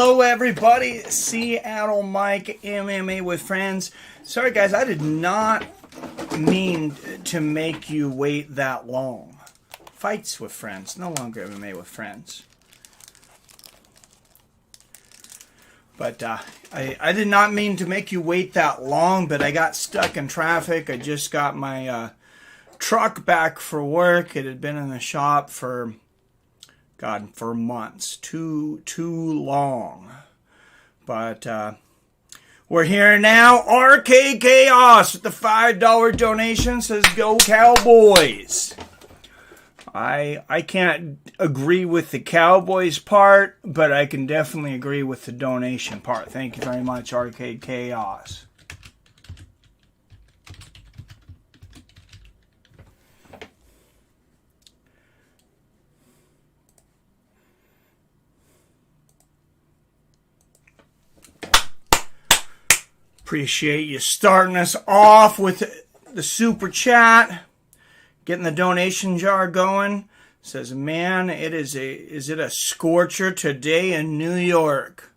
Hello everybody, Seattle Mike, MMA with Friends. Sorry guys, I did not mean to make you wait that long. Fights with Friends, no longer MMA with Friends. But I did not mean to make you wait that long, but I got stuck in traffic. I just got my truck back for work. It had been in the shop for months. Too long. But we're here now. RK Chaos with the $5 donation says, "Go Cowboys." I can't agree with the Cowboys part, but I can definitely agree with the donation part. Thank you very much, Arcade Chaos. Appreciate you starting us off with the super chat. Getting the donation jar going. Says, man, is it a scorcher today in New York?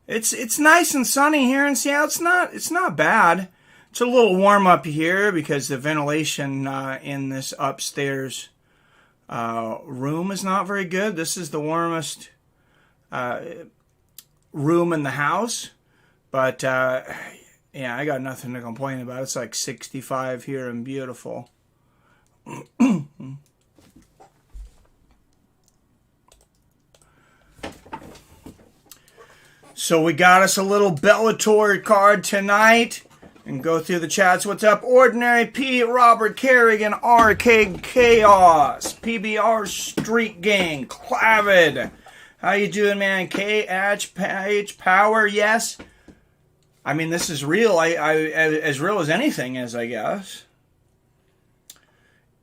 It's nice and sunny here in Seattle. It's not bad. It's a little warm up here because the ventilation in this upstairs room is not very good. This is the warmest room in the house. But yeah, I got nothing to complain about. It's like 65 here and beautiful. So we got us a little Bellator card tonight. And go through the chats. What's up? Ordinary Pete, Robert Kerrigan, Arcade Chaos, PBR Street Gang, Clavid. How you doing, man? KH Power, yes. I mean, this is real. I as real as anything is, I guess.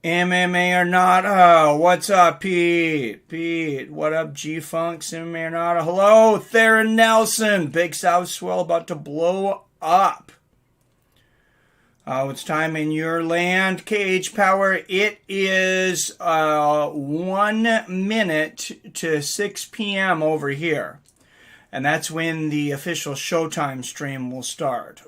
MMA or not? Oh, what's up, Pete? Pete, what up, G-Funk? MMA or not? Hello, Theron Nelson. Big South Swell about to blow up. It's time in your land. KH Power, it is 1 minute to 6 p.m. over here. And that's when the official Showtime stream will start.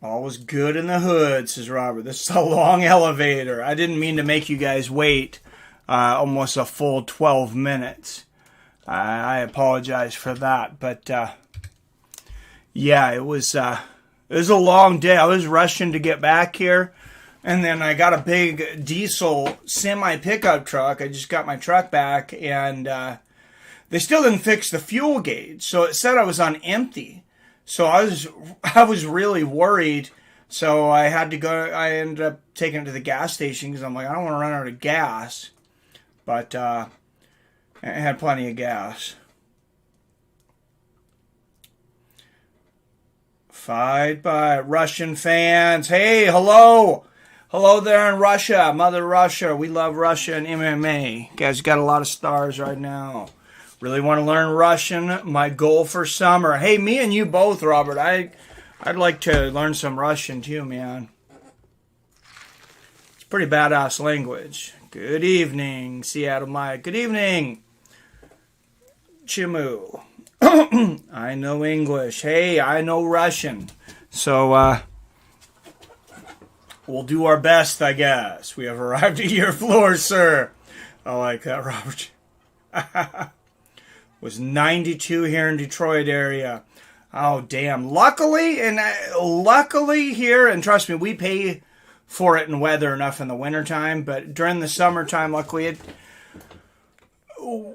All was good in the hood, says Robert. This is a long elevator. I didn't mean to make you guys wait almost a full 12 minutes. I apologize for that. But, yeah, it was a long day. I was rushing to get back here. And then I got a big diesel semi-pickup truck. I just got my truck back. And they still didn't fix the fuel gauge. So it said I was on empty. So I was really worried. So I had to go. I ended up taking it to the gas station because I'm like, I don't want to run out of gas. But I had plenty of gas. Fight by Russian fans. Hey, hello. Hello there in Russia. Mother Russia. We love Russia and MMA. You guys got a lot of stars right now. Really want to learn Russian. My goal for summer. Hey, me and you both, Robert. I'd like to learn some Russian too, man. It's pretty badass language. Good evening, Seattle Mike. Good evening, Chimu. I know English. Hey, I know Russian. So, we'll do our best, I guess. We have arrived at your floor, sir. I like that, Robert. Was 92 here in Detroit area. Oh, damn. Luckily here, and trust me, we pay for it in weather enough in the wintertime, but during the summertime, luckily,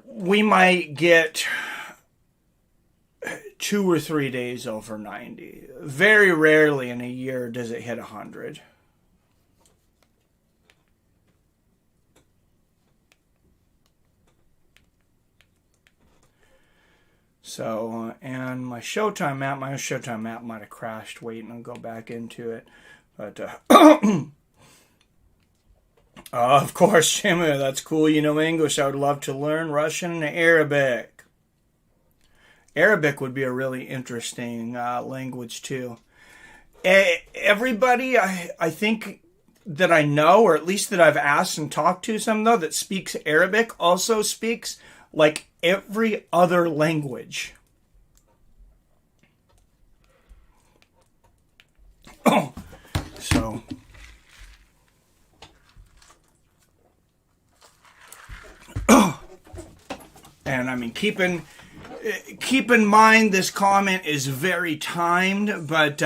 we might get 2 or 3 days over 90. Very rarely in a year does it hit 100. So, and my Showtime map might have crashed. Waiting, I'll go back into it. But, of course, Shimu, that's cool. You know English. I would love to learn Russian and Arabic. Arabic would be a really interesting language, too. Everybody, I think that I know, or at least that I've asked and talked to some, though, that speaks Arabic also speaks like every other language. Oh, so... And I mean, keep in mind this comment is very timed, but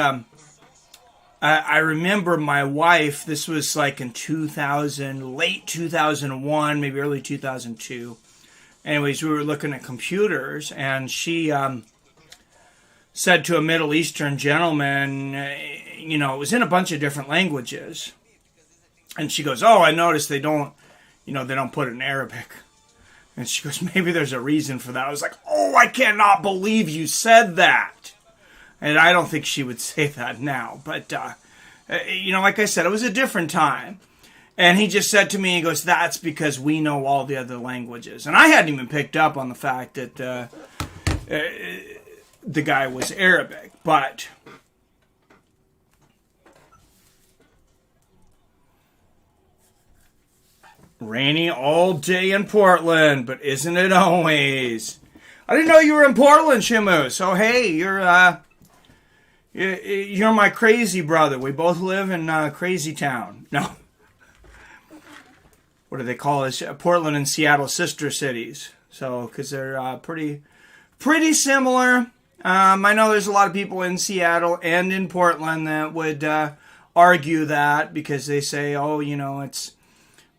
I remember my wife, this was like in late 2001, maybe early 2002. Anyways, we were looking at computers, and she said to a Middle Eastern gentleman, it was in a bunch of different languages. And she goes, "Oh, I noticed they don't put it in Arabic." And she goes, "Maybe there's a reason for that." I was like, "Oh, I cannot believe you said that." And I don't think she would say that now. But, like I said, it was a different time. And he just said to me, he goes, "That's because we know all the other languages." And I hadn't even picked up on the fact that the guy was Arabic. But... Rainy all day in Portland, but isn't it always? I didn't know you were in Portland, Shimu. So hey, you're my crazy brother. We both live in Crazy Town. No, what do they call it? Portland and Seattle sister cities. So because they're pretty similar. I know there's a lot of people in Seattle and in Portland that would argue that because they say, "Oh,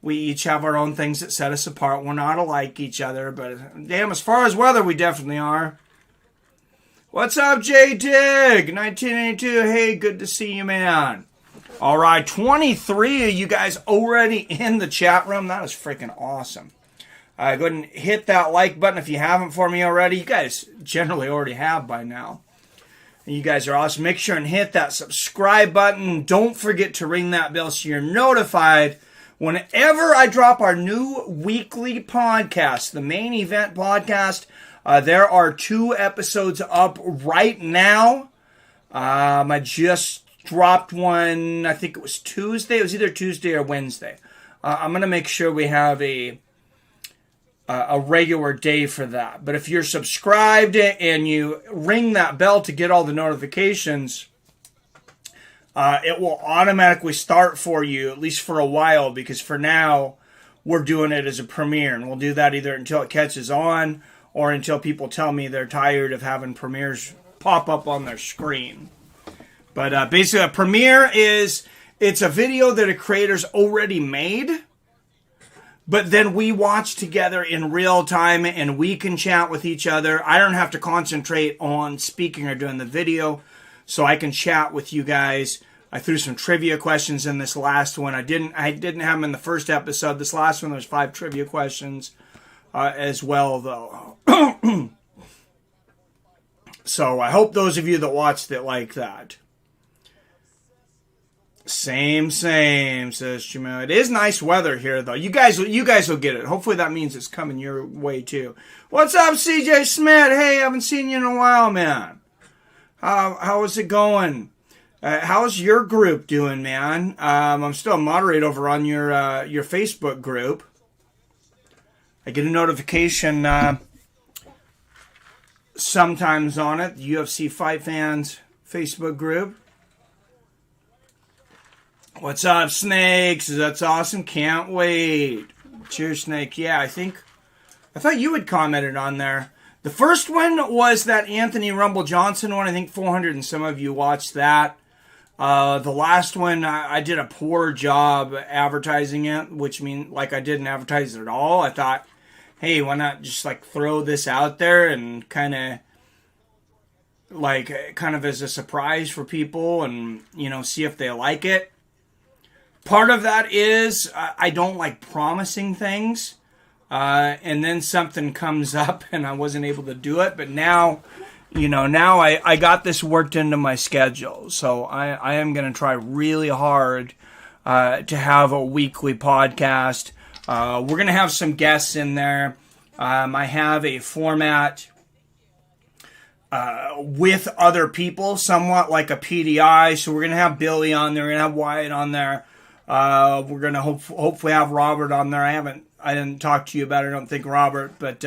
we each have our own things that set us apart. We're not alike each other." But damn, as far as weather, we definitely are. What's up, J Dig? 1982. Hey, good to see you, man. All right, 23 of you guys already in the chat room. That is freaking awesome. Go ahead and hit that like button if you haven't for me already. You guys generally already have by now. You guys are awesome. Make sure and hit that subscribe button. Don't forget to ring that bell so you're notified whenever I drop our new weekly podcast, the Main Event podcast. There are 2 episodes up right now. I just dropped one, I think it was Tuesday. It was either Tuesday or Wednesday. I'm going to make sure we have a regular day for that. But if you're subscribed and you ring that bell to get all the notifications, it will automatically start for you, at least for a while, because for now, we're doing it as a premiere. And we'll do that either until it catches on or until people tell me they're tired of having premieres pop up on their screen. But basically, a premiere it's a video that a creator's already made, but then we watch together in real time and we can chat with each other. I don't have to concentrate on speaking or doing the video, so I can chat with you guys. I threw some trivia questions in this last one. I didn't have them in the first episode. This last one, there's 5 trivia questions as well, though. So I hope those of you that watched it like that. Same, says Jamil. It is nice weather here, though. You guys will get it. Hopefully that means it's coming your way, too. What's up, CJ Smith? Hey, haven't seen you in a while, man. How is it going? How's your group doing, man? I'm still a moderator over on your Facebook group. I get a notification sometimes on it, the UFC Fight Fans Facebook group. What's up, Snakes? That's awesome. Can't wait. Cheers, Snake. Yeah, I thought you had commented on there. The first one was that Anthony Rumble Johnson one. I think 400 and some of you watched that. The last one, I did a poor job advertising it, which means like I didn't advertise it at all. I thought, hey, why not just like throw this out there and kind of as a surprise for people and, see if they like it. Part of that is I don't like promising things, and then something comes up and I wasn't able to do it. But now, I got this worked into my schedule. So I am going to try really hard to have a weekly podcast. We're going to have some guests in there. I have a format with other people, somewhat like a PDI. So we're going to have Billy on there. We're going to have Wyatt on there. We're going to hopefully have Robert on there. I didn't talk to you about it, I don't think, Robert, but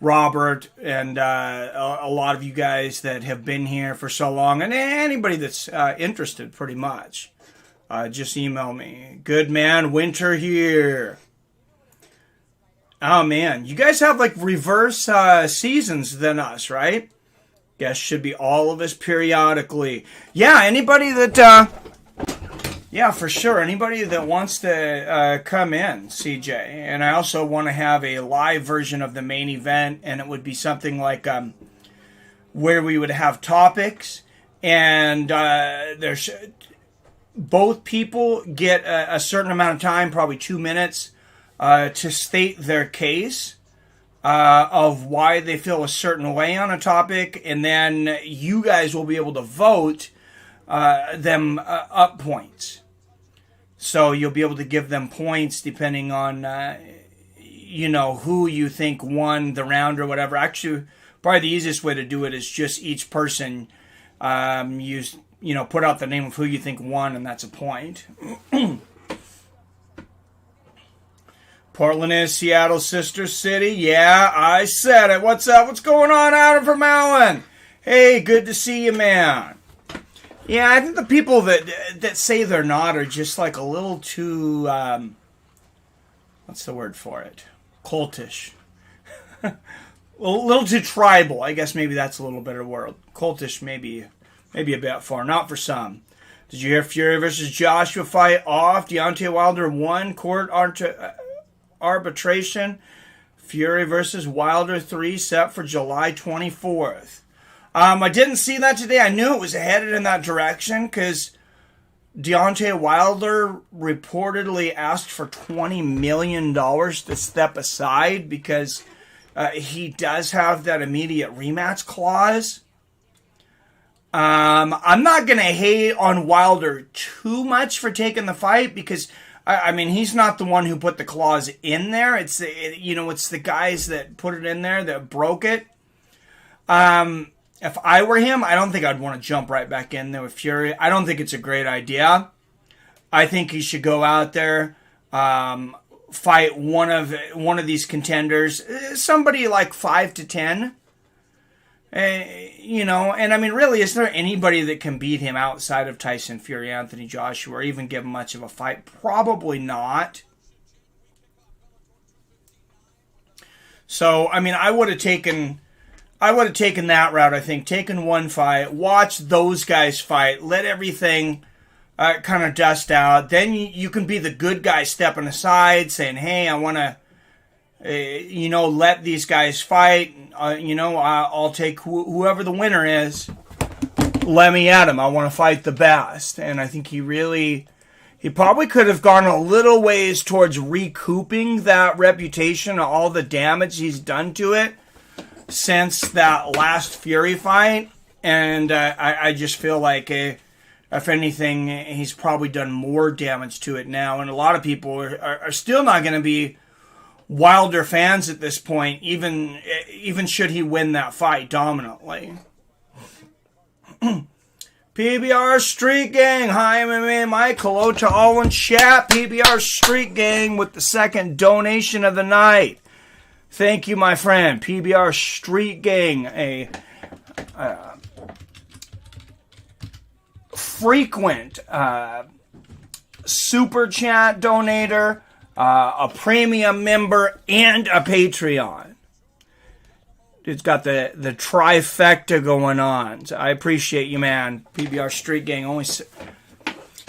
Robert and a lot of you guys that have been here for so long, and anybody that's interested, pretty much, just email me. Good man, winter here. Oh man, you guys have like reverse seasons than us, right? Guess should be all of us periodically. Yeah, anybody that, yeah, for sure. Anybody that wants to come in, CJ. And I also want to have a live version of the main event, and it would be something like where we would have topics, and there's both people get a certain amount of time, probably 2 minutes, to state their case of why they feel a certain way on a topic, and then you guys will be able to vote them up points. So you'll be able to give them points depending on, who you think won the round or whatever. Actually, probably the easiest way to do it is just each person put out the name of who you think won, and that's a point. Portland is Seattle's sister city. Yeah, I said it. What's up? What's going on, Adam from Allen? Hey, good to see you, man. Yeah, I think the people that say they're not are just like a little too, what's the word for it? Cultish. A little too tribal. I guess maybe that's a little better word. Cultish maybe a bit far. Not for some. Did you hear Fury versus Joshua fight off? Deontay Wilder won court arbitration. Fury versus Wilder 3 set for July 24th. I didn't see that today. I knew it was headed in that direction because Deontay Wilder reportedly asked for $20 million to step aside because he does have that immediate rematch clause. I'm not going to hate on Wilder too much for taking the fight because, I mean, he's not the one who put the clause in there. It's the guys that put it in there that broke it. If I were him, I don't think I'd want to jump right back in there with Fury. I don't think it's a great idea. I think he should go out there, fight one of these contenders, somebody like 5 to 10. And I mean, really, is there anybody that can beat him outside of Tyson Fury, Anthony Joshua, or even give him much of a fight? Probably not. So, I mean, I would have taken that route, I think. Taken one fight, watch those guys fight, let everything kind of dust out. Then you can be the good guy stepping aside, saying, hey, I want to, let these guys fight. I'll take whoever the winner is. Let me at him. I want to fight the best. And I think he probably could have gone a little ways towards recouping that reputation, all the damage he's done to it since that last Fury fight, and I just feel like, if anything, he's probably done more damage to it now, and a lot of people are still not going to be Wilder fans at this point, even should he win that fight dominantly. PBR Street Gang, hi MMA Mike, hello to all in chat. PBR Street Gang with the second donation of the night. Thank you, my friend. PBR Street Gang, a frequent super chat donator, a premium member, and a Patreon. Dude's got the trifecta going on. So I appreciate you, man. PBR Street Gang, always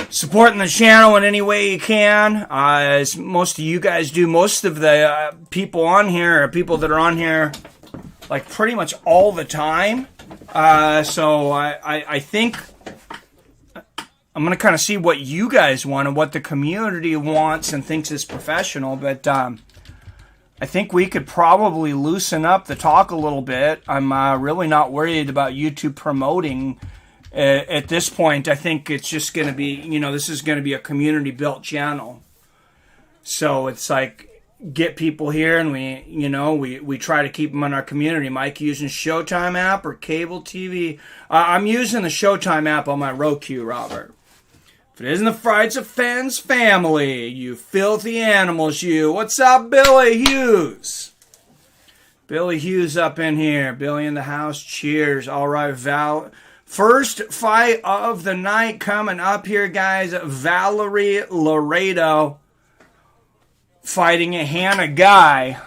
supporting the channel in any way you can, as most of you guys do. Most of the people on here are people that are on here like pretty much all the time. So I think I'm going to kind of see what you guys want and what the community wants and thinks is professional. But I think we could probably loosen up the talk a little bit. I'm really not worried about YouTube promoting. At this point, I think it's just going to be, this is going to be a community-built channel. So it's like, get people here, and we try to keep them in our community. Mike, using Showtime app or cable TV? I'm using the Showtime app on my Roku, Robert. If it isn't the Frights of Fans family, you filthy animals, you. What's up, Billy Hughes? Billy Hughes up in here. Billy in the house. Cheers. All right, Val. First fight of the night coming up here, guys. Valerie Laredo fighting Hannah Guy.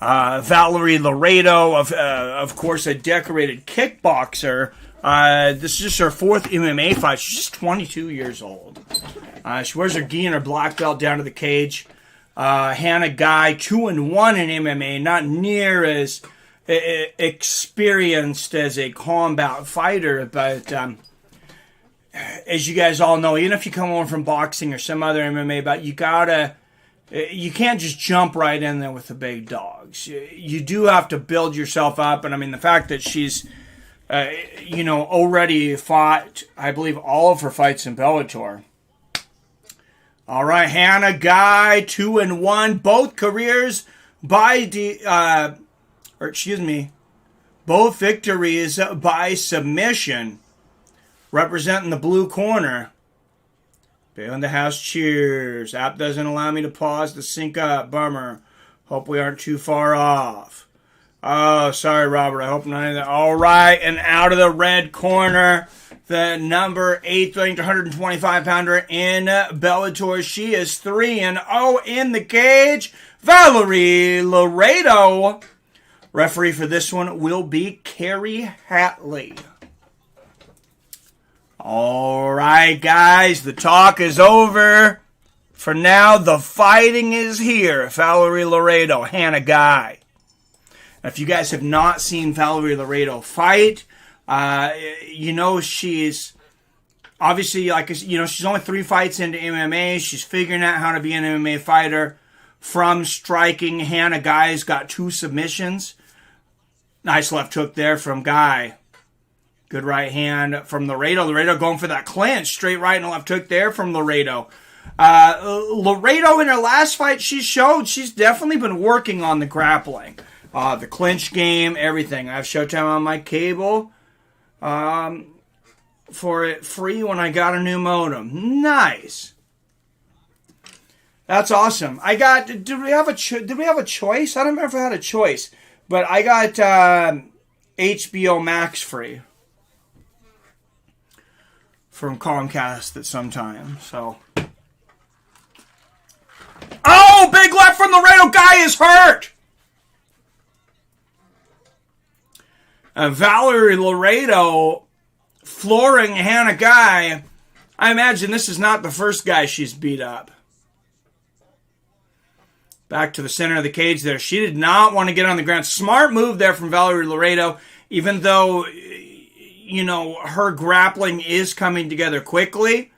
Valerie Laredo, of course, a decorated kickboxer. This is just her fourth MMA fight. She's just 22 years old. She wears her gi and her black belt down to the cage. Hannah Guy, 2-1 in MMA, not near as experienced as a combat fighter, but as you guys all know, even if you come on from boxing or some other MMA bout, you can't just jump right in there with the big dogs. You do have to build yourself up, and I mean the fact that she's already fought, I believe, all of her fights in Bellator. All right, Hannah Guy, 2-1, both careers both victories by submission. Representing the blue corner. Bill in the house, cheers. App doesn't allow me to pause to sync up. Bummer. Hope we aren't too far off. Oh, sorry, Robert. I hope none of that. All right, and out of the red corner, the number 8 ranked 125-pounder in Bellator. She is 3-0 in the cage. Valerie Laredo. Referee for this one will be Carrie Hatley. All right, guys, the talk is over. For now, the fighting is here. Valerie Laredo, Hannah Guy. If you guys have not seen Valerie Laredo fight, she's obviously, she's only 3 fights into MMA. She's figuring out how to be an MMA fighter. From striking, Hannah Guy's got 2 submissions. Nice left hook there from Guy. Good right hand from Laredo. Laredo going for that clinch. Straight right and left hook there from Laredo. Laredo in her last fight, she showed she's definitely been working on the grappling. The clinch game, everything. I have Showtime on my cable for it free when I got a new modem. Nice. That's awesome. Did we have a choice? I don't remember if I had a choice. But I got HBO Max free from Comcast at some time. So, oh, big left from Laredo. Guy is hurt. Valerie Laredo flooring Hannah Guy. I imagine this is not the first guy she's beat up. Back to the center of the cage there. She did not want to get on the ground. Smart move there from Valerie Laredo, even though, her grappling is coming together quickly.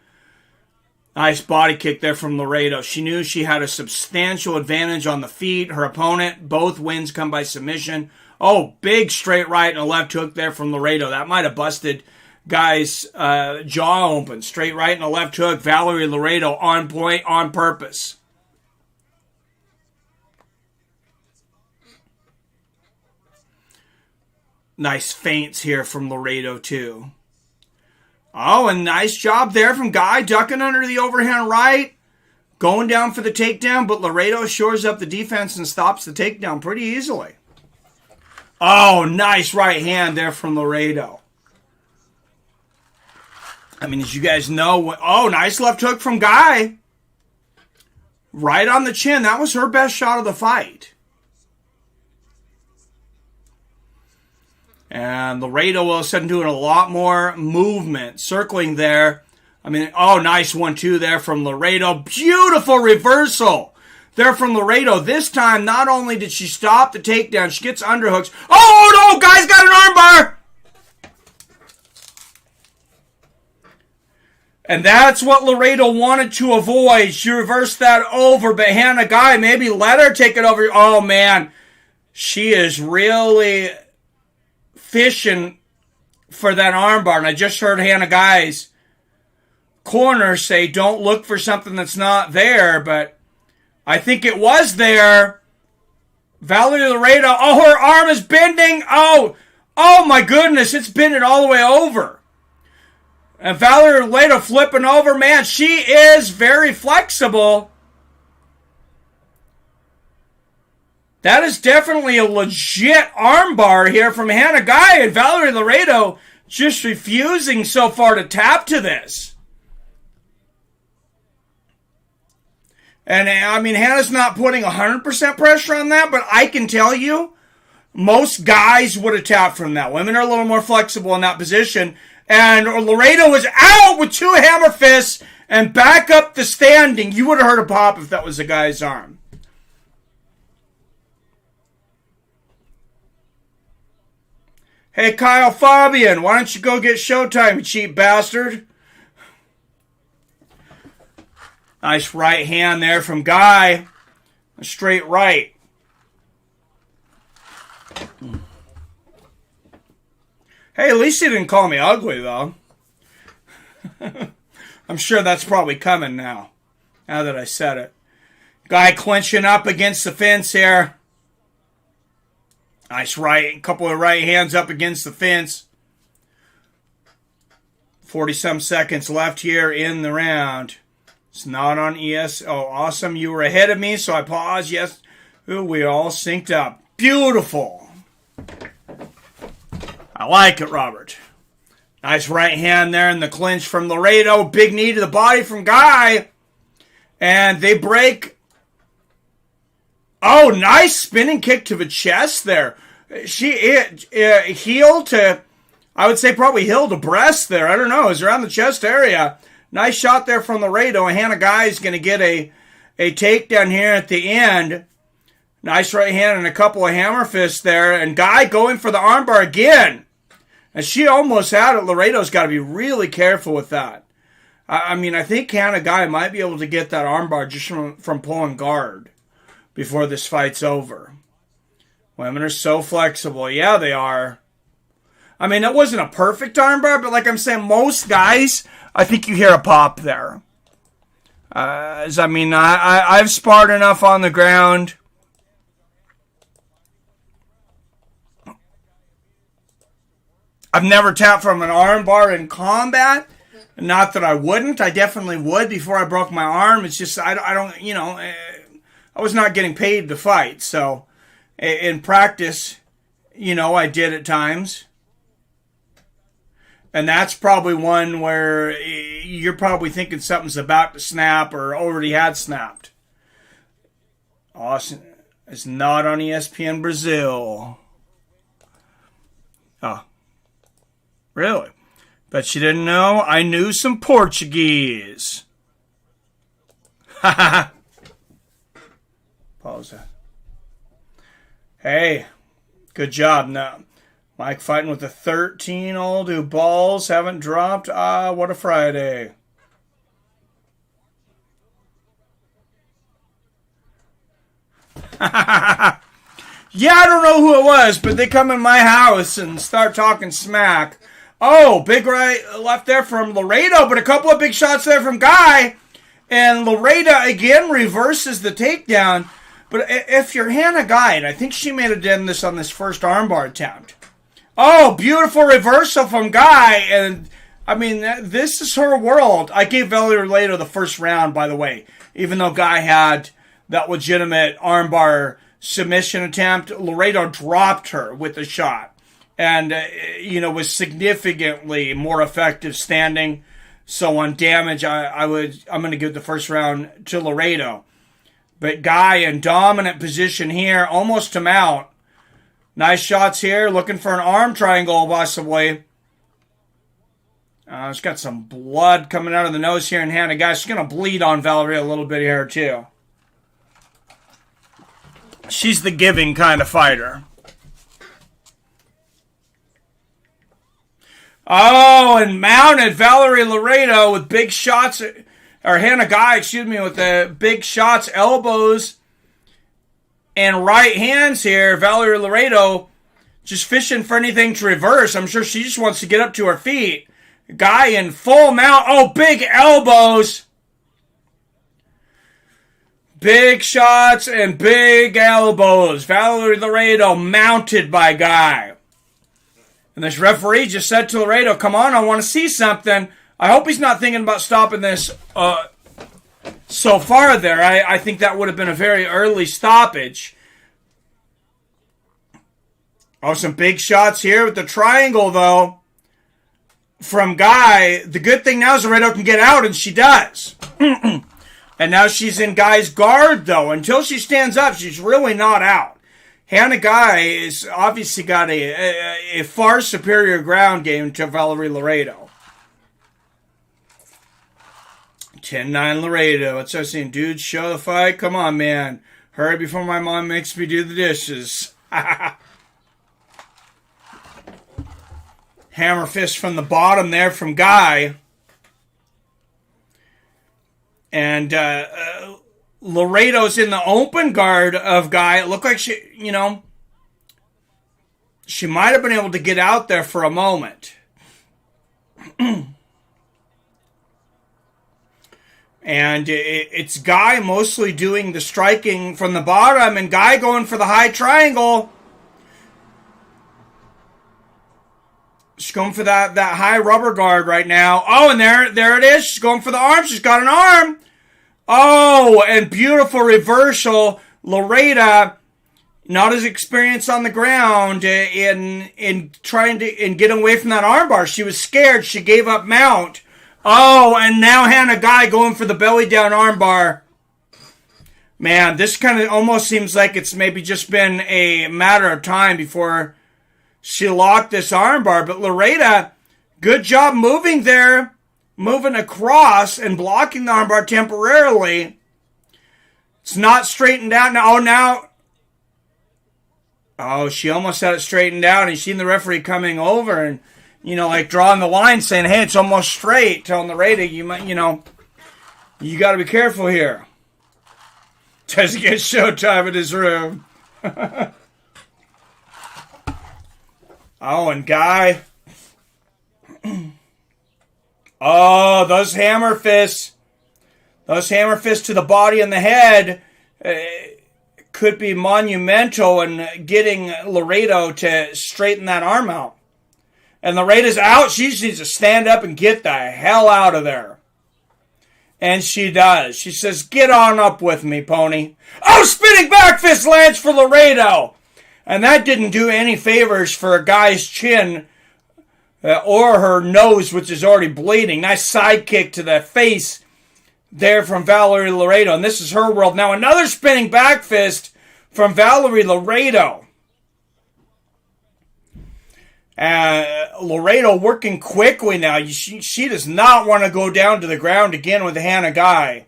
Nice body kick there from Laredo. She knew she had a substantial advantage on the feet. Her opponent, both wins come by submission. Oh, big straight right and a left hook there from Laredo. That might have busted Guy's jaw open. Straight right and a left hook. Valerie Laredo on point, on purpose. Nice feints here from Laredo, too. Oh, and nice job there from Guy, ducking under the overhand right. Going down for the takedown, but Laredo shores up the defense and stops the takedown pretty easily. Oh, nice right hand there from Laredo. I mean, as you guys know, nice left hook from Guy. Right on the chin. That was her best shot of the fight. And Laredo all of a sudden doing a lot more movement, circling there. I mean, nice 1-2 there from Laredo. Beautiful reversal there from Laredo. This time, not only did she stop the takedown, she gets underhooks. Oh, no, Guy's got an armbar. And that's what Laredo wanted to avoid. She reversed that over, but Hannah Guy maybe let her take it over. Oh, man. She is really fishing for that armbar. And I just heard Hannah Guy's corner say, don't look for something that's not there, but I think it was there. Valerie Laredo, her arm is bending. Oh my goodness, it's bending all the way over. And Valerie Laredo flipping over. Man, she is very flexible. That is definitely a legit armbar here from Hannah Guy, and Valerie Laredo just refusing so far to tap to this. And I mean, Hannah's not putting 100% pressure on that, but I can tell you, most guys would have tapped from that. Women are a little more flexible in that position. And Laredo was out with 2 hammer fists and back up the standing. You would have heard a pop if that was a guy's arm. Hey, Kyle Fabian, why don't you go get Showtime, you cheap bastard? Nice right hand there from Guy. A straight right. Hey, at least he didn't call me ugly, though. I'm sure that's probably coming now that I said it. Guy clinching up against the fence here. Nice right, a couple of right hands up against the fence. 40-some seconds left here in the round. It's not on ES. Oh, awesome. You were ahead of me, so I paused. Yes. Ooh, we all synced up. Beautiful. I like it, Robert. Nice right hand there in the clinch from Laredo. Big knee to the body from Guy. And they break. Oh, nice spinning kick to the chest there. She heel to, I would say probably heel to breast there. I don't know. It's around the chest area. Nice shot there from Laredo. And Hannah Guy is going to get a takedown here at the end. Nice right hand and a couple of hammer fists there. And Guy going for the armbar again. And she almost had it. Laredo's got to be really careful with that. I mean, I think Hannah Guy might be able to get that armbar just from pulling guard before this fight's over. Women are so flexible. Yeah, they are. I mean, it wasn't a perfect armbar, but like I'm saying, most guys, I think you hear a pop there. I've sparred enough on the ground. I've never tapped from an armbar in combat. Not that I wouldn't. I definitely would before I broke my arm. It's just, I don't, I was not getting paid to fight. So, in practice, I did at times. And that's probably one where you're probably thinking something's about to snap or already had snapped. Austin is not on ESPN Brazil. Oh, really? Bet you didn't know I knew some Portuguese. Ha ha. Pause that. Hey, good job. Now, Mike fighting with a 13-old who balls haven't dropped. Ah, what a Friday. Yeah, I don't know who it was, but they come in my house and start talking smack. Oh, big right, left there from Laredo, but a couple of big shots there from Guy. And Laredo again reverses the takedown. But if you're Hannah Guy, and I think she may have done this on this first armbar attempt. Oh, beautiful reversal from Guy. And, I mean, this is her world. I gave Valerie Laredo the first round, by the way. Even though Guy had that legitimate armbar submission attempt, Laredo dropped her with a shot. And, was significantly more effective standing. So on damage, I'm going to give the first round to Laredo. But Guy in dominant position here, almost to mount. Nice shots here, looking for an arm triangle possibly. It's got some blood coming out of the nose here in Hannah Guy. She's going to bleed on Valerie a little bit here too. She's the giving kind of fighter. Oh, and mounted Valerie Laredo with big shots, or Hannah Guy, with the big shots, elbows, and right hands here. Valerie Laredo just fishing for anything to reverse. I'm sure she just wants to get up to her feet. Guy in full mount. Oh, big elbows. Big shots and big elbows. Valerie Laredo mounted by Guy. And this referee just said to Laredo, come on, I want to see something. I hope he's not thinking about stopping this so far there. I think that would have been a very early stoppage. Oh, some big shots here with the triangle, though, from Guy. The good thing now is Laredo can get out, and she does. And now she's in Guy's guard, though. Until she stands up, she's really not out. Hannah Guy has obviously got a far superior ground game to Valerie Laredo. 10-9 Laredo. What's I saying? Dude, show the fight. Come on, man. Hurry before my mom makes me do the dishes. Hammer fist from the bottom there from Guy. And Laredo's in the open guard of Guy. It looked like she might have been able to get out there for a moment. And it's Guy mostly doing the striking from the bottom, and Guy going for the high triangle. She's going for that high rubber guard right now. Oh, and there it is. She's going for the arm. She's got an arm. Oh, and beautiful reversal. Laredo, not as experienced on the ground in trying to get away from that armbar. She was scared. She gave up mount. Oh, and now Hannah Guy going for the belly down armbar. Man, this kind of almost seems like it's maybe just been a matter of time before she locked this armbar. But Laredo, good job moving there, moving across and blocking the armbar temporarily. It's not straightened out now. Oh, she almost had it straightened out, and she seen the referee coming over and, like drawing the line saying, hey, it's almost straight, telling the rating, you got to be careful here. Does he get showtime in his room? Oh, and Guy. Oh, those hammer fists. Those hammer fists to the body and the head could be monumental in getting Laredo to straighten that arm out. And Laredo's out. She just needs to stand up and get the hell out of there. And she does. She says, get on up with me, pony. Oh, spinning back fist lands for Laredo. And that didn't do any favors for a Guy's chin or her nose, which is already bleeding. Nice side kick to the face there from Valerie Laredo. And this is her world. Now another spinning back fist from Valerie Laredo. Laredo working quickly now. She does not want to go down to the ground again with Hannah Guy,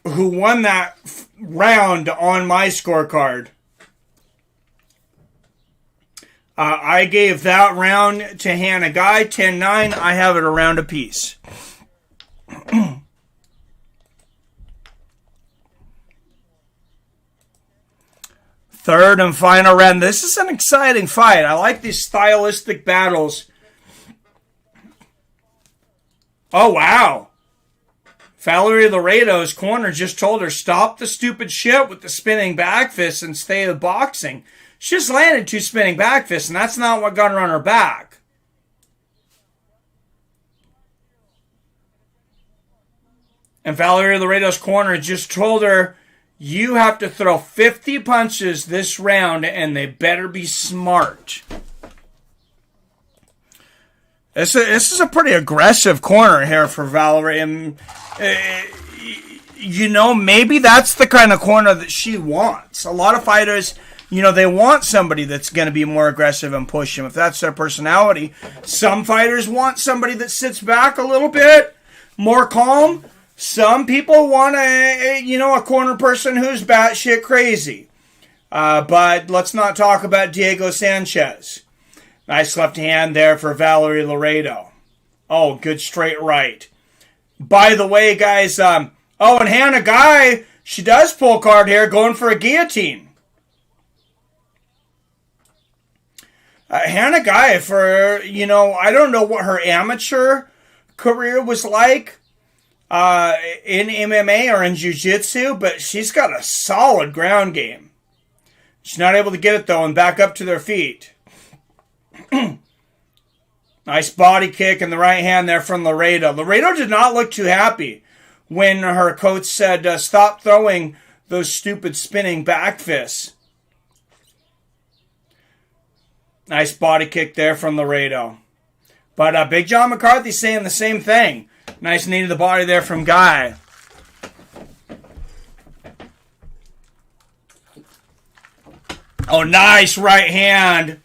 who won that round on my scorecard. I gave that round to Hannah Guy, 10-9. I have it a round apiece. Third and final round. This is an exciting fight. I like these stylistic battles. Oh, wow. Valerie Laredo's corner just told her, stop the stupid shit with the spinning back fists and stay the boxing. She just landed 2 spinning back fists, and that's not what got her on her back. And Valerie Laredo's corner just told her, you have to throw 50 punches this round, and they better be smart. This is a pretty aggressive corner here for Valerie. And, maybe that's the kind of corner that she wants. A lot of fighters, they want somebody that's going to be more aggressive and push them if that's their personality. Some fighters want somebody that sits back a little bit, more calm. Some people want a corner person who's batshit crazy. But let's not talk about Diego Sanchez. Nice left hand there for Valerie Laredo. Oh, good straight right. By the way, guys, and Hannah Guy, she does pull card here, going for a guillotine. Hannah Guy, for, I don't know what her amateur career was like. In MMA or in Jiu-Jitsu, but she's got a solid ground game. She's not able to get it, though, and back up to their feet. Nice body kick in the right hand there from Laredo. Laredo did not look too happy when her coach said, stop throwing those stupid spinning back fists. Nice body kick there from Laredo. But Big John McCarthy's saying the same thing. Nice knee to the body there from Guy. Oh, nice right hand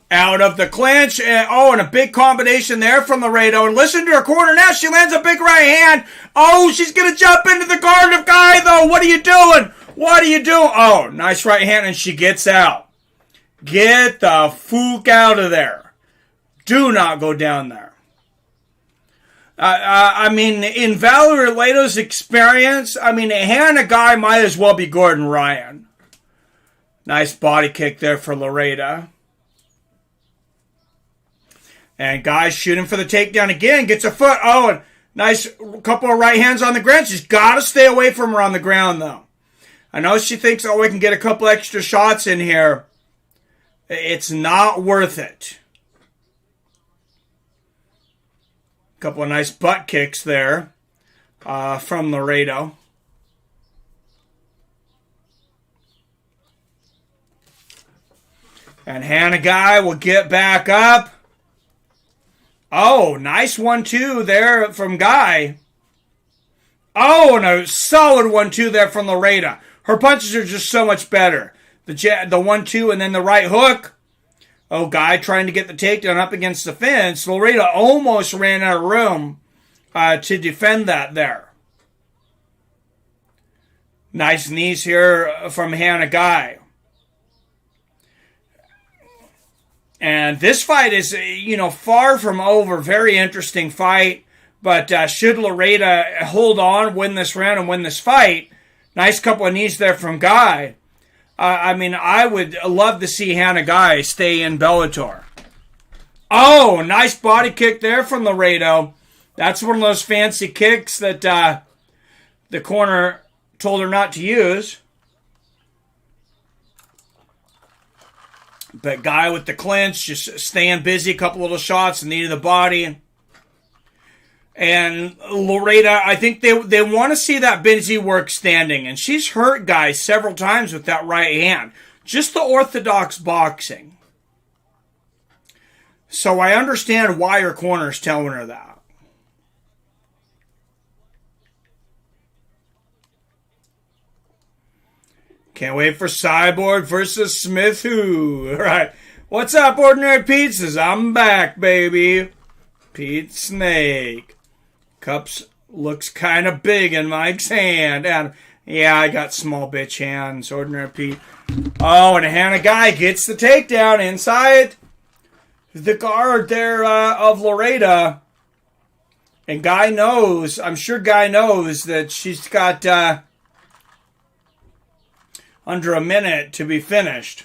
out of the clinch. And a big combination there from Laredo. And listen to her corner now. She lands a big right hand. Oh, she's going to jump into the guard of Guy, though. What are you doing? What are you doing? Oh, nice right hand, and she gets out. Get the fook out of there. Do not go down there. I mean, in Valerie Laredo's experience, I mean, Hannah Guy might as well be Gordon Ryan. Nice body kick there for Laredo. And Guy's shooting for the takedown again. Gets a foot. Oh, and nice couple of right hands on the ground. She's got to stay away from her on the ground, though. I know she thinks, oh, we can get a couple extra shots in here. It's not worth it. Couple of nice butt kicks there from Laredo. And Hannah Guy will get back up. Oh, nice 1-2 there from Guy. Oh, and a solid 1-2 there from Laredo. Her punches are just so much better. The 1-2 and then the right hook. Oh, Guy trying to get the takedown up against the fence. Laredo almost ran out of room to defend that there. Nice knees here from Hannah Guy. And this fight is, far from over. Very interesting fight. But should Laredo hold on, win this round, and win this fight, nice couple of knees there from Guy. I would love to see Hannah Guy stay in Bellator. Oh, nice body kick there from Laredo. That's one of those fancy kicks that the corner told her not to use. But Guy with the clinch, just staying busy, a couple little shots, knee to the body. And Laredo, I think they want to see that busy work standing. And she's hurt Guy several times with that right hand. Just the orthodox boxing. So I understand why her corner's telling her that. Can't wait for Cyborg versus Smith Who. All right. What's up, Ordinary Pizzas? I'm back, baby. Pete Snake. Cups looks kind of big in Mike's hand. And yeah, I got small bitch hands. Ordinary Pete. Oh, and Hannah Guy gets the takedown inside the guard there of Laredo. And Guy knows, I'm sure Guy knows that she's got under a minute to be finished.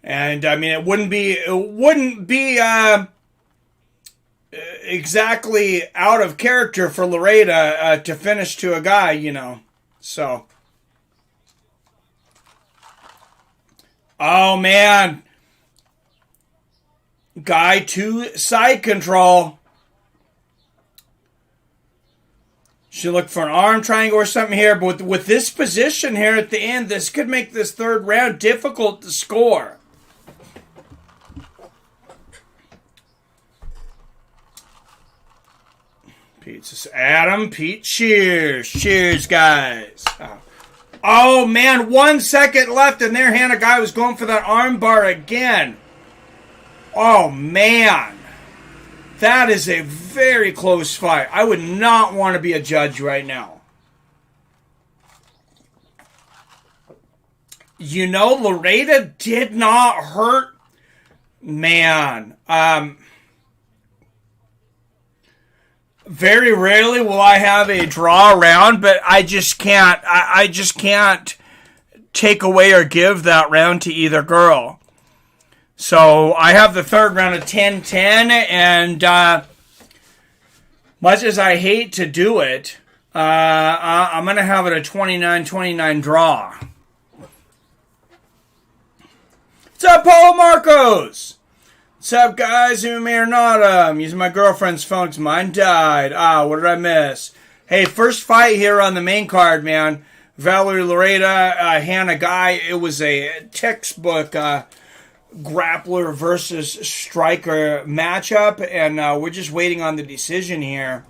And I mean, it wouldn't be exactly out of character for Laredo to finish to a Guy, So, oh man, Guy to side control. She looked for an arm triangle or something here, but with this position here at the end, this could make this third round difficult to score. Pete, cheers. Cheers, guys. Oh, man, 1 second left, and there Hannah Guy was going for that arm bar again. Oh, man. That is a very close fight. I would not want to be a judge right now. Laredo did not hurt. Man, very rarely will I have a draw round, but I just can't. I just can't take away or give that round to either girl. So I have the third round of 10-10, and much as I hate to do it, I'm going to have it a 29-29 draw. What's up, Paulo Marcos? What's up, guys? MMA or not? I'm using my girlfriend's phone because mine died. What did I miss? Hey, first fight here on the main card, man. Valerie Loretta, Hannah Guy. It was a textbook grappler versus striker matchup, and we're just waiting on the decision here.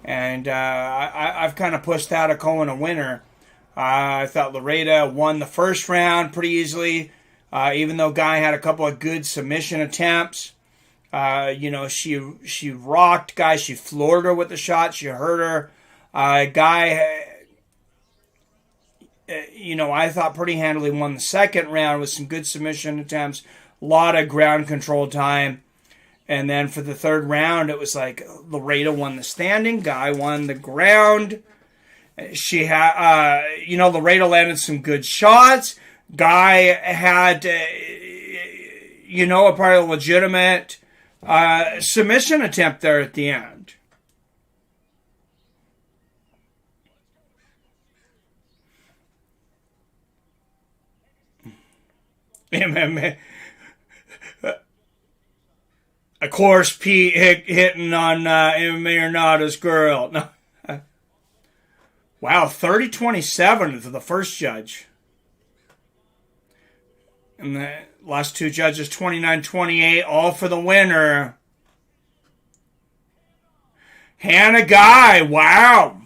And I've kind of pushed out a Cohen a winner. I thought Loretta won the first round pretty easily, even though Guy had a couple of good submission attempts. She rocked Guy. She floored her with the shot. She hurt her. Guy, I thought pretty handily won the second round with some good submission attempts. A lot of ground control time. And then for the third round, it was like Loretta won the standing. Guy won the ground. She had, Loretta landed some good shots. Guy had, a probably legitimate submission attempt there at the end. MMA. Of course, Pete hitting on MMA or not his girl. No. Wow, 30-27 to the first judge. And the last two judges, 29-28, all for the winner. Hannah Guy, wow.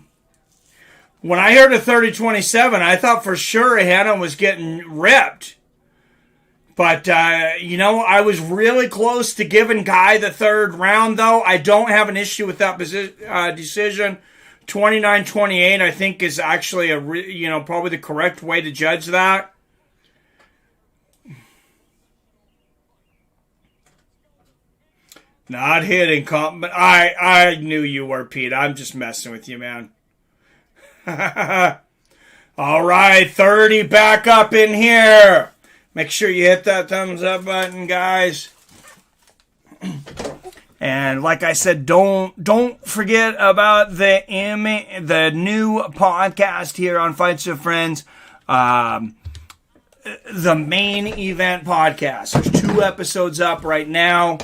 When I heard a 30-27, I thought for sure Hannah was getting ripped. But, I was really close to giving Guy the third round, though. I don't have an issue with that decision. 29-28, I think, is actually probably the correct way to judge that. Not hitting, but I knew you were, Pete. I'm just messing with you, man. All right, 30 back up in here. Make sure you hit that thumbs up button, guys. And like I said, don't forget about the new podcast here on Fights with Friends, the main event podcast. There's 2 episodes up right now.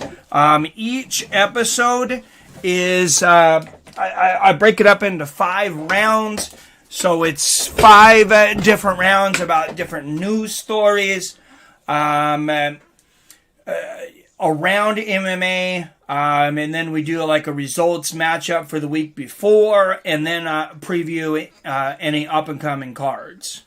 Each episode is I break it up into 5 rounds. So it's 5 different rounds about different news stories around MMA. And then we do like a results matchup for the week before, and then preview any up-and-coming cards.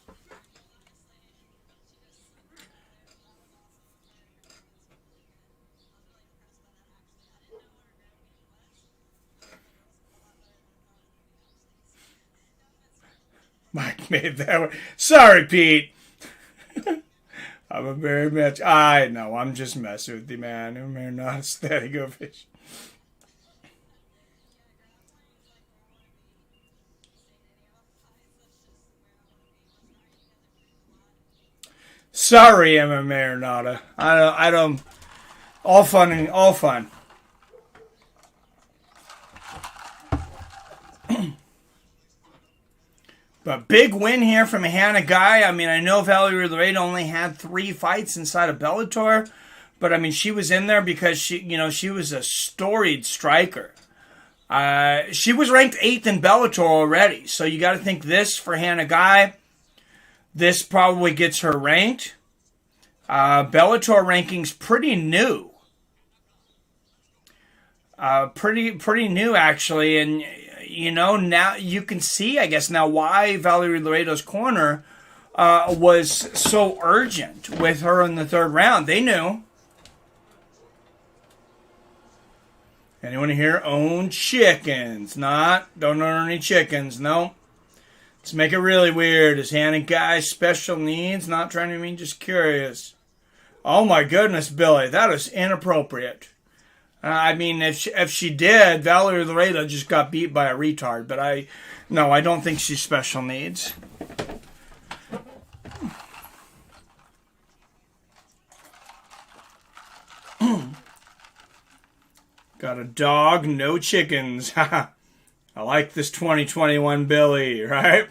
Mike made that one. Sorry, Pete. I'm a very much. I know. I'm just messing with you, man. I'm not a steady go fish. Sorry, MMA or nada. I don't. All fun and all fun. But big win here from Hannah Guy. I mean, I know Valerie Loretta only had 3 fights inside of Bellator, but I mean, she was in there because she was a storied striker. She was ranked 8th in Bellator already, so you got to think this for Hannah Guy. This probably gets her ranked. Bellator ranking's pretty new. Pretty new actually, and. Now you can see, I guess, now why Valerie Loretta's corner was so urgent with her in the third round. They knew. Anyone here own chickens? Don't own any chickens. No. Let's make it really weird. Is Hannah Guy special needs? Not trying to mean, just curious. Oh my goodness, Billy, that is inappropriate. I mean, if she did, Valerie Loretta just got beat by a retard. But I don't think she's special needs. Got a dog, no chickens. I like this 2021 Billy, right?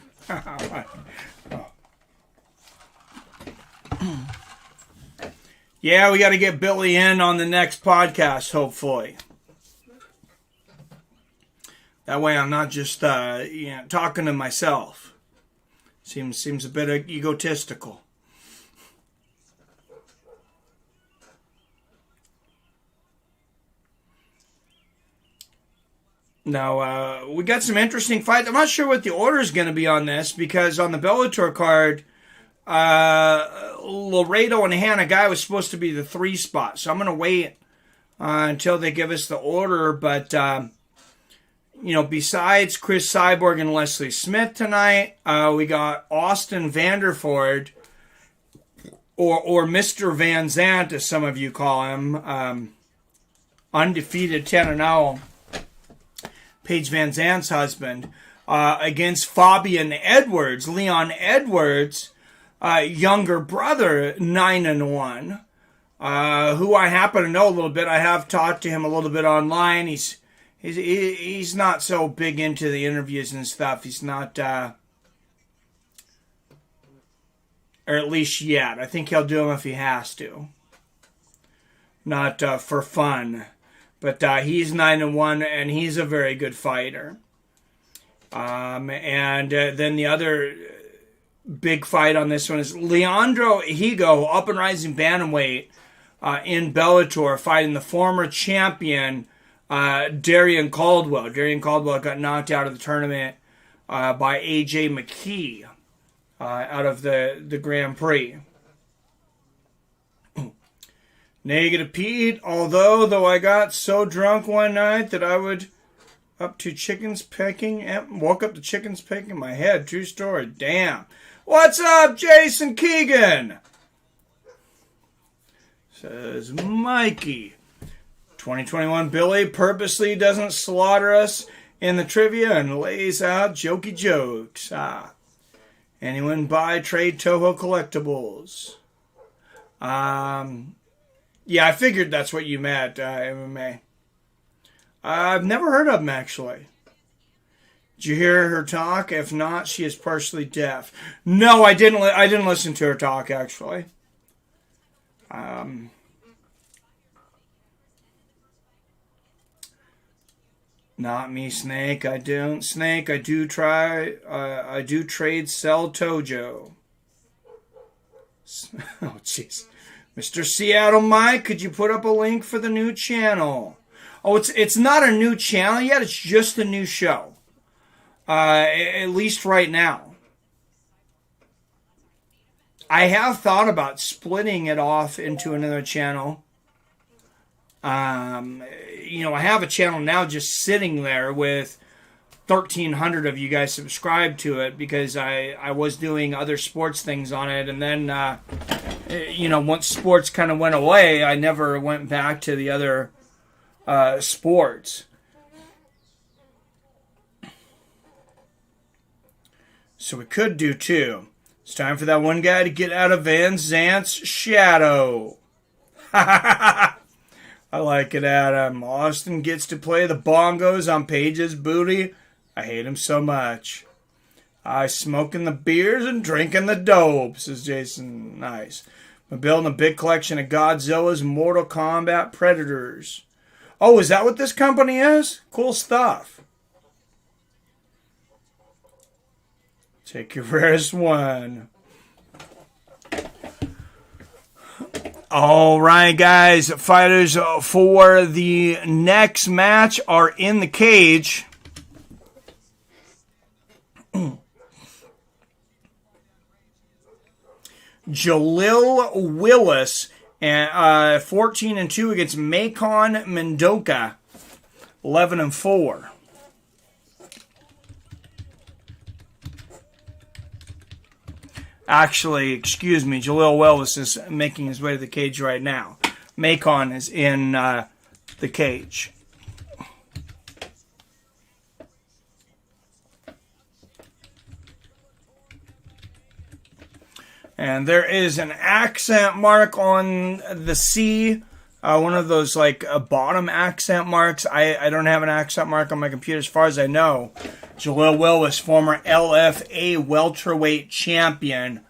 Yeah, we got to get Billy in on the next podcast, hopefully. That way I'm not just talking to myself. Seems a bit egotistical. Now, we got some interesting fights. I'm not sure what the order is going to be on this, because on the Bellator card, Laredo and Hannah Guy was supposed to be the 3 spot. So I'm going to wait until they give us the order. But, besides Cris Cyborg and Leslie Smith tonight, we got Austin Vanderford, or Mr. Vanzant, as some of you call him, undefeated 10-0. Paige Vanzant's husband, against Fabian Edwards, Leon Edwards, younger brother, 9-1, who I happen to know a little bit. I have talked to him a little bit online. He's not so big into the interviews and stuff. He's not, or at least yet. I think he'll do them if he has to. Not for fun. But he's 9-1, and he's a very good fighter. And then the other big fight on this one is Leandro Higo, up and rising bantamweight in Bellator, fighting the former champion Darrion Caldwell. Darrion Caldwell got knocked out of the tournament by AJ Mckee out of the Grand Prix. Negative Pete, though I got so drunk one night that I would up to chickens pecking, and woke up to chickens pecking in my head. True story. Damn. What's up, Jason Keegan? Says Mikey. 2021 Billy purposely doesn't slaughter us in the trivia and lays out jokey jokes. Anyone buy Trade Toho collectibles? Yeah, I figured that's what you meant, MMA. I've never heard of them, actually. Did you hear her talk? If not, she is partially deaf. No, I didn't listen to her talk, actually. Not me, Snake. I don't. Snake, I do try. I do trade sell Tojo. Oh, jeez. Mr. Seattle Mike, could you put up a link for the new channel? Oh, it's not a new channel yet. It's just a new show. At least right now. I have thought about splitting it off into another channel. I have a channel now just sitting there with 1,300 of you guys subscribed to it, because I was doing other sports things on it, and then once sports kind of went away, I never went back to the other sports. So we could do 2. It's time for that one guy to get out of Vanzant's shadow. I like it, Adam. Austin gets to play the bongos on Paige's booty. I hate him so much. I smoking the beers and drinking the dope, says Jason. Nice. I'm building a big collection of Godzilla's Mortal Kombat Predators. Oh, is that what this company is? Cool stuff. Take your rarest one. All right, guys. Fighters for the next match are in the cage. Jalil Willis, 14-2 against Macon Mendoka, 11-4. Actually, excuse me, Jalil Willis is making his way to the cage right now. Macon is in the cage. And there is an accent mark on the C, one of those bottom accent marks. I don't have an accent mark on my computer as far as I know. Jalil Willis, former LFA welterweight champion.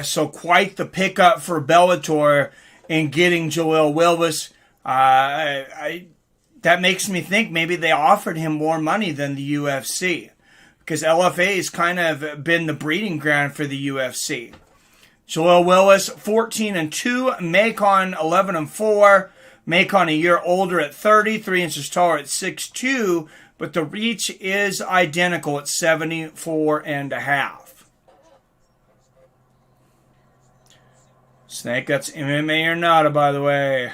So quite the pickup for Bellator in getting Jaleel Willis. That makes me think maybe they offered him more money than the UFC, because LFA has kind of been the breeding ground for the UFC. Jaleel Willis, 14-2. Macon, 11-4. Macon a year older at 30, 3 inches taller at 6'2", but the reach is identical at 74.5. Snake, that's MMA or not, by the way.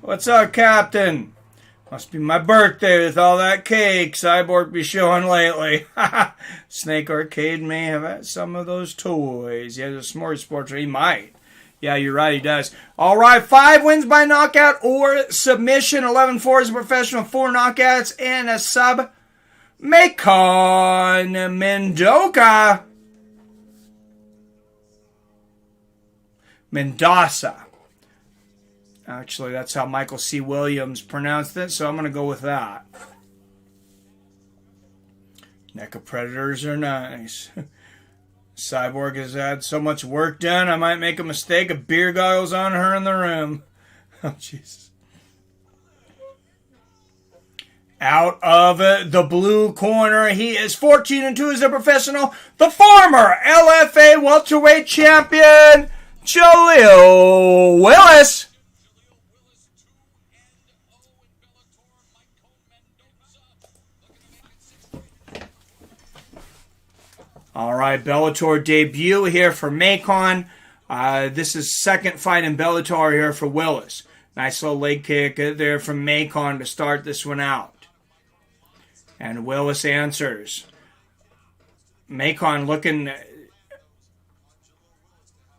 What's up, Captain? Must be my birthday with all that cake Cyborg be showing lately. Snake Arcade may have had some of those toys. He has a smorgasbord, he might. Yeah, you're right, he does. All right, 5 wins by knockout or submission. 11-4 as a professional, 4 knockouts, and a sub. Macon Mendoza. Actually, that's how Michael C. Williams pronounced it, so I'm going to go with that. NECA Predators are nice. Cyborg has had so much work done, I might make a mistake of beer goggles on her in the room. Oh, Jesus. Out of the blue corner, he is 14-2 as a professional. The former LFA welterweight champion, Jaleel Willis. All right, Bellator debut here for Macon. This is second fight in Bellator here for Willis. Nice little leg kick there from Macon to start this one out. And Willis answers. Macon looking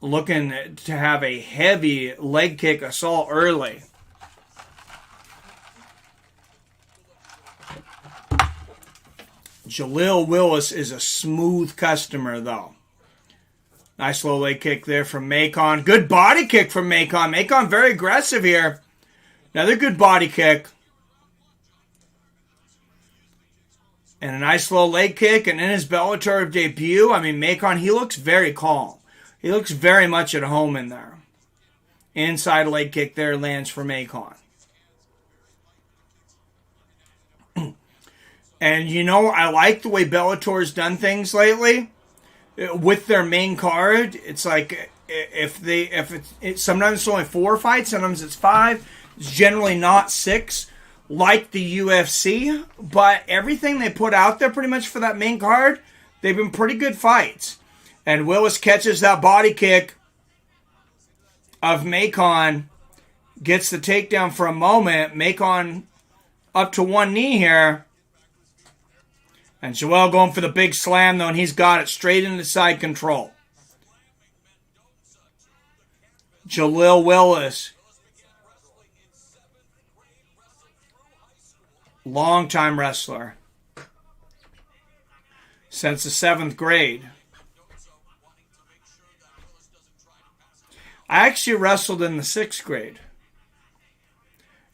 to have a heavy leg kick assault early. Jaleel Willis is a smooth customer, though. Nice low leg kick there from Macon. Good body kick from Macon. Macon very aggressive here. Another good body kick. And a nice low leg kick. And in his Bellator debut, I mean, Macon, he looks very calm. He looks very much at home in there. Inside leg kick there lands for Macon. And, you know, I like the way Bellator's done things lately. With their main card, it's like sometimes it's only 4 fights, sometimes it's 5. It's generally not 6, like the UFC. But everything they put out there pretty much for that main card, they've been pretty good fights. And Willis catches that body kick of Macon, gets the takedown for a moment. Macon up to one knee here. And Joel going for the big slam, though, and he's got it straight into side control. Jaleel Willis. Long-time wrestler. Since the 7th grade. I actually wrestled in the 6th grade.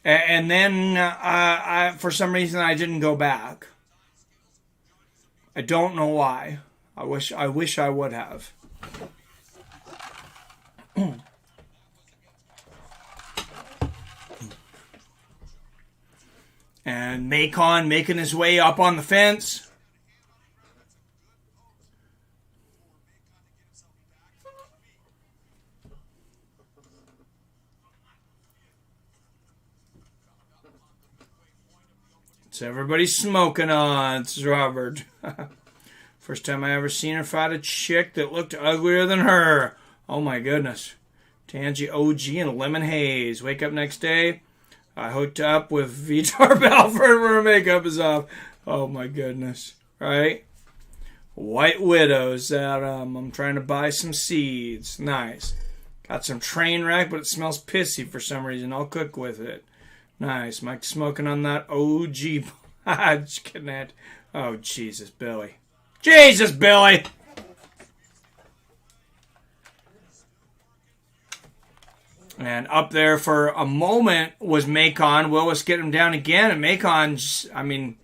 And then, for some reason, I didn't go back. I don't know why. I wish I would have. And Macon making his way up on the fence. So everybody's smoking on. It's Robert. First time I ever seen her fight a chick that looked uglier than her. Oh my goodness. Tangy OG and Lemon Haze. Wake up next day. I hooked up with Vitar Balford where her makeup is off. Oh my goodness. Right? White Widows that I'm trying to buy some seeds. Nice. Got some train wreck, but it smells pissy for some reason. I'll cook with it. Nice. Mike smoking on that OG. Just kidding that. Oh, Jesus, Billy. Jesus, Billy! And up there for a moment was Macon. Willis get him down again. And Macon, I mean,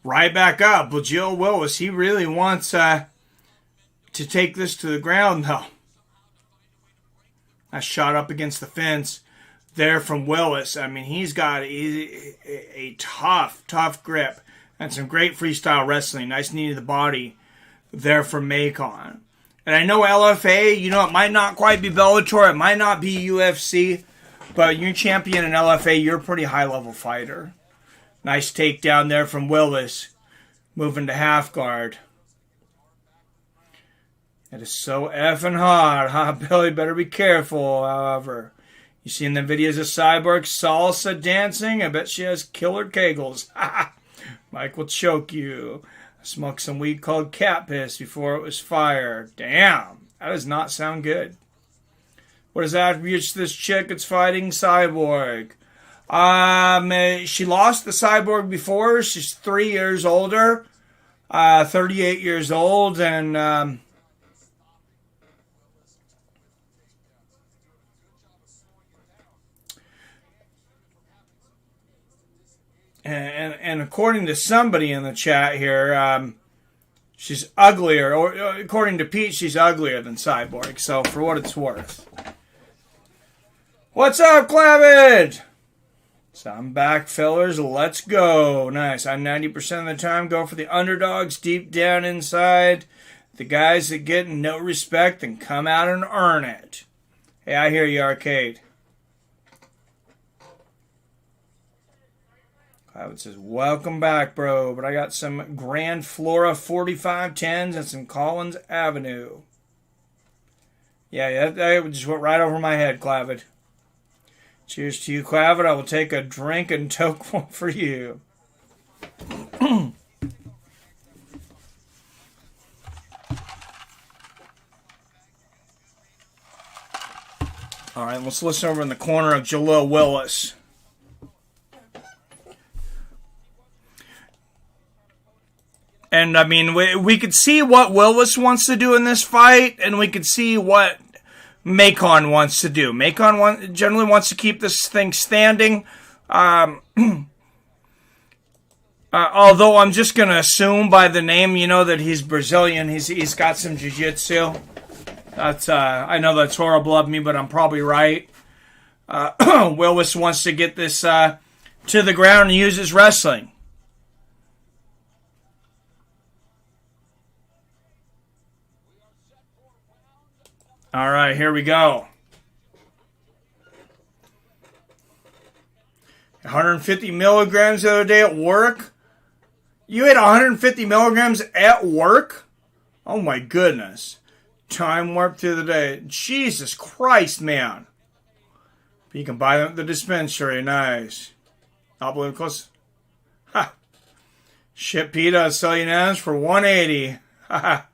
right back up. Well, Jill Willis, he really wants to take this to the ground, though. I shot up against the fence there from Willis. I mean, he's got a tough grip and some great freestyle wrestling. Nice knee to the body there from Macon. And I know LFA, it might not quite be Bellator, it might not be UFC, but you're champion in LFA, you're a pretty high-level fighter. Nice takedown there from Willis. Moving to half guard. It is so effing hot, huh, Billy? Better be careful, however. You seen the videos of Cyborg salsa dancing? I bet she has killer kegels. Mike will choke you. I smoked some weed called cat piss before it was fire. Damn, that does not sound good. What is attributes this chick that's fighting Cyborg? She lost the Cyborg before. She's 3 years older, 38 years old, and according to somebody in the chat here, she's uglier, or according to Pete, she's uglier than Cyborg. So for what it's worth. What's up, Clavin? So I'm back, fillers. Let's go. Nice. I 90% of the time go for the underdogs deep down inside. The guys that get no respect and come out and earn it. Hey, I hear you, Arcade. Cloud says, welcome back, bro. But I got some Grand Flora 4510s and some Collins Avenue. Yeah, that just went right over my head, Clavid. Cheers to you, Clavid. I will take a drink and toke one for you. All right, let's listen over in the corner of Jalil Willis. And, I mean, we could see what Willis wants to do in this fight, and we could see what Macon wants to do. Macon generally wants to keep this thing standing. Although I'm just going to assume by the name, that he's Brazilian. He's got some jiu-jitsu. That's I know that's horrible of me, but I'm probably right. Willis wants to get this to the ground and use his wrestling. All right, here we go. 150 milligrams the other day at work. You ate 150 milligrams at work? Oh my goodness. Time warp through the day. Jesus Christ, man. You can buy them at the dispensary. Nice. Oblivious. Ha. Ship pita sell you now for $180. Ha.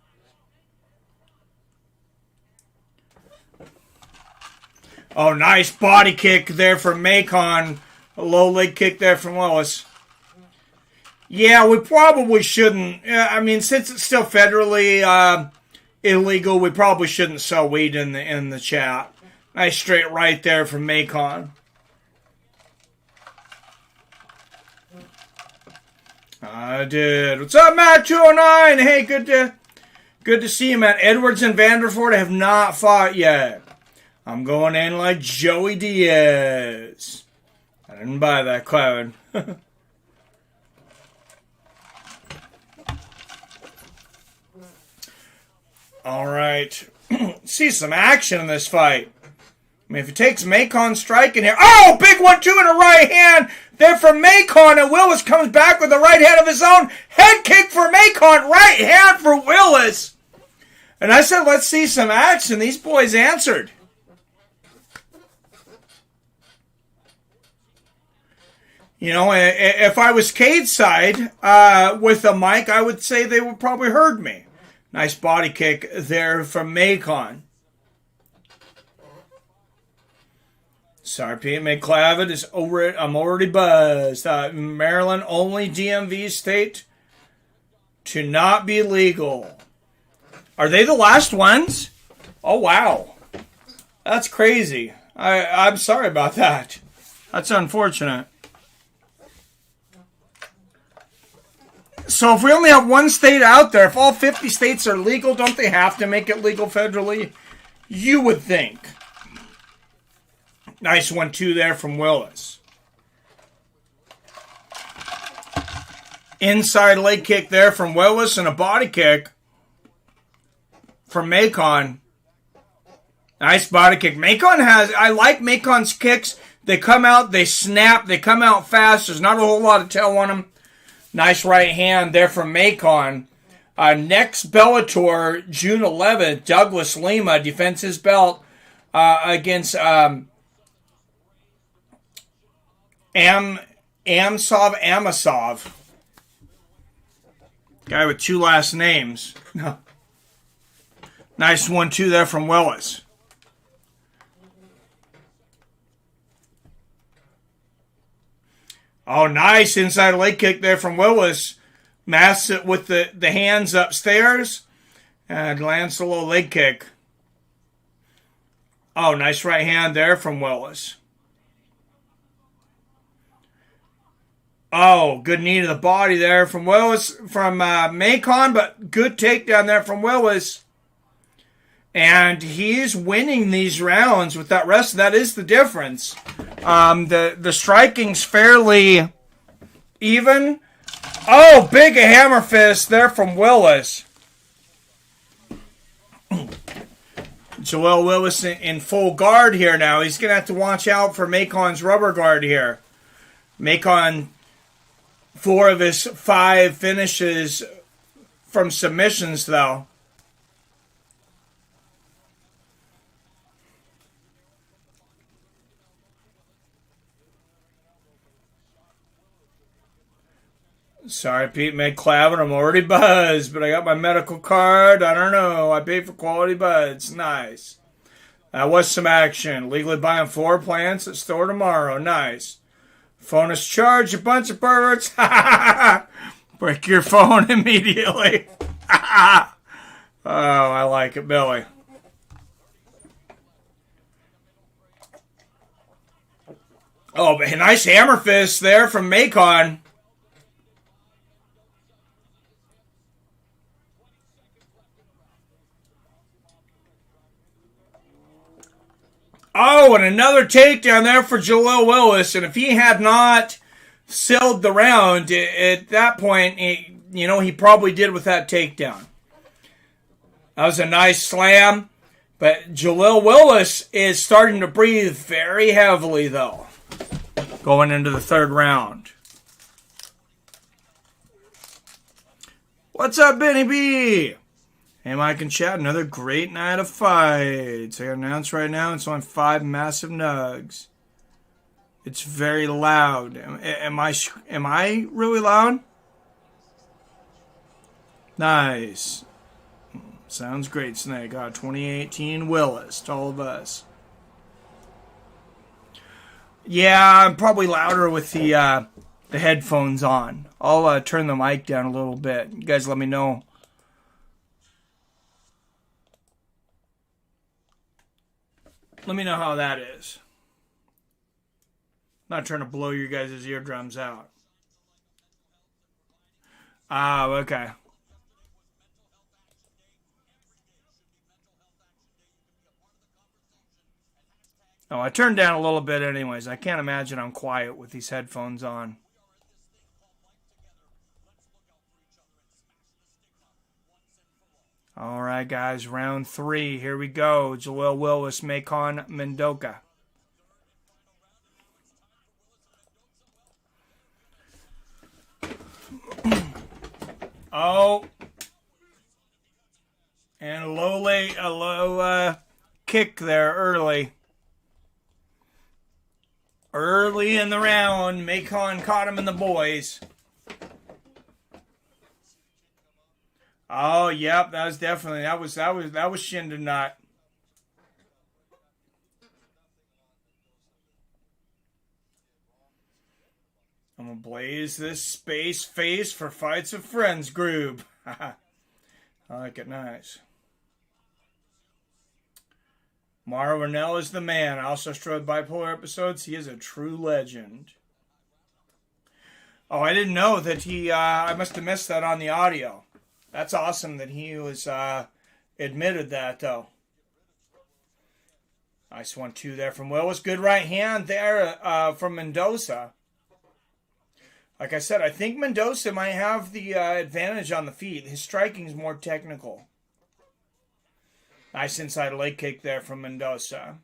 Oh, nice body kick there from Macon. A low leg kick there from Willis. Yeah, we probably shouldn't. I mean, since it's still federally illegal, we probably shouldn't sell weed in the chat. Nice straight right there from Macon. I did. What's up, Matt 209? Hey, good to see you, man. Edwards and Vanderford have not fought yet. I'm going in like Joey Diaz. I didn't buy that, Cloud. All right. See some action in this fight. I mean, if it takes Macon striking here. Oh, big 1-2 in a right hand. There for Macon, and Willis comes back with the right hand of his own. Head kick for Macon. Right hand for Willis. And I said, let's see some action. These boys answered. If I was Cade's side with a mic, I would say they would probably heard me. Nice body kick there from Macon. Sorry, Pete McClavid is over it. I'm already buzzed. Maryland, only DMV state to not be legal. Are they the last ones? Oh, wow. That's crazy. I'm sorry about that. That's unfortunate. So if we only have one state out there, if all 50 states are legal, don't they have to make it legal federally? You would think. Nice 1-2 there from Willis. Inside leg kick there from Willis and a body kick from Macon. Nice body kick. I like Macon's kicks. They come out, they snap, they come out fast. There's not a whole lot of tail on them. Nice right hand there from Macon. Next Bellator, June 11th, Douglas Lima defends his belt against Amasov. Guy with two last names. Nice 1-2 there from Willis. Oh, nice inside leg kick there from Willis. Masks it with the hands upstairs and lands a low leg kick. Oh, nice right hand there from Willis. Oh, good knee to the body there from Willis, from Macon, but good takedown there from Willis. And he's winning these rounds with that rest. That is the difference. The striking's fairly even. Oh, big hammer fist there from Willis. Joel Willis in full guard here now. He's going to have to watch out for Macon's rubber guard here. Macon, 4 of his 5 finishes from submissions, though. Sorry, Pete McClavin, I'm already buzzed, but I got my medical card. I don't know. I paid for quality buds. Nice. That was some action. Legally buying floor plants at store tomorrow. Nice. Phone is charged, a bunch of perverts. Break your phone immediately. Oh, I like it, Billy. Oh, but a nice hammer fist there from Macon. Oh, and another takedown there for Joel Willis. And if he had not sealed the round at that point, he probably did with that takedown. That was a nice slam. But Joel Willis is starting to breathe very heavily, though, going into the third round. What's up, Benny B? Hey, Mike and Chad, another great night of fights. I got to announce right now, it's on 5 massive nugs. It's very loud. Am I really loud? Nice. Sounds great, Snake. 2018 Willis to all of us. Yeah, I'm probably louder with the headphones on. I'll turn the mic down a little bit. You guys let me know. Let me know how that is. I'm not trying to blow your guys' eardrums out. Okay. Oh, I turned down a little bit anyways. I can't imagine I'm quiet with these headphones on. All right, guys, round 3. Here we go. Joel Willis, Macon Mendoca. Oh. And a low kick there early. Early in the round, Macon caught him in the boys. Oh, yep, that was definitely that was shin to knot. I'm gonna blaze this space face for Fights of Friends group. I like it, nice. Mara Rennell is the man. I also strode bipolar episodes. He is a true legend. Oh, I didn't know that he, I must have missed that on the audio. That's awesome that he was admitted that, though. Nice 1-2 there from Willis. Good right hand there from Mendoza. Like I said, I think Mendoza might have the advantage on the feet. His striking is more technical. Nice inside leg kick there from Mendoza.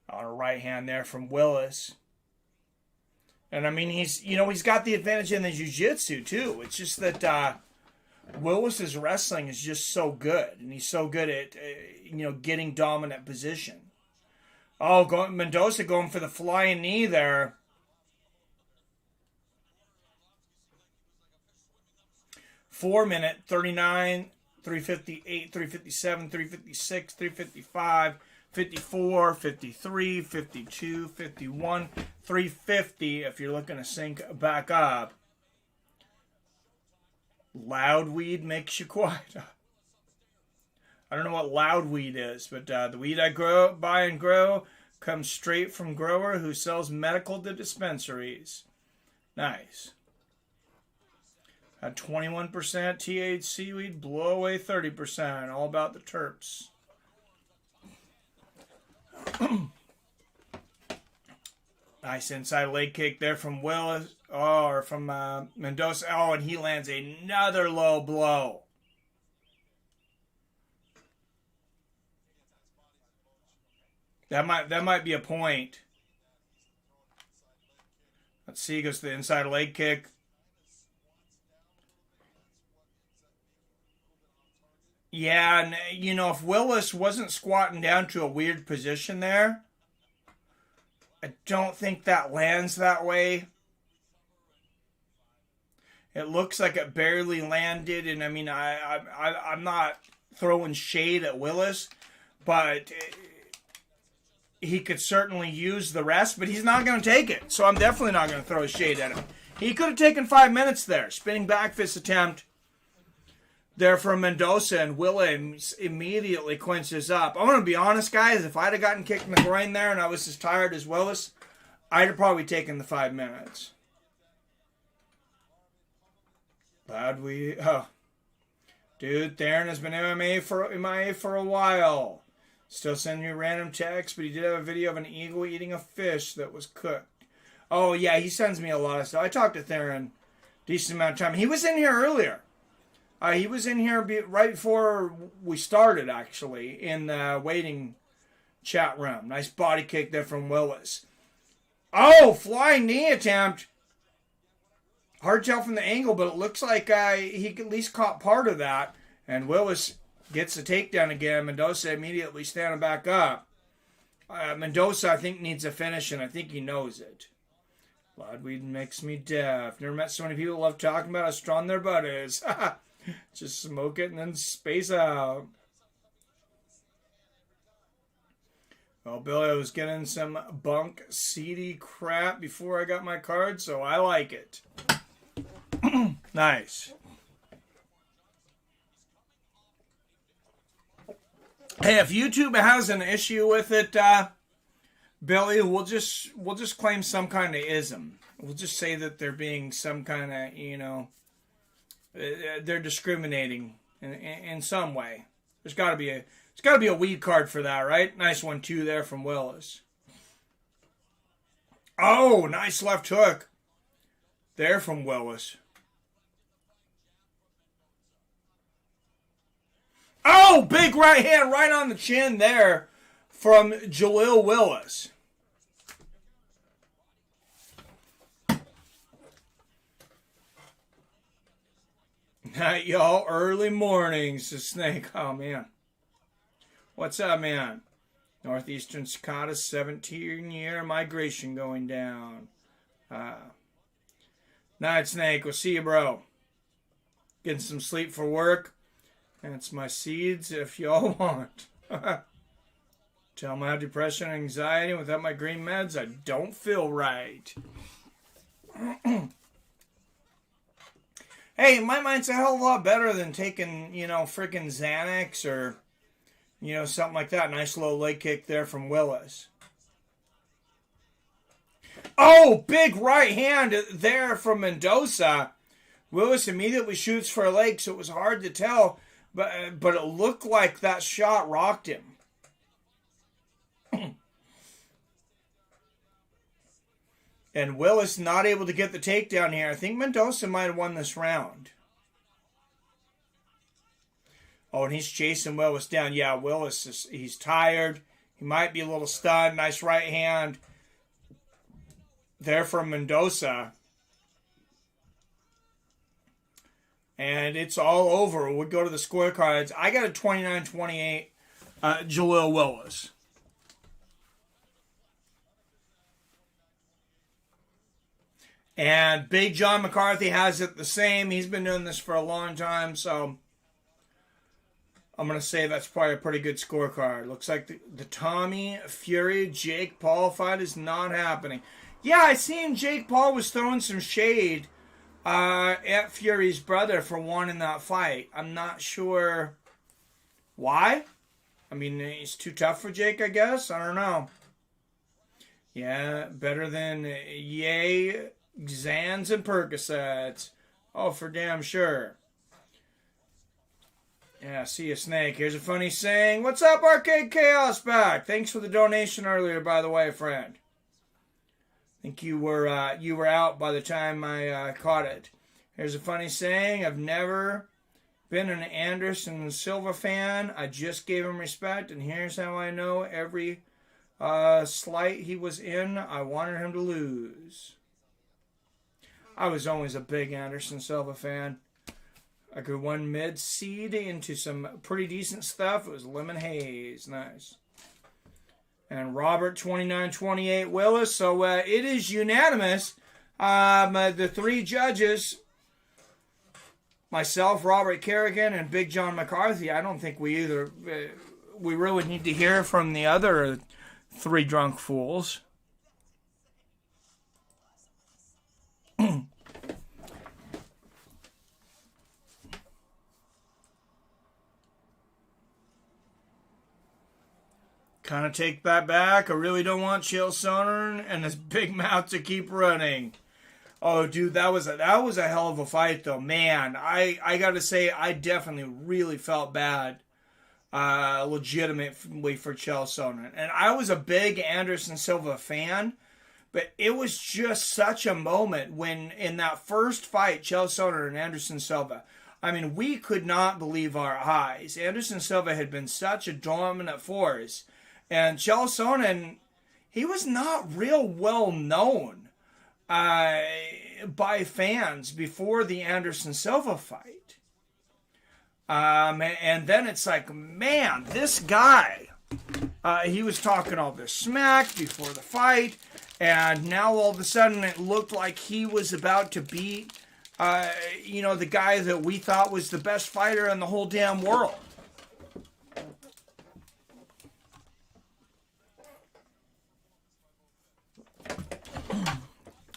On a right hand there from Willis. And I mean, he's got the advantage in the jiu-jitsu too. It's just that Willis's wrestling is just so good, and he's so good at getting dominant position. Oh, Mendoza going for the flying knee there. 4 minute 39, 358, 357, 356, 355, 54, 53, 52, 51, 350 if you're looking to sync back up. Loud weed makes you quiet. I don't know what loud weed is, but the weed I buy and grow comes straight from grower who sells medical to dispensaries. Nice. At 21% THC weed, blow away 30%. All about the terps. Nice inside leg kick there from Willis. Oh, or from Mendoza. Oh, and he lands another low blow. That might be a point. Let's see. He goes to the inside leg kick. Yeah, and if Willis wasn't squatting down to a weird position there, I don't think that lands that way. It looks like it barely landed, and I mean, I'm not throwing shade at Willis, but he could certainly use the rest, but he's not going to take it. So I'm definitely not going to throw shade at him. He could have taken 5 minutes there. Spinning back fist attempt there from Mendoza, and Willis immediately clinches up. I'm going to be honest, guys. If I'd have gotten kicked in the groin there and I was as tired as Willis, I'd have probably taken the 5 minutes. Dude, Darren has been MIA for a while. Still sending you random texts, but he did have a video of an eagle eating a fish that was cooked. Oh, yeah, he sends me a lot of stuff. I talked to Darren a decent amount of time. He was in here earlier. He was in here right before we started, actually, in the waiting chat room. Nice body kick there from Willis. Oh, flying knee attempt. Hard to tell from the angle, but it looks like he at least caught part of that. And Willis gets the takedown again. Mendoza immediately standing back up. Mendoza, I think, needs a finish, and I think he knows it. Loud weed makes me deaf. Never met so many people who love talking about how strong their butt is. Just smoke it and then space out. Well, Billy, I was getting some bunk, seedy crap before I got my card, so I like it. Nice. Hey, if YouTube has an issue with it, Billy, we'll just claim some kind of ism. We'll just say that they're being some kind of, they're discriminating in some way. There's got to be a weed card for that, right? Nice 1-2 there from Willis. Oh, nice left hook there from Willis. Oh, big right hand right on the chin there from Jaleel Willis. Night, y'all. Early mornings. The snake. Oh, man. What's up, man? Northeastern cicada, 17-year migration going down. Night, snake. We'll see you, bro. Getting some sleep for work. That's my seeds if y'all want. Tell them I have depression and anxiety. Without my green meds, I don't feel right. Hey, my mind's a hell of a lot better than taking, freaking Xanax or, something like that. Nice low leg kick there from Willis. Oh, big right hand there from Mendoza. Willis immediately shoots for a leg, so it was hard to tell, but it looked like that shot rocked him. And Willis not able to get the takedown here. I think Mendoza might have won this round. Oh, and he's chasing Willis down. Yeah, Willis, he's tired. He might be a little stunned. Nice right hand there from Mendoza. And it's all over. We'll go to the scorecards. I got a 29-28 Jaleel Willis. And Big John McCarthy has it the same. He's been doing this for a long time, so I'm going to say that's probably a pretty good scorecard. Looks like the Tommy Fury Jake Paul fight is not happening. Yeah, I seen Jake Paul was throwing some shade at Fury's brother for wanting that fight. I'm not sure why. I mean, he's too tough for Jake, I guess. I don't know. Yeah, better than Yay, Xans, and Percocets. Oh, for damn sure. Yeah, see you, Snake. Here's a funny saying. What's up, Arcade Chaos back? Thanks for the donation earlier, by the way, friend. I think you were out by the time I caught it. Here's a funny saying. I've never been an Anderson Silva fan. I just gave him respect, and here's how I know every slight he was in, I wanted him to lose. I was always a big Anderson Silva fan. I could one mid-seed into some pretty decent stuff. It was Lemon Haze. Nice. And Robert, 29-28 Willis. So it is unanimous. The three judges, myself, Robert Kerrigan, and Big John McCarthy, I don't think we really need to hear from the other three drunk fools. Kind of take that back. I really don't want Chael Sonnen and his big mouth to keep running. Oh, dude, that was a hell of a fight, though. Man, I got to say, I definitely really felt bad, legitimately for Chael Sonnen. And I was a big Anderson Silva fan, but it was just such a moment when, in that first fight, Chael Sonnen and Anderson Silva, I mean, we could not believe our eyes. Anderson Silva had been such a dominant force. And Chael Sonnen, he was not real well known by fans before the Anderson Silva fight. And then it's like, man, this guy, he was talking all this smack before the fight, and now all of a sudden it looked like he was about to beat, the guy that we thought was the best fighter in the whole damn world.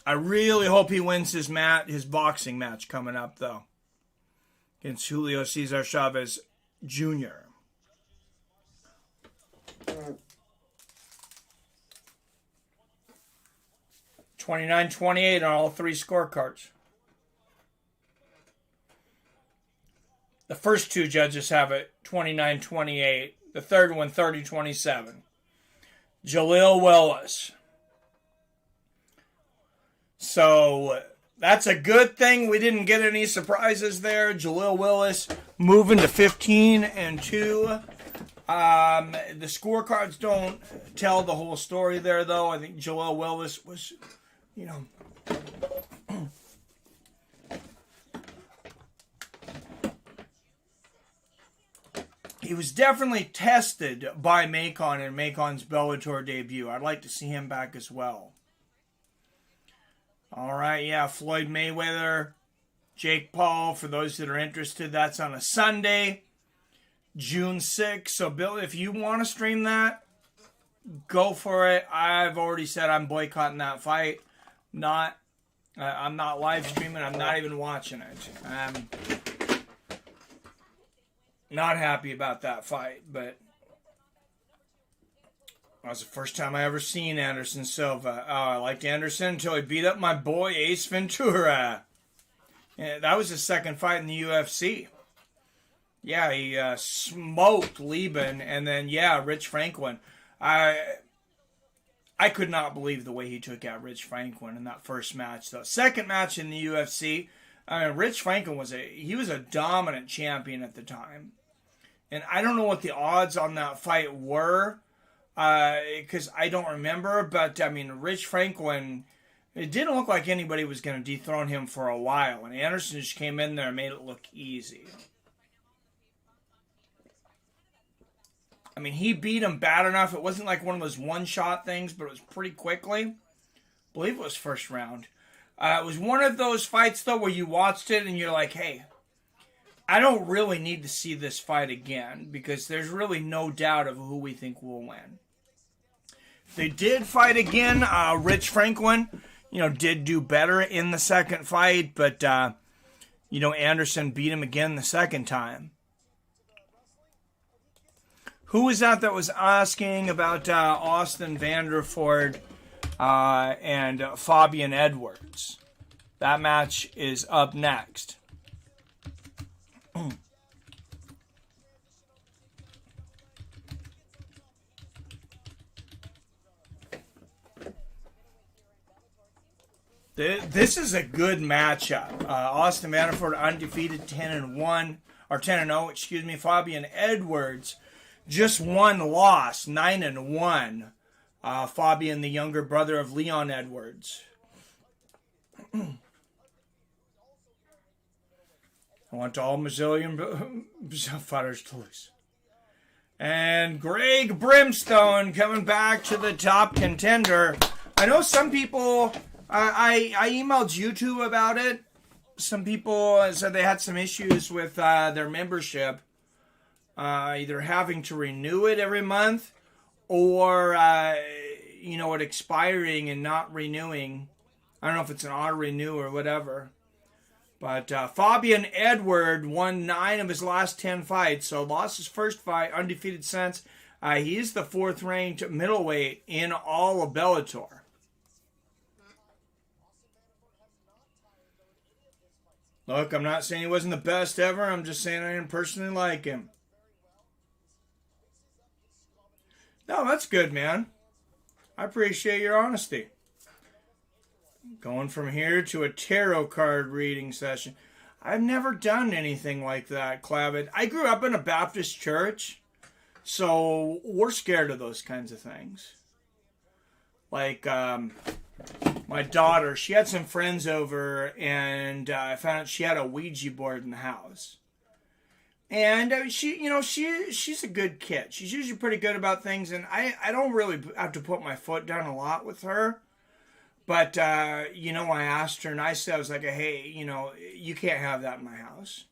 I really hope he wins his boxing match coming up, though, against Julio Cesar Chavez Jr. $29-28 on all three scorecards. The first two judges have it 29-28. The third one 30-27. Jaleel Willis. So that's a good thing. We didn't get any surprises there. Jaleel Willis moving to 15-2. The scorecards don't tell the whole story there, though. I think Jaleel Willis was, he was definitely tested by Macon in Macon's Bellator debut. I'd like to see him back as well. All right, yeah, Floyd Mayweather, Jake Paul, for those that are interested, that's on a Sunday, June 6th. So, Bill, if you want to stream that, go for it. I've already said I'm boycotting that fight. I'm not live streaming. I'm not even watching it. I'm not happy about that fight, but That was the first time I ever seen Anderson Silva. I liked Anderson until he beat up my boy Ace Ventura. And that was his second fight in the UFC. Yeah, he smoked Lieben, and then, Rich Franklin. I could not believe the way he took out Rich Franklin in that first match. The second match in the UFC, Rich Franklin was a dominant champion at the time. And I don't know what the odds on that fight were, because I don't remember. But, Rich Franklin, it didn't look like anybody was going to dethrone him for a while. And Anderson just came in there and made it look easy. He beat him bad enough. It wasn't like one of those one-shot things, but it was pretty quickly. I believe it was first round. It was one of those fights, though, where you watched it and you're like, hey, I don't really need to see this fight again because there's really no doubt of who we think will win. They did fight again. Rich Franklin, did do better in the second fight, but, Anderson beat him again the second time. Who was that was asking about Austin Vanderford and Fabian Edwards? That match is up next. This is a good matchup. Austin Vanderford undefeated 10-1 or 10-0, excuse me. Fabian Edwards just one loss, 9-1. Fabian, the younger brother of Leon Edwards. I want all Brazilian fighters to lose. And Greg Brimstone coming back to the top contender. I know some people, I emailed YouTube about it. Some people said they had some issues with their membership. Either having to renew it every month or, it expiring and not renewing. I don't know if it's an auto-renew or whatever. But Fabian Edwards won 9 of his last 10 fights, so lost his first fight, undefeated since. He is the 4th-ranked middleweight in all of Bellator. Look, I'm not saying he wasn't the best ever. I'm just saying I didn't personally like him. No, that's good, man. I appreciate your honesty. Going from here to a tarot card reading session. I've never done anything like that, Clavid. I grew up in a Baptist church, so we're scared of those kinds of things. Like, my daughter, she had some friends over, and I found out she had a Ouija board in the house. And she's a good kid. She's usually pretty good about things, and I don't really have to put my foot down a lot with her. But, I asked her, and I said, I was like, hey, you can't have that in my house.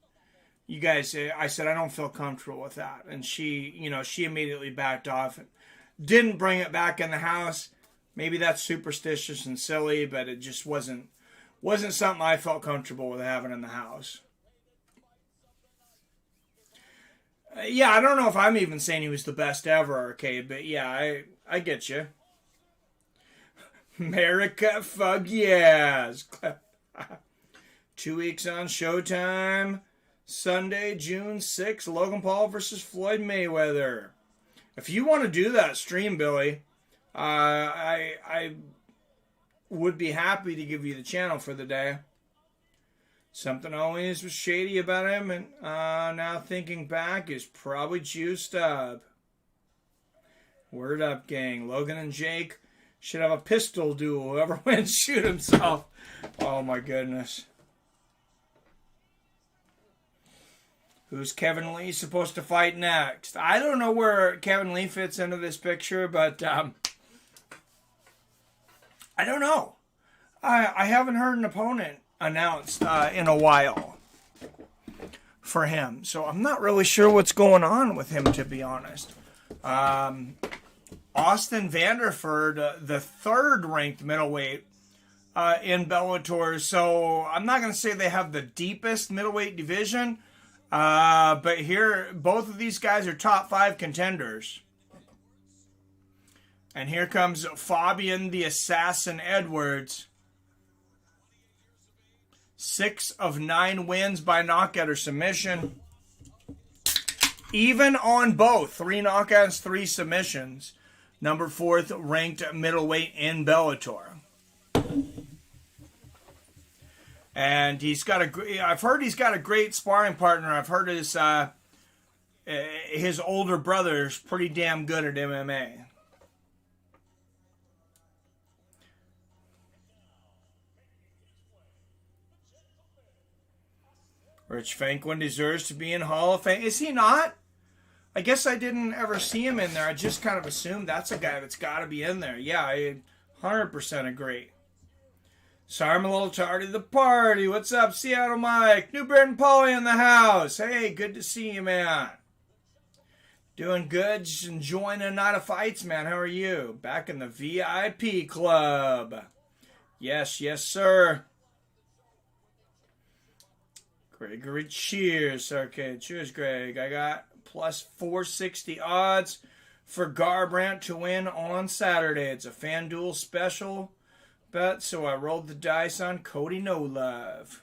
You guys, I said, I don't feel comfortable with that. And she immediately backed off and didn't bring it back in the house. Maybe that's superstitious and silly, but it just wasn't something I felt comfortable with having in the house. I don't know if I'm even saying he was the best ever, Arcade, but I get you. America, fuck yes. 2 weeks on Showtime. Sunday, June 6th, Logan Paul versus Floyd Mayweather. If you want to do that stream, Billy, I would be happy to give you the channel for the day. Something always was shady about him, and now thinking back is probably juiced up. Word up, gang. Logan and Jake should have a pistol duel. Whoever wins, shoot himself. Oh, my goodness. Who's Kevin Lee supposed to fight next? I don't know where Kevin Lee fits into this picture, but I don't know. I haven't heard an opponent announced in a while for him. So I'm not really sure what's going on with him, to be honest. Austin Vanderford, the 3rd-ranked middleweight in Bellator. So I'm not going to say they have the deepest middleweight division, but here, both of these guys are top 5 contenders. And here comes Fabian the Assassin Edwards. 6 of 9 wins by knockout or submission. Even on both. 3 knockouts, 3 submissions. Number 4th ranked middleweight in Bellator. And I've heard he's got a great sparring partner. I've heard his older brother's pretty damn good at MMA. Rich Franklin deserves to be in Hall of Fame. Is he not? I guess I didn't ever see him in there. I just kind of assumed that's a guy that's got to be in there. Yeah, I 100% agree. Sorry I'm a little tardy to the party. What's up, Seattle Mike? New Britain Paulie in the house. Hey, good to see you, man. Doing good. Just enjoying a night of fights, man. How are you? Back in the VIP club. Yes, yes, sir. Gregory, cheers. Okay, cheers, Greg. I got plus 460 odds for Garbrandt to win on Saturday. It's a FanDuel special bet, so I rolled the dice on Cody No Love.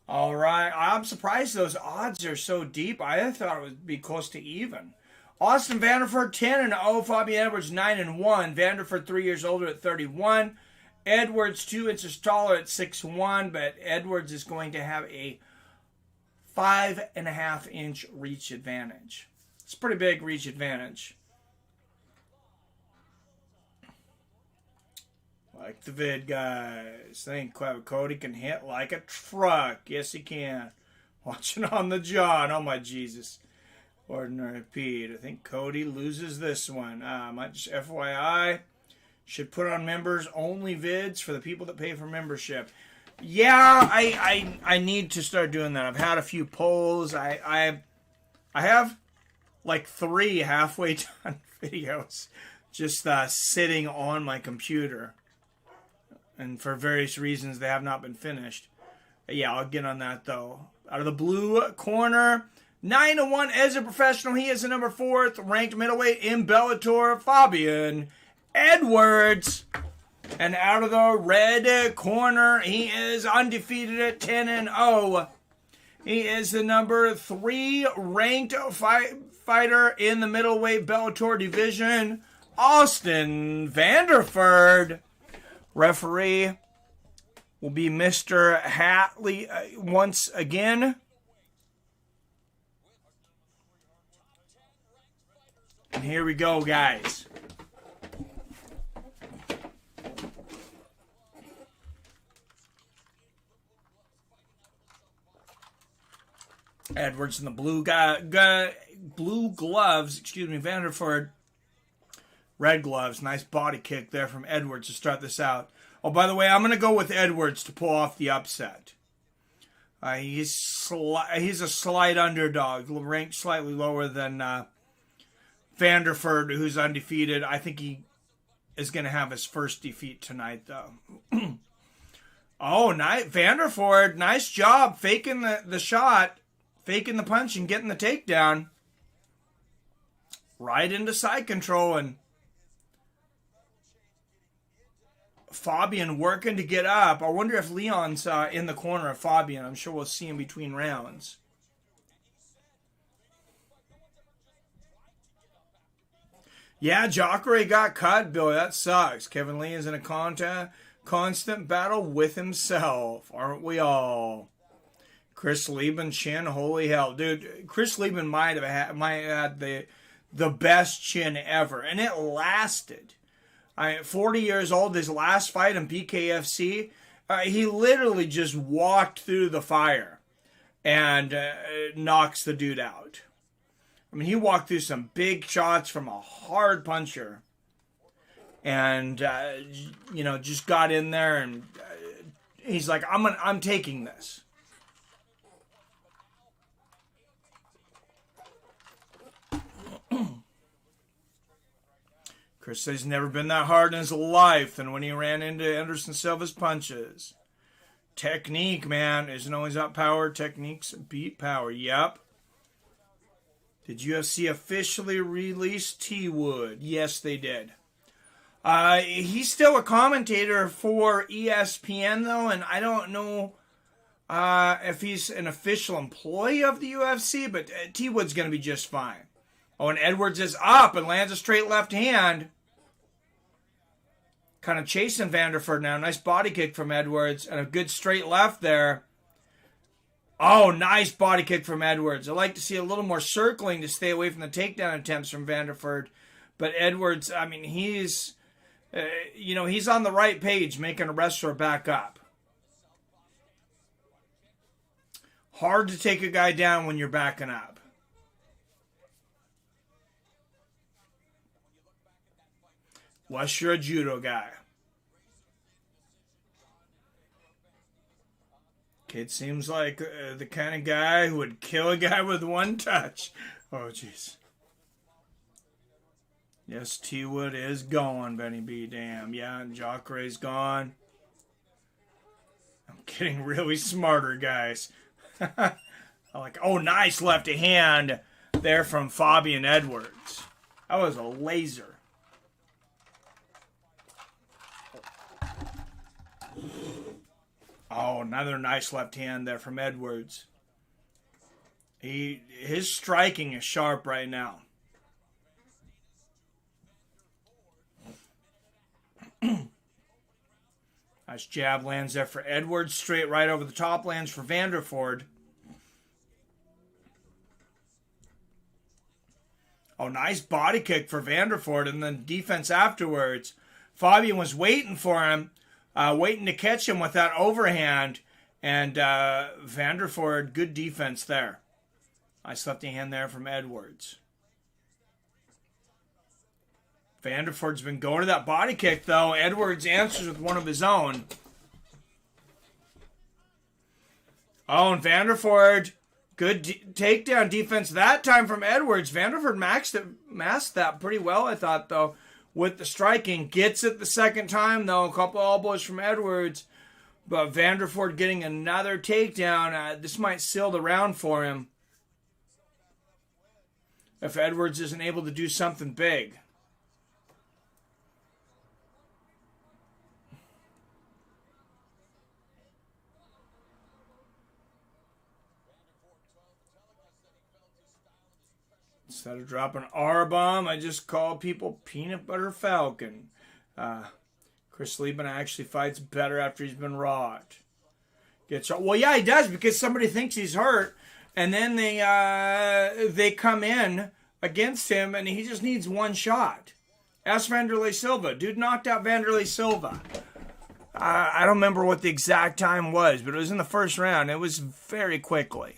All right. I'm surprised those odds are so deep. I thought it would be close to even. Austin Vanderford, 10-0. Fabian Edwards, 9-1. Vanderford, 3 years older at 31. Edwards, 2 inches taller at 6'1", but Edwards is going to have a 5.5-inch reach advantage. It's a pretty big reach advantage. Like the vid, guys. I think Cody can hit like a truck. Yes, he can. Watching on the John. Oh, my Jesus. Ordinary Pete. I think Cody loses this one. Might just FYI. Should put on members only vids for the people that pay for membership. Yeah, I need to start doing that. I've had a few polls. I have like 3 halfway done videos just sitting on my computer. And for various reasons, they have not been finished. Yeah, I'll get on that, though. Out of the blue corner, 9-1 as a professional. He is the number 4th ranked middleweight in Bellator, Fabian Edwards. And out of the red corner, he is undefeated at 10-0. He is the number 3 ranked fighter in the middleweight Bellator division, Austin Vanderford. Referee will be Mr. Hatley once again. And here we go, guys. Edwards in the blue gloves. Vanderford. Red gloves. Nice body kick there from Edwards to start this out. Oh, by the way, I'm going to go with Edwards to pull off the upset. He's a slight underdog, ranked slightly lower than Vanderford, who's undefeated. I think he is going to have his first defeat tonight, though. Oh, nice. Vanderford, nice job faking the shot, faking the punch, and getting the takedown. Right into side control, and Fabian working to get up. I wonder if Leon's in the corner of Fabian. I'm sure we'll see him between rounds. Yeah, Jacare got cut, Billy. That sucks. Kevin Lee is in a constant battle with himself. Aren't we all? Chris Lieben chin, holy hell. Dude, Chris Lieben might have had the best chin ever. And it lasted. 40 years old, his last fight in BKFC, he literally just walked through the fire and knocks the dude out. I mean, he walked through some big shots from a hard puncher and, just got in there and he's like, I'm taking this. Chris says he's never been that hard in his life than when he ran into Anderson Silva's punches. Technique, man, isn't always about power. Techniques beat power. Yep. Did UFC officially release T-Wood? Yes, they did. He's still a commentator for ESPN, though, and I don't know if he's an official employee of the UFC, but T. Wood's going to be just fine. Oh, and Edwards is up and lands a straight left hand. Kind of chasing Vanderford now. Nice body kick from Edwards and a good straight left there. Oh, nice body kick from Edwards. I like to see a little more circling to stay away from the takedown attempts from Vanderford. But Edwards, I mean, he's on the right page, making a wrestler back up. Hard to take a guy down when you're backing up. Unless you're a judo guy. Kid seems like the kind of guy who would kill a guy with one touch. Oh, jeez. Yes, T. Wood is gone, Benny B. Damn. Yeah, and Jacare's gone. I'm getting really smarter, guys. Oh, nice left hand there from Fabian Edwards. That was a laser. Oh, another nice left hand there from Edwards. His striking is sharp right now. Nice jab lands there for Edwards. Straight right over the top lands for Vanderford. Oh, nice body kick for Vanderford and then defense afterwards. Fabian was waiting for him. Waiting to catch him with that overhand. And Vanderford, good defense there. Nice left hand there from Edwards. Vanderford's been going to that body kick, though. Edwards answers with one of his own. Oh, and Vanderford, good takedown defense that time from Edwards. Vanderford masked that pretty well, I thought, though. With the striking, gets it the second time, though. A couple elbows from Edwards. But Vanderford getting another takedown. This might seal the round for him. If Edwards isn't able to do something big. Instead of dropping R-bomb, I just call people Peanut Butter Falcon. Chris Lieben actually fights better after he's been rocked. Well, yeah, he does, because somebody thinks he's hurt, and then they come in against him, and he just needs one shot. Ask Vanderlei Silva. Dude knocked out Vanderlei Silva. I don't remember what the exact time was, but it was in the first round. It was very quickly.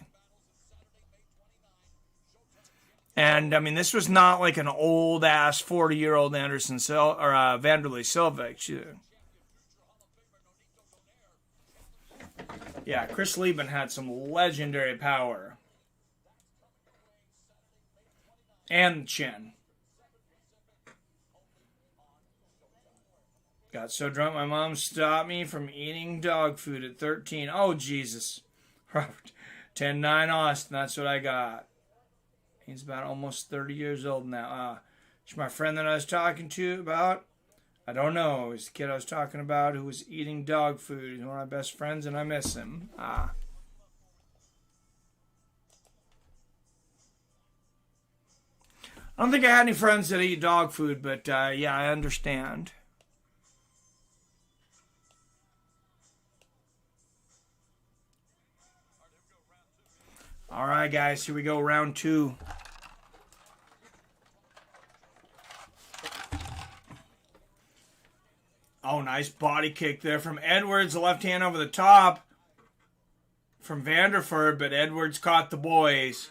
And, I mean, this was not like an old-ass 40-year-old Vanderlei Silva. Yeah, Chris Lieben had some legendary power. And chin. Got so drunk my mom stopped me from eating dog food at 13. Oh, Jesus. Robert, 10-9 Austin, that's what I got. He's about almost 30 years old now. It's my friend that I was talking to about. I don't know. It's the kid I was talking about who was eating dog food. He's one of my best friends, and I miss him. I don't think I had any friends that eat dog food, but yeah, I understand. All right, guys, here we go, round two. Oh, nice body kick there from Edwards. The left hand over the top from Vanderford, but Edwards caught the boys.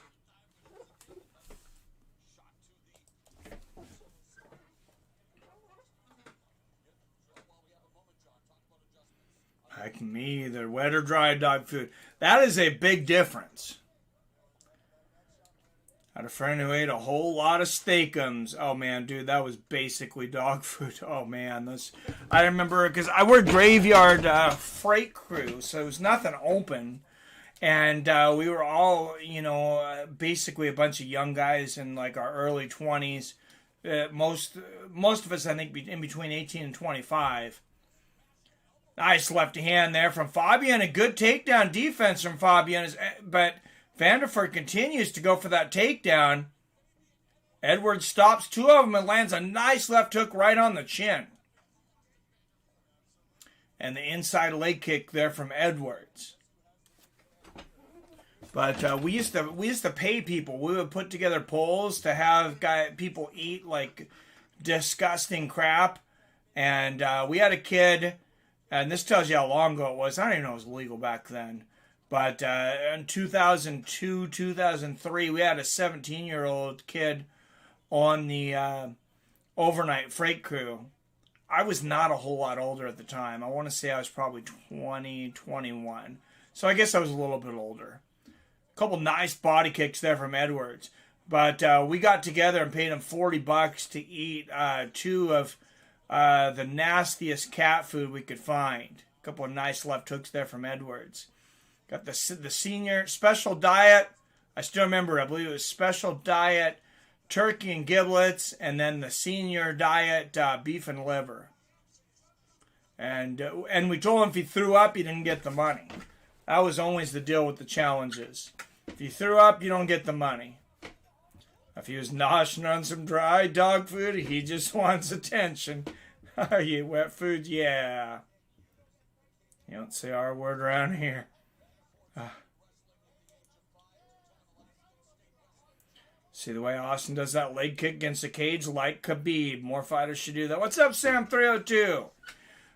Heck me, either wet or dry dog food. That is a big difference. I had a friend who ate a whole lot of steakums. Oh, man, dude, that was basically dog food. Oh, man. I remember, because I worked graveyard freight crew, so it was nothing open. And we were all, basically a bunch of young guys in, like, our early 20s. Most of us, I think, in between 18 and 25. Nice left hand there from Fabian. A good takedown defense from Fabian. But Vanderford continues to go for that takedown. Edwards stops two of them and lands a nice left hook right on the chin. And the inside leg kick there from Edwards. But we used to pay people. We would put together polls to have people eat like disgusting crap. And we had a kid, and this tells you how long ago it was. I don't even know it was legal back then. But in 2002, 2003, we had a 17-year-old kid on the overnight freight crew. I was not a whole lot older at the time. I want to say I was probably 20, 21. So I guess I was a little bit older. A couple nice body kicks there from Edwards. But we got together and paid him $40 to eat two of the nastiest cat food we could find. A couple of nice left hooks there from Edwards. Got the senior special diet. I still remember, I believe it was special diet turkey and giblets, and then the senior diet beef and liver. And we told him if he threw up, he didn't get the money. That was always the deal with the challenges. If you threw up, you don't get the money. If he was noshing on some dry dog food, he just wants attention. Oh, you wet food? Yeah. You don't say our word around here. See the way Austin does that leg kick against the cage like Khabib. More fighters should do that. What's up, Sam 302?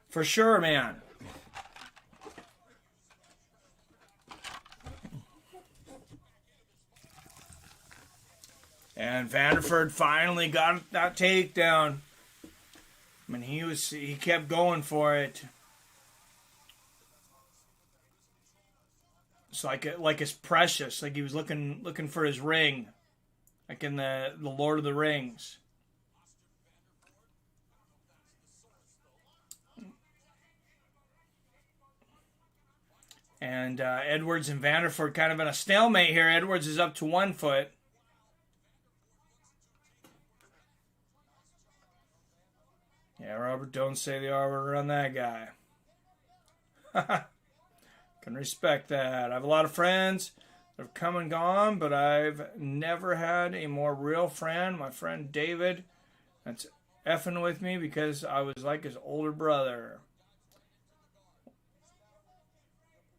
For sure, man. And Vanderford finally got that takedown. I mean, he kept going for it. It's like it's precious. Like he was looking for his ring. Like in the Lord of the Rings. And Edwards and Vanderford kind of in a stalemate here. Edwards is up to 1 foot. Yeah, Robert, don't say the R word on that guy. Can respect that. I have a lot of friends that have come and gone, but I've never had a more real friend. My friend David, that's effing with me because I was like his older brother.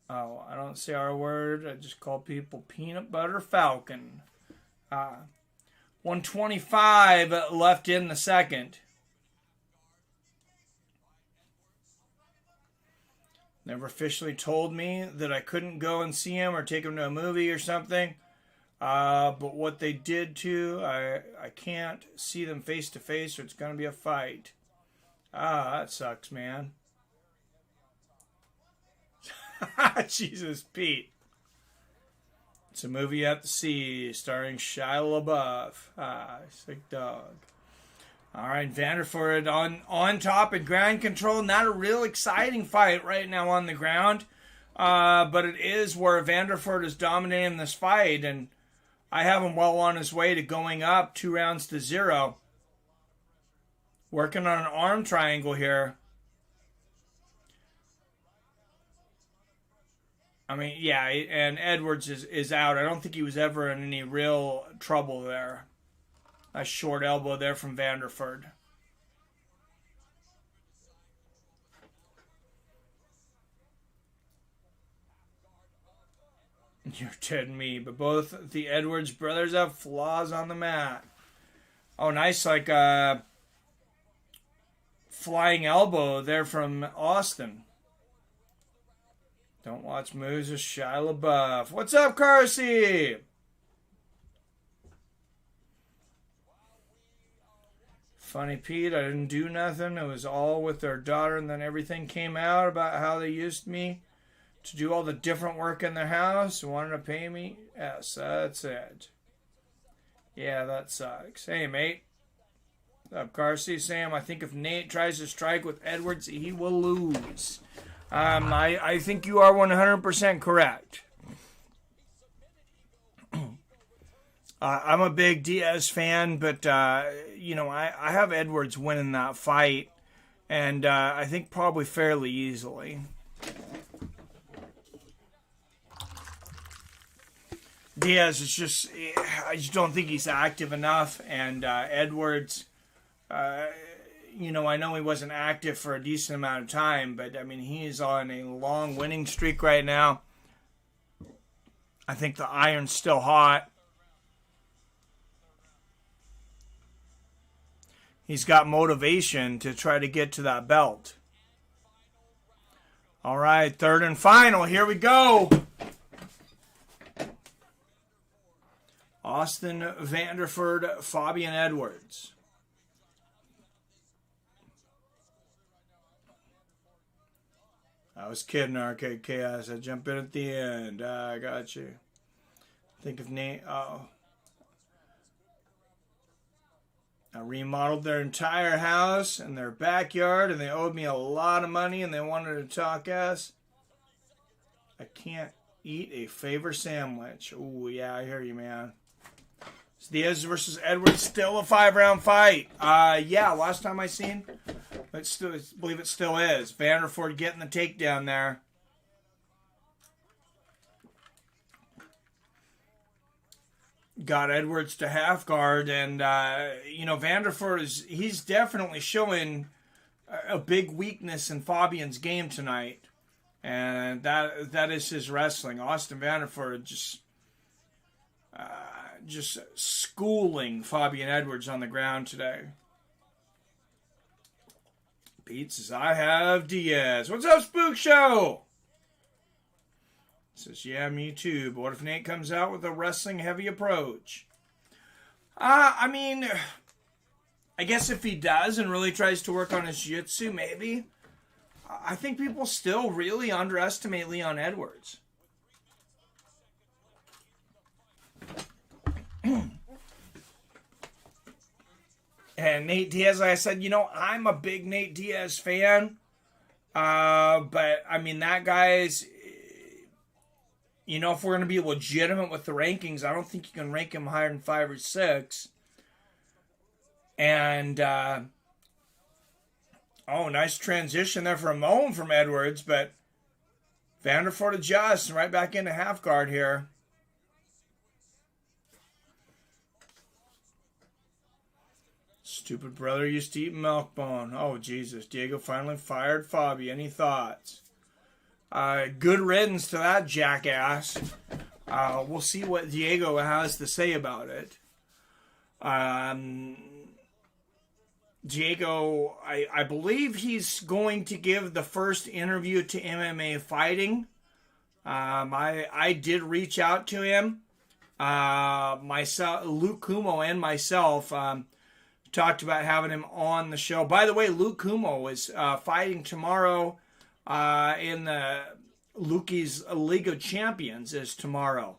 Oh, I don't say our word. I just call people Peanut Butter Falcon. 125 left in the second. Never officially told me that I couldn't go and see him or take him to a movie or something. But what they did too, I can't see them face to face or it's going to be a fight. That sucks, man. Jesus, Pete. It's a movie you have to see starring Shia LaBeouf. Sick dog. All right, Vanderford on top and ground control. Not a real exciting fight right now on the ground. But it is where Vanderford is dominating this fight. And I have him well on his way to going up 2-0. Working on an arm triangle here. I mean, yeah, and Edwards is out. I don't think he was ever in any real trouble there. A short elbow there from Vanderford. You're kidding me, but both the Edwards brothers have flaws on the mat. Oh, nice, like flying elbow there from Austin. Don't watch moves with Shia LaBeouf. What's up, Carsey? Funny Pete, I didn't do nothing. It was all with their daughter, and then everything came out about how they used me to do all the different work in their house and wanted to pay me. Yes, that's it. Yeah, that sucks. Hey, mate. What's up, Carsey? Sam, I think if Nate tries to strike with Edwards, he will lose. I think you are 100% correct. I'm a big Diaz fan, but, I have Edwards winning that fight, and I think probably fairly easily. Diaz is just, I just don't think he's active enough, and Edwards, I know he wasn't active for a decent amount of time, but, he's on a long winning streak right now. I think the iron's still hot. He's got motivation to try to get to that belt. All right, third and final. Here we go. Austin Vanderford, Fabian Edwards. I was kidding, Arcade Chaos. I jump in at the end. I got you. Think of Nate. I remodeled their entire house and their backyard, and they owed me a lot of money, and they wanted to talk ass. I can't eat a favor sandwich. Ooh, yeah, I hear you, man. Is Diaz versus Edwards still a 5-round fight? Yeah, last time I seen, I believe it still is. Vanderford getting the takedown there. Got Edwards to half guard, and Vanderford he's definitely showing a big weakness in Fabian's game tonight, and that is his wrestling. Austin Vanderford just schooling Fabian Edwards on the ground today. Pete says, I have Diaz. What's up, Spook Show? Says, yeah, me too. But what if Nate comes out with a wrestling-heavy approach? I guess if he does and really tries to work on his jiu-jitsu, maybe. I think people still really underestimate Leon Edwards. And Nate Diaz, like I said, I'm a big Nate Diaz fan. But, that guy's... if we're going to be legitimate with the rankings, I don't think you can rank him higher than 5 or 6. And, nice transition there for a moment from Edwards, but Vanderford adjusts right back into half guard here. Stupid brother used to eat milk bone. Oh, Jesus. Diego finally fired Fabi. Any thoughts? Good riddance to that jackass. We'll see what Diego has to say about it. Diego, I believe he's going to give the first interview to MMA Fighting. I did reach out to him. Luke Kumo and myself talked about having him on the show. By the way, Luke Kumo is fighting tomorrow in the Lukey's League of Champions is tomorrow.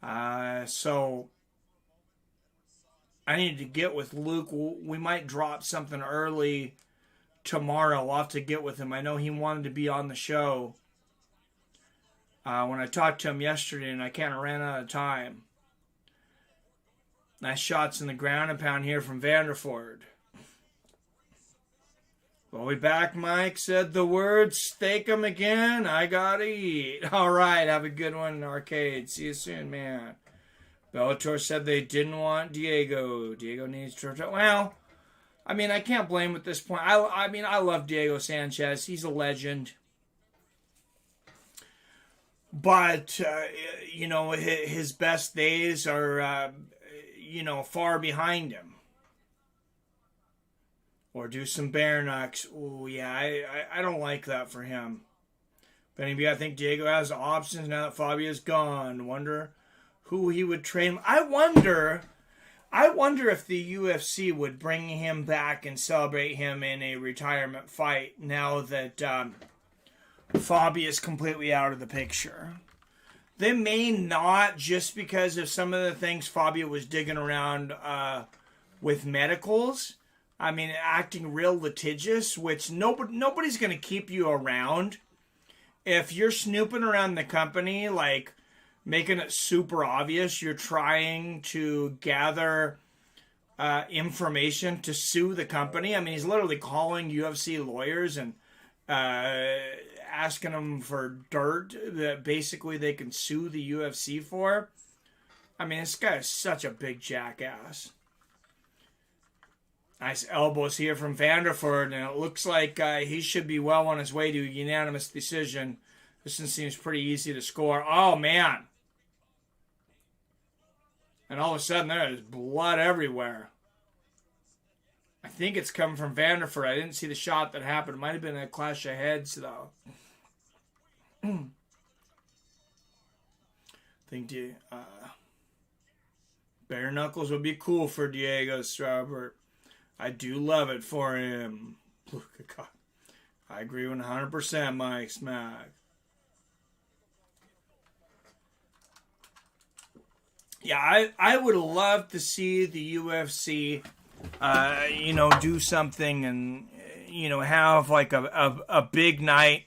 So I need to get with Luke. We might drop something early tomorrow. I'll have to get with him. I know he wanted to be on the show when I talked to him yesterday, and I kind of ran out of time. Nice shots in the ground and pound here from Vanderford. We'll be back, Mike. Said the word, steak 'em again. I gotta eat. All right, have a good one, Arcade. See you soon, man. Bellator said they didn't want Diego. Diego needs to... Well, I can't blame him at this point. I love Diego Sanchez. He's a legend. But, his best days are... far behind him. Or do some bare knucks. Oh, yeah, I don't like that for him. But anyway, I think Diego has options now that Fabio's gone. Wonder who he would train. I wonder if the UFC would bring him back and celebrate him in a retirement fight now that Fabio is completely out of the picture. They may not, just because of some of the things Fabio was digging around with medicals. Acting real litigious, which nobody's going to keep you around. If you're snooping around the company, like making it super obvious you're trying to gather information to sue the company. I mean, he's literally calling UFC lawyers and asking them for dirt that basically they can sue the UFC for. I mean, this guy is such a big jackass. Nice elbows here from Vanderford, and it looks like he should be well on his way to a unanimous decision. This one seems pretty easy to score. Oh, man. And all of a sudden, there is blood everywhere. I think it's coming from Vanderford. I didn't see the shot that happened. It might have been a clash of heads, though. I think bare knuckles would be cool for Diego Strauber. I do love it for him. Look at God. I agree 100%, Mike Smack. Yeah, I would love to see the UFC, do something and, have like a big night,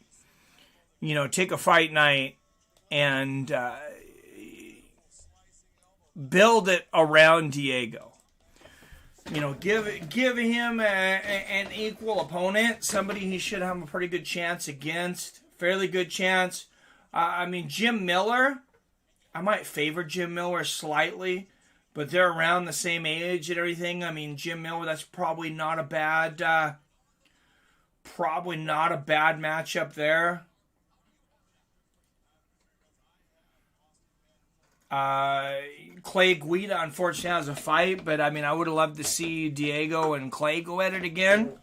take a fight night and build it around Diego. Give him an equal opponent, somebody he should have a pretty good chance against, fairly good chance. Jim Miller, I might favor Jim Miller slightly, but they're around the same age and everything. I mean, Jim Miller, that's probably not a bad matchup there. Clay Guida, unfortunately, has a fight, but I would have loved to see Diego and Clay go at it again.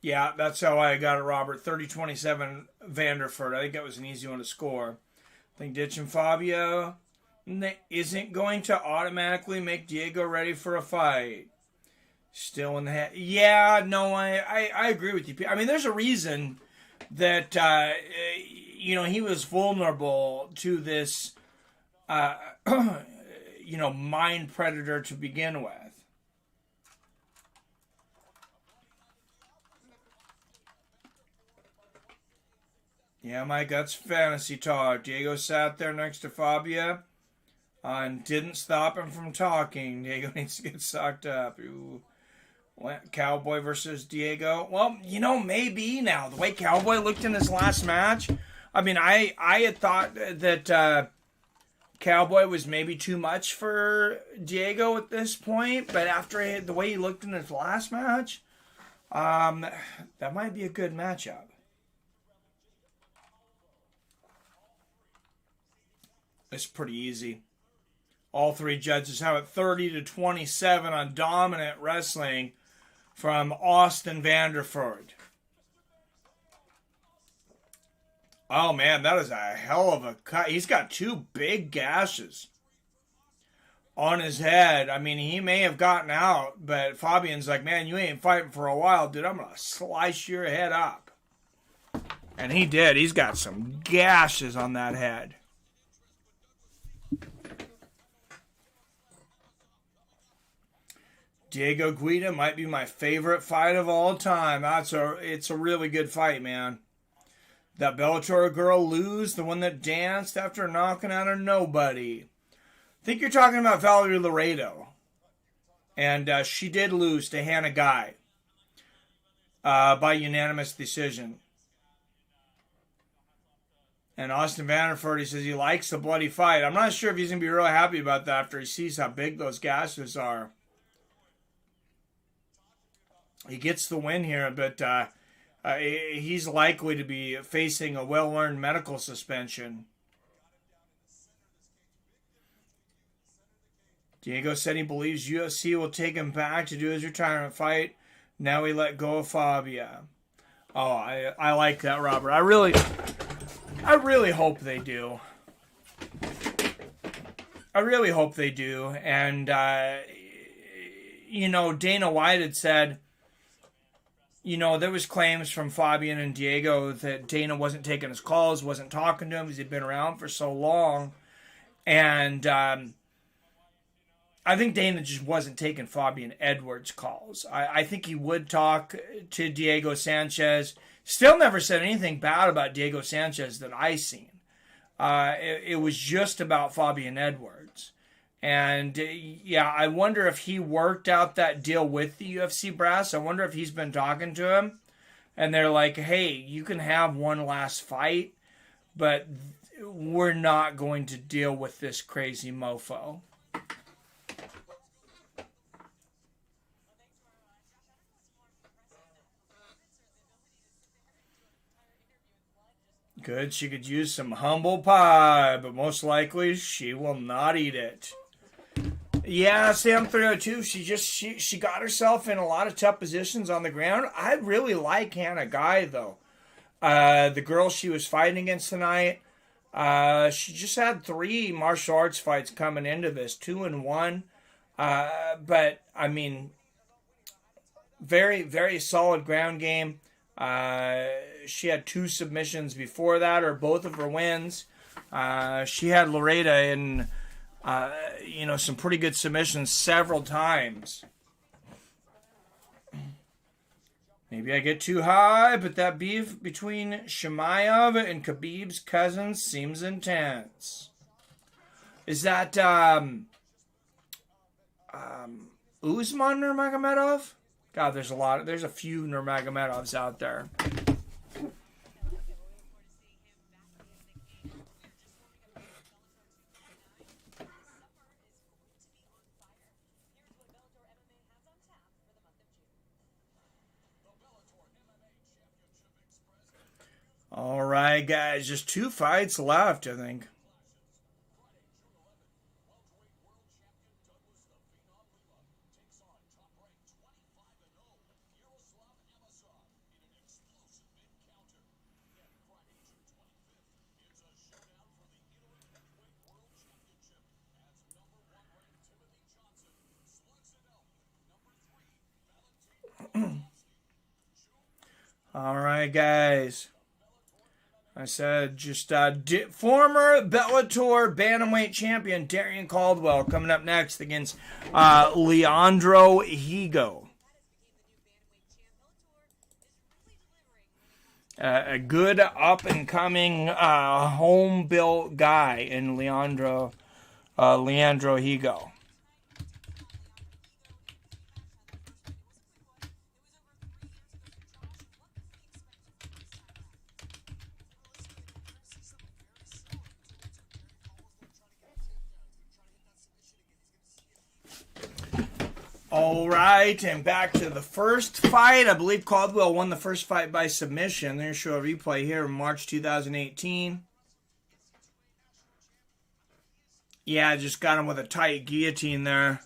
Yeah, that's how I got it, Robert. 30-27 Vanderford. I think that was an easy one to score. I think Ditch and Fabio isn't going to automatically make Diego ready for a fight. Still in the head. Yeah, no, I agree with you. There's a reason that, he was vulnerable to this, mind predator to begin with. Yeah, Mike, that's fantasy talk. Diego sat there next to Fabio and didn't stop him from talking. Diego needs to get sucked up. Ooh. Cowboy versus Diego. Well, maybe now. The way Cowboy looked in his last match. I had thought that Cowboy was maybe too much for Diego at this point, but after the way he looked in his last match, that might be a good matchup. It's pretty easy. All three judges have it 30-27 on dominant wrestling from Austin Vanderford. Oh, man, that is a hell of a cut. He's got two big gashes on his head. He may have gotten out, but Fabian's like, man, you ain't fighting for a while, dude. I'm going to slice your head up. And he did. He's got some gashes on that head. Diego Guida might be my favorite fight of all time. It's a really good fight, man. That Bellator girl lose, the one that danced after knocking out a nobody. I think you're talking about Valerie Laredo. And she did lose to Hannah Guy by unanimous decision. And Austin Vanderford, he says he likes the bloody fight. I'm not sure if he's going to be real happy about that after he sees how big those gashes are. He gets the win here, but he's likely to be facing a well-earned medical suspension. Diego said he believes UFC will take him back to do his retirement fight. Now he let go of Fabio. Oh, I like that, Robert. I really hope they do. I really hope they do. And, Dana White had said, there was claims from Fabian and Diego that Dana wasn't taking his calls, wasn't talking to him because he'd been around for so long. And I think Dana just wasn't taking Fabian Edwards calls. I think he would talk to Diego Sanchez. Still never said anything bad about Diego Sanchez that I seen. It was just about Fabian Edwards. And yeah, I wonder if he worked out that deal with the UFC brass. I wonder if he's been talking to him. And they're like, hey, you can have one last fight, but we're not going to deal with this crazy mofo. Good, she could use some humble pie, but most likely she will not eat it. Yeah, Sam 302, she got herself in a lot of tough positions on the ground. I really like Hannah Guy, though. The girl she was fighting against tonight, she just had 3 martial arts fights coming into this, 2-1. But, I mean, very, very solid ground game. She had 2 submissions before that, or both of her wins. She had Loretta in, some pretty good submissions several times. Maybe I get too high, but that beef between Chimaev and Khabib's cousin seems intense. Is that Usman Nurmagomedov? God, there's a few Nurmagomedovs out there. All right, guys, just 2 fights left, I think. All right, guys. I said just former Bellator Bantamweight Champion Darrion Caldwell coming up next against Leandro Higo. A good up-and-coming home-built guy in Leandro Higo. All right, and back to the first fight. I believe Caldwell won the first fight by submission. There's show a replay here in March 2018. Yeah, just got him with a tight guillotine there.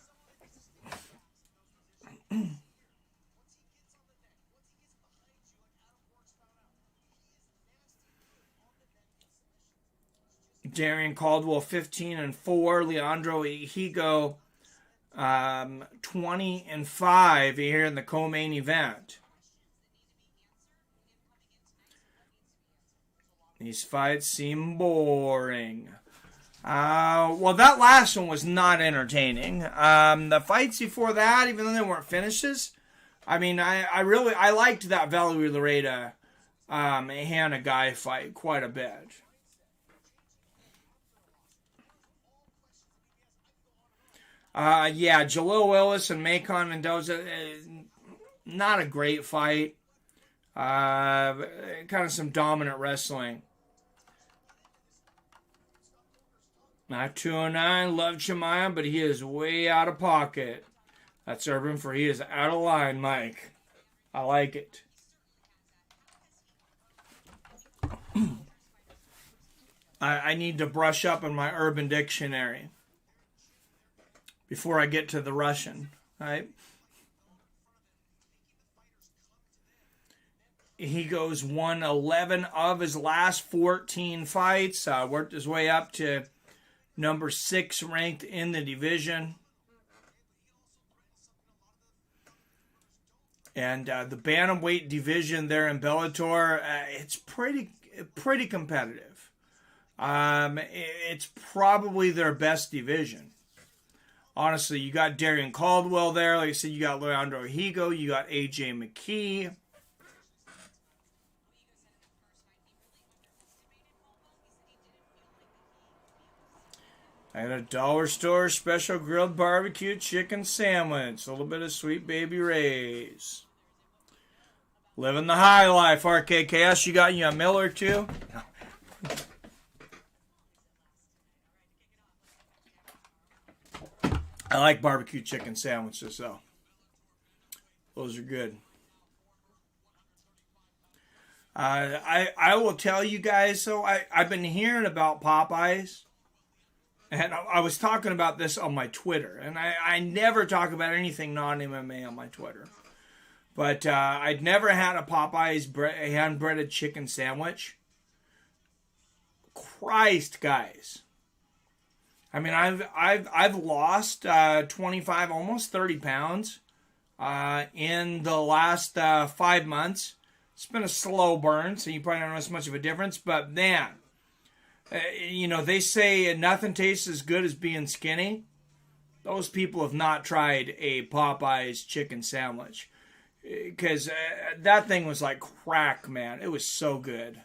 Darion Caldwell 15-4. Leandro Higo 20-5 here in the co-main event. These fights seem boring. Well, that last one was not entertaining. The fights before that, even though they weren't finishes, I mean, I liked that Valerie Loretta Hannah Guy fight quite a bit. Yeah, Jalil Willis and Macon Mendoza, not a great fight. Kind of some dominant wrestling. Not 209, love Chimaev, but he is way out of pocket. That's Urban for he is out of line, Mike. I like it. I need to brush up on my Urban Dictionary before I get to the Russian, right? He goes 1-11 of his last 14 fights. Worked his way up to number 6 ranked in the division. And the bantamweight division there in Bellator, it's pretty competitive. It's probably their best division. Honestly, you got Darion Caldwell there. Like I said, you got Leandro Higo. You got AJ Mckee. I got a dollar store special grilled barbecue chicken sandwich. A little bit of Sweet Baby Ray's. Living the high life, RKKS. You got Miller too? I like barbecue chicken sandwiches though. Those are good. I will tell you guys, so I've been hearing about Popeyes. And I was talking about this on my Twitter. And I never talk about anything non-MMA on my Twitter. But I'd never had a Popeyes hand-breaded chicken sandwich. Christ, guys. I mean, I've lost 25, almost 30 pounds in the last 5 months. It's been a slow burn, so you probably don't notice much of a difference. But man, they say nothing tastes as good as being skinny. Those people have not tried a Popeyes chicken sandwich. Because that thing was like crack, man. It was so good.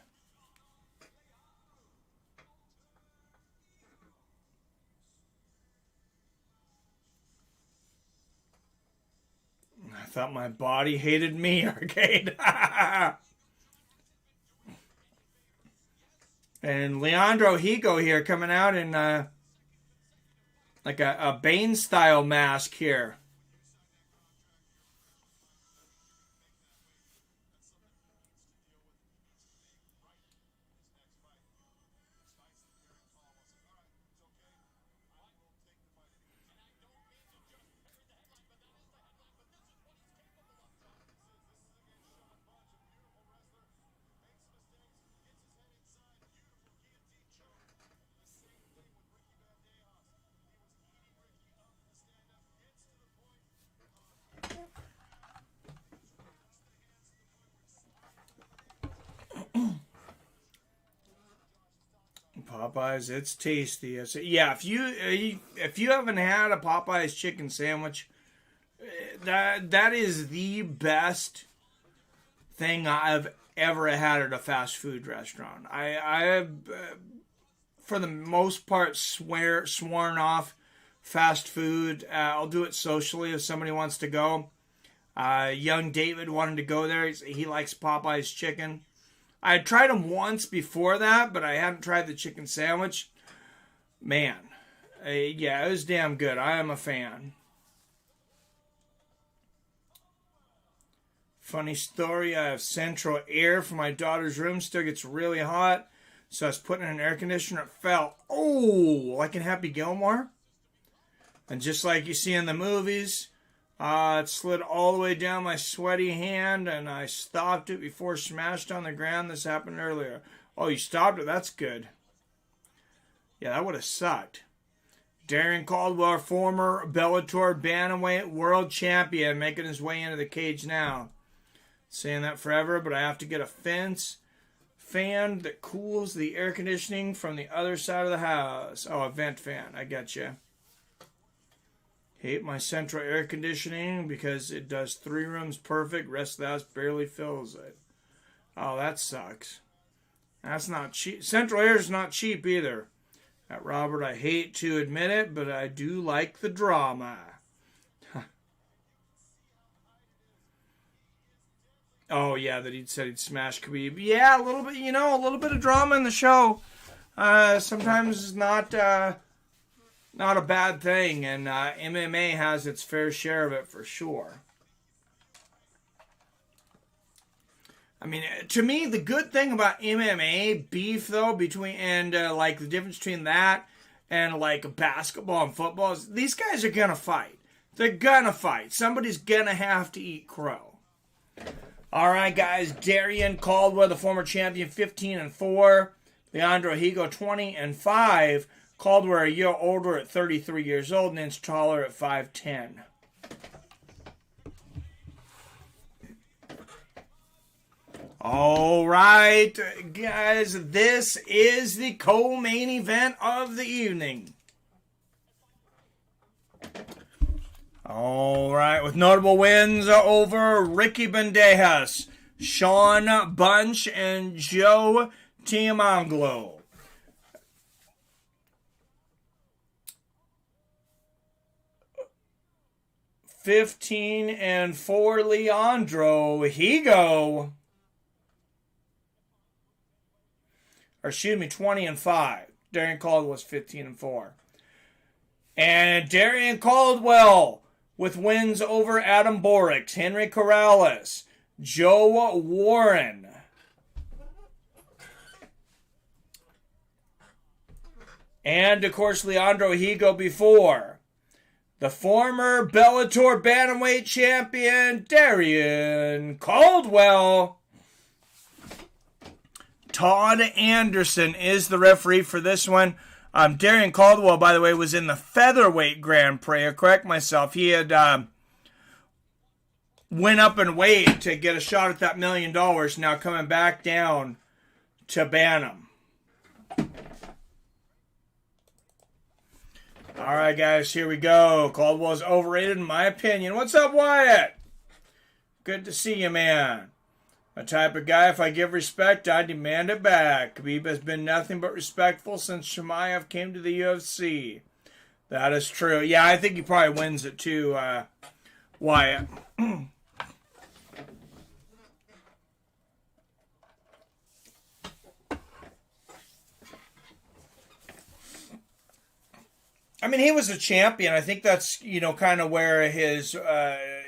I thought my body hated me, Arcade. And Leandro Higo here coming out in like a Bane-style mask here. Popeyes, it's tasty. Yeah, if you haven't had a Popeyes chicken sandwich, that is the best thing I've ever had at a fast food restaurant. I for the most part sworn off fast food. I'll do it socially if somebody wants to go. Young David wanted to go there. He likes Popeyes chicken. I had tried them once before that, but I hadn't tried the chicken sandwich. Man, yeah, it was damn good. I am a fan. Funny story, I have central air for my daughter's room. Still gets really hot, so I was putting in an air conditioner. It fell. Oh, like in Happy Gilmore. And just like you see in the movies, it slid all the way down my sweaty hand, and I stopped it before it smashed on the ground. This happened earlier. Oh, you stopped it? That's good. Yeah, that would have sucked. Darren Caldwell, former Bellator Bantamweight World Champion, making his way into the cage now. Saying that forever, but I have to get a fan that cools the air conditioning from the other side of the house. Oh, a vent fan. I got you. Hate my central air conditioning because it does 3 rooms perfect. Rest of the house barely fills it. Oh, that sucks. That's not cheap. Central air is not cheap either. Robert, I hate to admit it, but I do like the drama. Oh, yeah, that he'd said he'd smash Khabib. Yeah, a little bit, a little bit of drama in the show. Sometimes is not a bad thing, and MMA has its fair share of it for sure. I mean, to me, the good thing about MMA beef, though, like the difference between that and like basketball and football is these guys are gonna fight. They're gonna fight. Somebody's gonna have to eat crow. All right, guys. Darion Caldwell, the former champion, 15-4. Leandro Higo, 20-5. Caldwell a year older at 33 years old, an inch taller at 5'10". All right, guys, this is the co-main event of the evening. All right, with notable wins over Ricky Bandejas, Sean Bunch, and Joe Tiamanglo. (15-4) Leandro Higo. Or excuse me, 20-5. Darrion Caldwell was 15-4. And Darion Caldwell with wins over Adam Borix, Henry Corrales, Joe Warren. And, of course, Leandro Higo before. The former Bellator Bantamweight Champion Darrion Caldwell. Todd Anderson is the referee for this one. Darion Caldwell, by the way, was in the Featherweight Grand Prix. I correct myself. He had went up in weight to get a shot at that $1 million. Now coming back down to Bantam. All right, guys, here we go. Caldwell's overrated, in my opinion. What's up, Wyatt? Good to see you, man. A type of guy, if I give respect, I demand it back. Khabib has been nothing but respectful since Chimaev came to the UFC. That is true. Yeah, I think he probably wins it too, Wyatt. I mean, he was a champion. I think that's, kind of where his,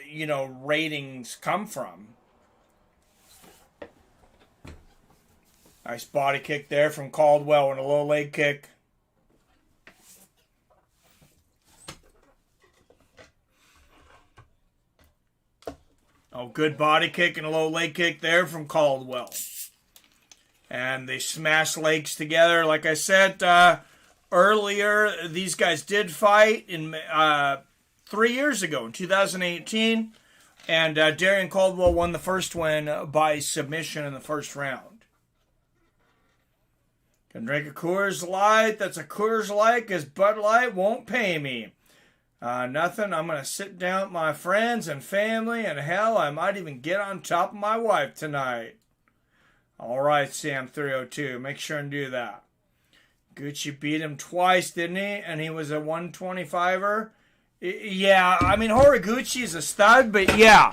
ratings come from. Nice body kick there from Caldwell and a low leg kick. Oh, good body kick and a low leg kick there from Caldwell. And they smashed legs together. Like I said earlier, these guys did fight in 3 years ago, in 2018. And Darrion Caldwell won the first win by submission in the first round. Can drink a Coors Light. That's a Coors Light because Bud Light won't pay me. Nothing. I'm going to sit down with my friends and family, and hell, I might even get on top of my wife tonight. All right, Sam 302. Make sure and do that. Gucci beat him twice, didn't he? And he was a 125er. Yeah, I mean, Horiguchi is a stud, but yeah.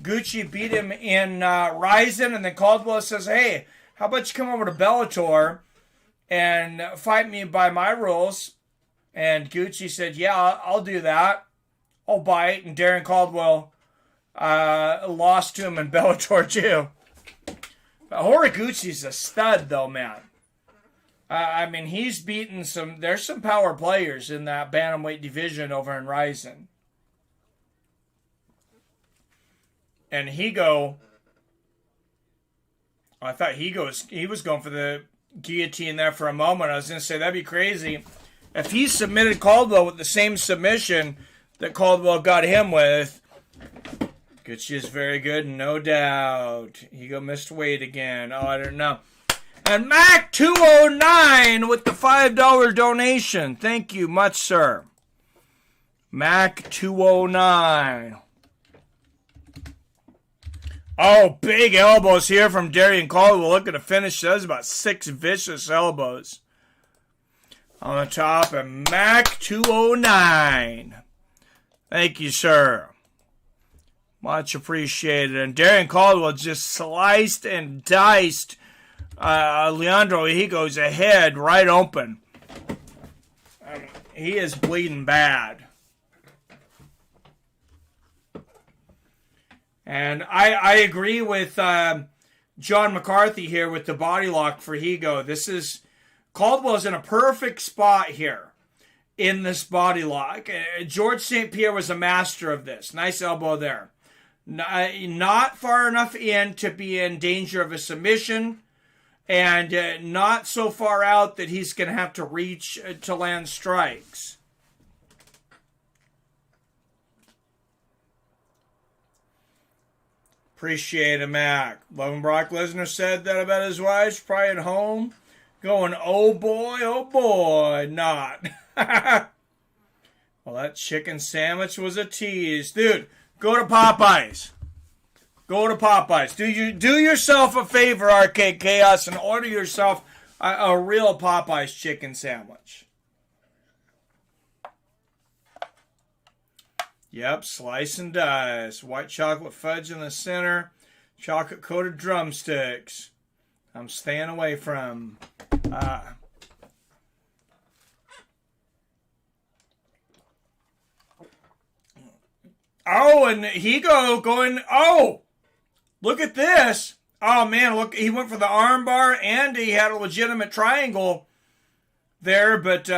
Gucci beat him in Ryzen, and then Caldwell says, hey, how about you come over to Bellator and fight me by my rules? And Gucci said, yeah, I'll do that. I'll bite. And Darren Caldwell lost to him in Bellator too. But Horiguchi's a stud though, man. I mean, he's beaten there's some power players in that bantamweight division over in Ryzen. And Higo, I thought he was going for the guillotine there for a moment. I was going to say, that'd be crazy. If he submitted Caldwell with the same submission that Caldwell got him with, Gucci is very good, no doubt. Higo missed weight again. Oh, I don't know. And Mac 209 with the $5 donation. Thank you much, sir. Mac 209. Oh, big elbows here from Darrion Caldwell. Look at the finish. That was about 6 vicious elbows. On the top, and Mac 209. Thank you, sir. Much appreciated. And Darrion Caldwell just sliced and diced Leandro Higo's head right open. He is bleeding bad. And I agree with John McCarthy here with the body lock for Higo. Caldwell's in a perfect spot here in this body lock. George St. Pierre was a master of this. Nice elbow there. Not far enough in to be in danger of a submission, and not so far out that he's going to have to reach to land strikes. Appreciate it, Mac. Loving Brock Lesnar said that about his wife. Probably at home going, oh boy, not. Well, that chicken sandwich was a tease. Dude, go to Popeyes. Go to Popeyes. Do yourself a favor, Arcade Chaos, and order yourself a real Popeyes chicken sandwich. Yep, slice and dice. White chocolate fudge in the center. Chocolate-coated drumsticks. I'm staying away from... Oh, and Higo going... Oh! Look at this. Oh, man, look, he went for the armbar, and he had a legitimate triangle there, but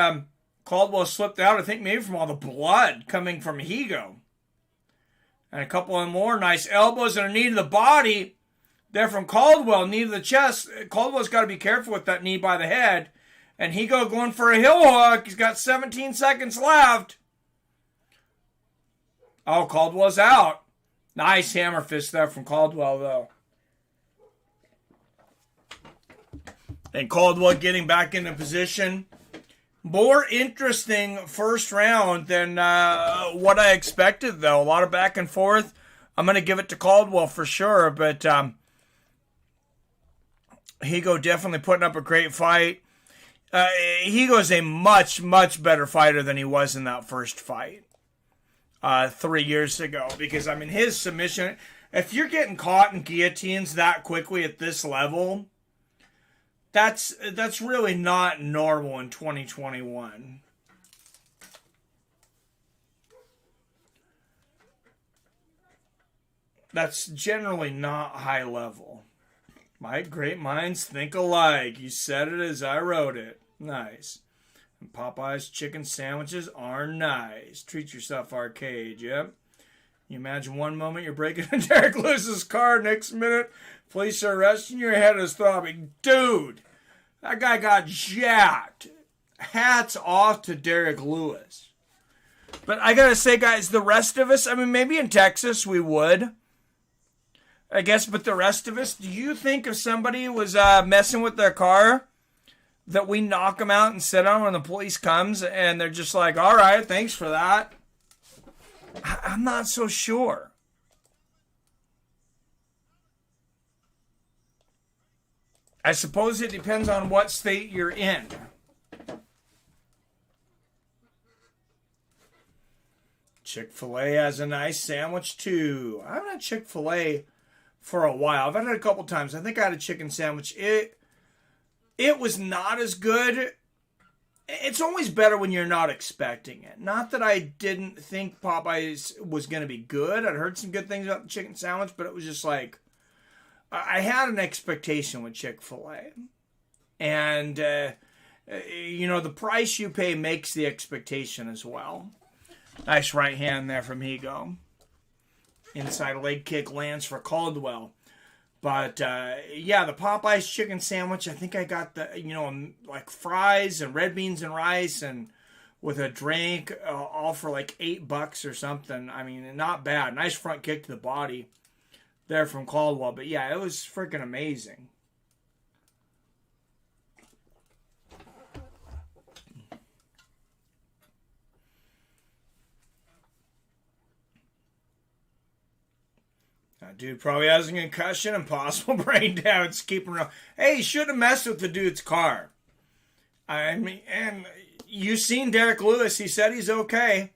Caldwell slipped out, I think maybe from all the blood coming from Higo. And a couple of more nice elbows and a knee to the body there from Caldwell, knee to the chest. Caldwell's got to be careful with that knee by the head. And Higo going for a heel hook. He's got 17 seconds left. Oh, Caldwell's out. Nice hammer fist there from Caldwell, though. And Caldwell getting back into position. More interesting first round than what I expected, though. A lot of back and forth. I'm going to give it to Caldwell for sure, but Higo definitely putting up a great fight. Higo is a much, much better fighter than he was in that first fight 3 years ago. Because, I mean, his submission, if you're getting caught in guillotines that quickly at this level, that's really not normal in 2021. That's generally not high level. My great minds think alike. You said it as I wrote it. Nice. And Popeye's chicken sandwiches are nice. Treat yourself, Arcade. Yep. You imagine one moment you're breaking into Derek Lewis's car, next minute police are arresting your head is throbbing. Dude, that guy got jacked. Hats off to Derek Lewis. But I gotta say, guys, the rest of us, I mean, maybe in Texas we would, I guess, but the rest of us, do you think if somebody was messing with their car, that we knock them out and sit on when the police comes and they're just like, all right, thanks for that? I'm not so sure. I suppose it depends on what state you're in. Chick-fil-A has a nice sandwich too. I haven't had Chick-fil-A for a while. I've had it a couple times. I think I had a chicken sandwich. It was not as good. It's always better when you're not expecting it. Not that I didn't think Popeyes was going to be good. I'd heard some good things about the chicken sandwich, but it was just like, I had an expectation with Chick-fil-A. And, the price you pay makes the expectation as well. Nice right hand there from Higo. Inside leg kick lands for Caldwell. But, the Popeyes chicken sandwich, I think I got the, like fries and red beans and rice and with a drink, all for like $8 or something. I mean, not bad. Nice front kick to the body there from Caldwell. But, yeah, it was freaking amazing. Dude probably has a concussion and possible brain damage. Keeping around. Hey, he shouldn't have messed with the dude's car. I mean, and you've seen Derek Lewis. He said he's okay.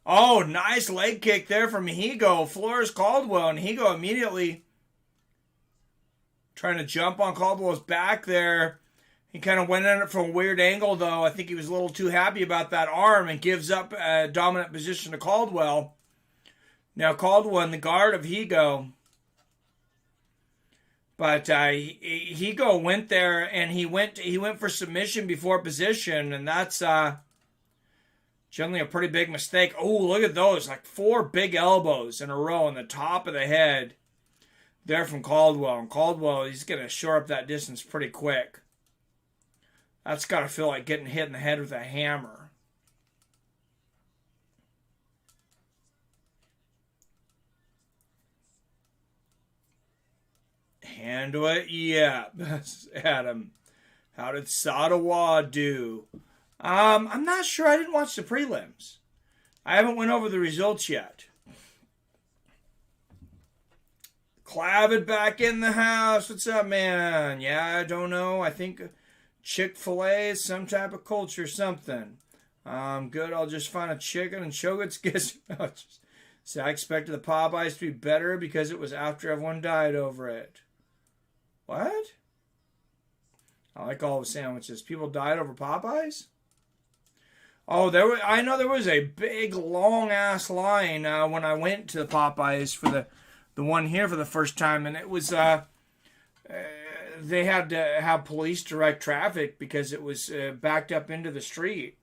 Oh, nice leg kick there from Higo. Floors Caldwell, and Higo immediately trying to jump on Caldwell's back there. He kind of went in it from a weird angle, though. I think he was a little too happy about that arm and gives up a dominant position to Caldwell. Now Caldwell in the guard of Higo. But Higo went there and he went for submission before position, and that's generally a pretty big mistake. Oh, look at those. Like 4 big elbows in a row on the top of the head there from Caldwell. And Caldwell, he's going to shore up that distance pretty quick. That's got to feel like getting hit in the head with a hammer. Handle it? Yeah. Adam. How did Sadawa do? I'm not sure. I didn't watch the prelims. I haven't went over the results yet. Clavid back in the house. What's up, man? Yeah, I don't know. I think Chick-fil-A is some type of culture, something. Good. I'll just find a chicken and Chogut's gets. See, I expected the Popeyes to be better because it was after everyone died over it. What? I like all the sandwiches. People died over Popeyes? Oh, I know there was a big, long-ass line when I went to the Popeyes for the one here for the first time, and it was they had to have police direct traffic because it was backed up into the street.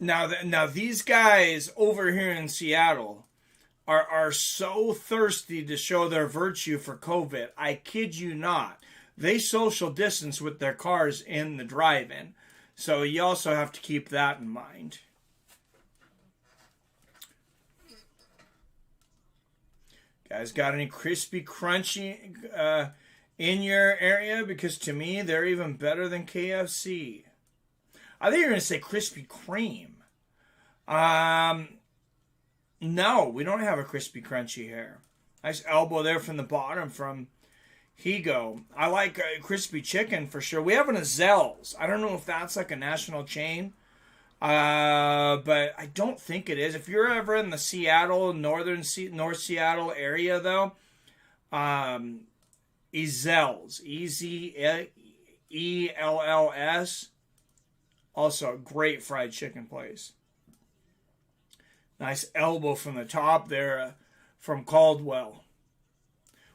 Now these guys over here in Seattle are so thirsty to show their virtue for COVID. I kid you not. They social distance with their cars in the drive-in. So you also have to keep that in mind. Guys, got any crispy, crunchy in your area? Because to me, they're even better than KFC. I think you're going to say Krispy Kreme. No, we don't have a crispy, crunchy here. Nice elbow there from the bottom from Higo. I like crispy chicken for sure. We have an Azell's. I don't know if that's like a national chain. But I don't think it is. If you're ever in the Seattle, North Seattle area, though, Ezell's. E-Z-E-L-L-S. Also a great fried chicken place. Nice elbow from the top there from Caldwell.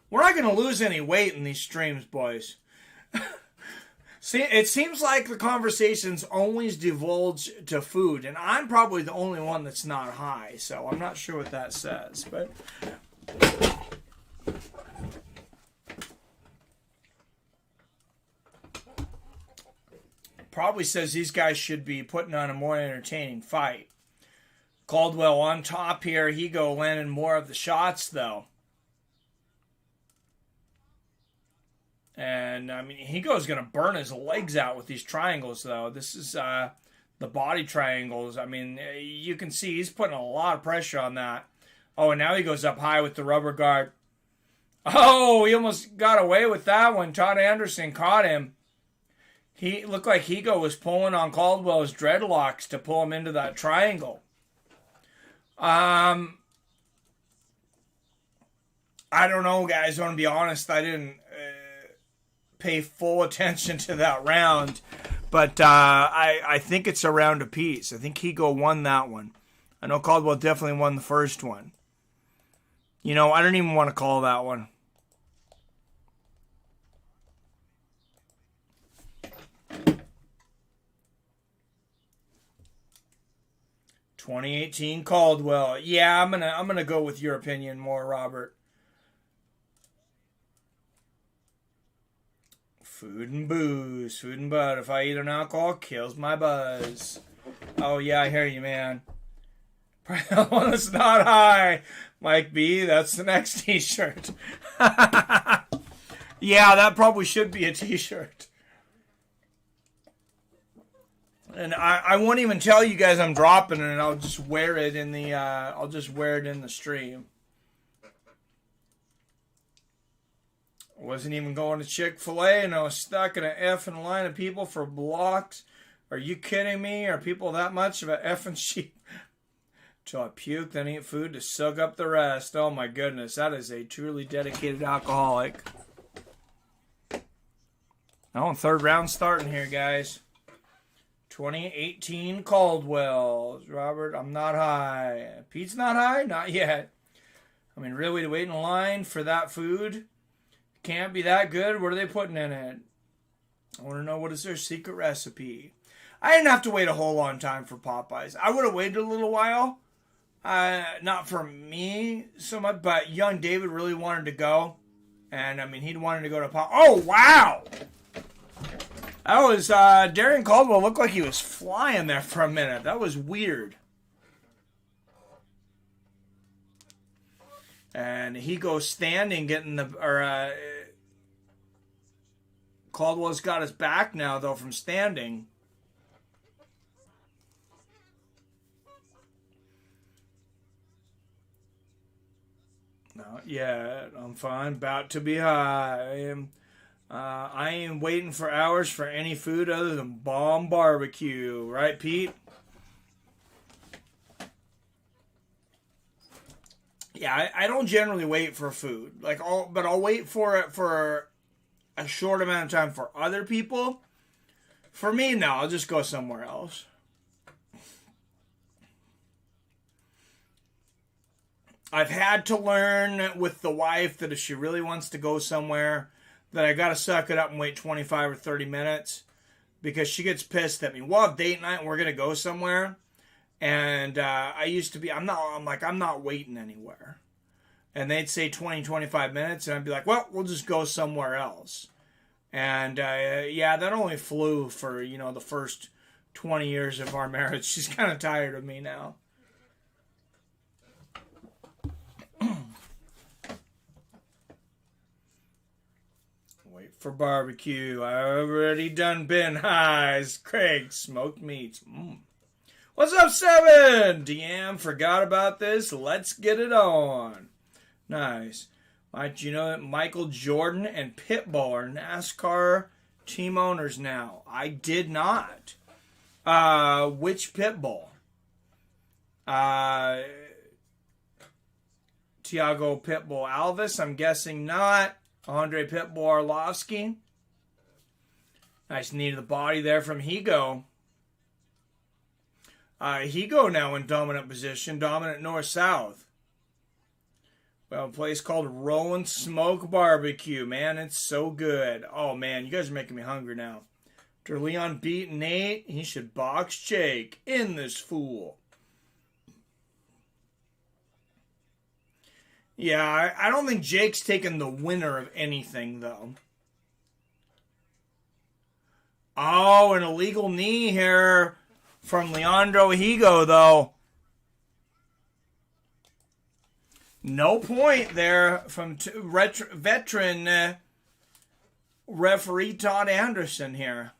We're not going to lose any weight in these streams, boys. See, it seems like the conversations always divulge to food, and I'm probably the only one that's not high, so I'm not sure what that says, but probably says these guys should be putting on a more entertaining fight. Caldwell on top here. Higo landing more of the shots, though. And, I mean, Higo's going to burn his legs out with these triangles, though. This is the body triangles. I mean, you can see he's putting a lot of pressure on that. Oh, and now he goes up high with the rubber guard. Oh, he almost got away with that one. Todd Anderson caught him. He looked like Higo was pulling on Caldwell's dreadlocks to pull him into that triangle. I don't know, guys. I want to be honest. I didn't pay full attention to that round. But I think it's a round apiece. I think Higo won that one. I know Caldwell definitely won the first one. You know, I don't even want to call that one. (2018) Caldwell. Yeah, I'm gonna go with your opinion more, Robert. Food and booze, food and bud. If I eat an alcohol, kills my buzz. Oh yeah, I hear you, man. One that's not high, Mike B. That's the next T-shirt. Yeah, that probably should be a T-shirt. And I won't even tell you guys I'm dropping it, and I'll just wear it in the stream. I wasn't even going to Chick-fil-A, and I was stuck in an effing line of people for blocks. Are you kidding me? Are people that much of an effing sheep? Till I puke, then eat food to soak up the rest. Oh my goodness, that is a truly dedicated alcoholic. Oh, third round starting here, guys. 2018 Caldwell. Robert, I'm not high. Pete's not high? Not yet. I mean, really, to wait in line for that food? Can't be that good. What are they putting in it? I want to know, what is their secret recipe? I didn't have to wait a whole long time for Popeyes. I would have waited a little while. Not for me so much, but young David really wanted to go. And, I mean, he wanted to go to Popeyes. Oh, wow! That was, Darren Caldwell looked like he was flying there for a minute. That was weird. And he goes standing, getting the, Caldwell's got his back now, though, from standing. Not yet. I'm fine. About to be high. I ain't waiting for hours for any food other than bomb barbecue. Right, Pete? Yeah, I don't generally wait for food. But I'll wait for it for a short amount of time for other people. For me, no, I'll just go somewhere else. I've had to learn with the wife that if she really wants to go somewhere, that I got to suck it up and wait 25 or 30 minutes because she gets pissed at me. We'll have date night and we're going to go somewhere. And I used to be, I'm not waiting anywhere. And they'd say 20, 25 minutes and I'd be like, well, we'll just go somewhere else. And yeah, that only flew for, the first 20 years of our marriage. She's kind of tired of me now. For barbecue, I already done been high. Craig smoked meats. What's up, Seven? DM forgot about this. Let's get it on. Nice. Did you know that Michael Jordan and Pitbull are NASCAR team owners now? I did not. Which Pitbull? Tiago Pitbull Alves? I'm guessing not. Andre Pitbull Arlovsky. Nice knee to the body there from Higo. Higo now in dominant position, dominant north-south. Well, a place called Rowan Smoke Barbecue. Man, it's so good. Oh, man, you guys are making me hungry now. After Leon beat Nate, he should box Jake in this fool. Yeah, I don't think Jake's taking the winner of anything, though. Oh, an illegal knee here from Leandro Higo, though. No point there from veteran referee Todd Anderson here.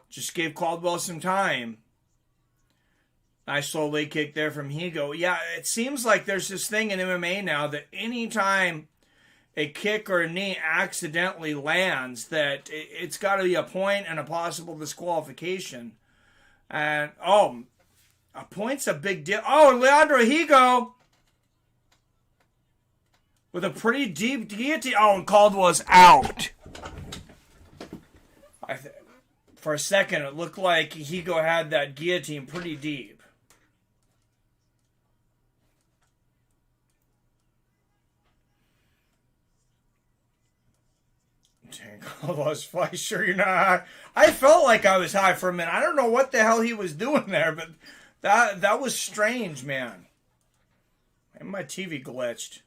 Just gave Caldwell some time. Nice slow leg kick there from Higo. Yeah, it seems like there's this thing in MMA now that anytime a kick or a knee accidentally lands, that it's got to be a point and a possible disqualification. And, a point's a big deal. Oh, Leandro Higo with a pretty deep guillotine. Oh, and Caldwell's out. For a second, it looked like Higo had that guillotine pretty deep. Caldwell's fight, sure you're not. I felt like I was high for a minute. I don't know what the hell he was doing there, but that was strange, man. And my TV glitched.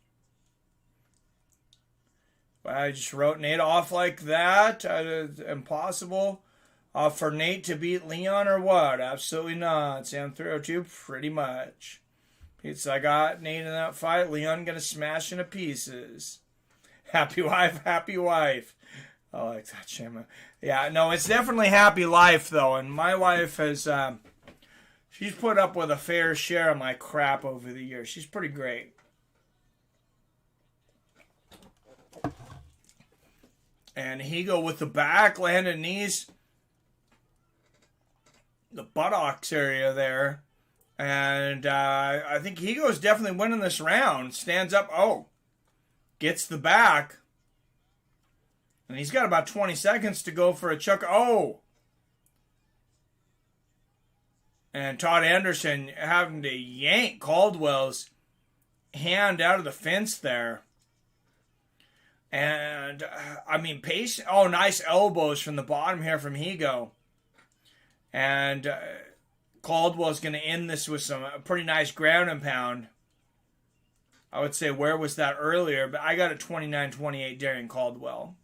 I just wrote Nate off like that. Impossible for Nate to beat Leon or what? Absolutely not. Sam 302, pretty much. Pizza, I got Nate in that fight. Leon gonna smash into pieces. Happy wife, happy wife. I like that, Shema. Yeah, no, it's definitely happy life, though. And my wife has, she's put up with a fair share of my crap over the years. She's pretty great. And Higo with the back, landed knees. The buttocks area there. And I think Higo's definitely winning this round. Stands up. Oh. Gets the back. And he's got about 20 seconds to go for a chuck. Oh! And Todd Anderson having to yank Caldwell's hand out of the fence there. And, Paige. Oh, nice elbows from the bottom here from Higo. And Caldwell's going to end this with some pretty nice ground and pound. I would say, where was that earlier? But I got a 29-28 Darren Caldwell.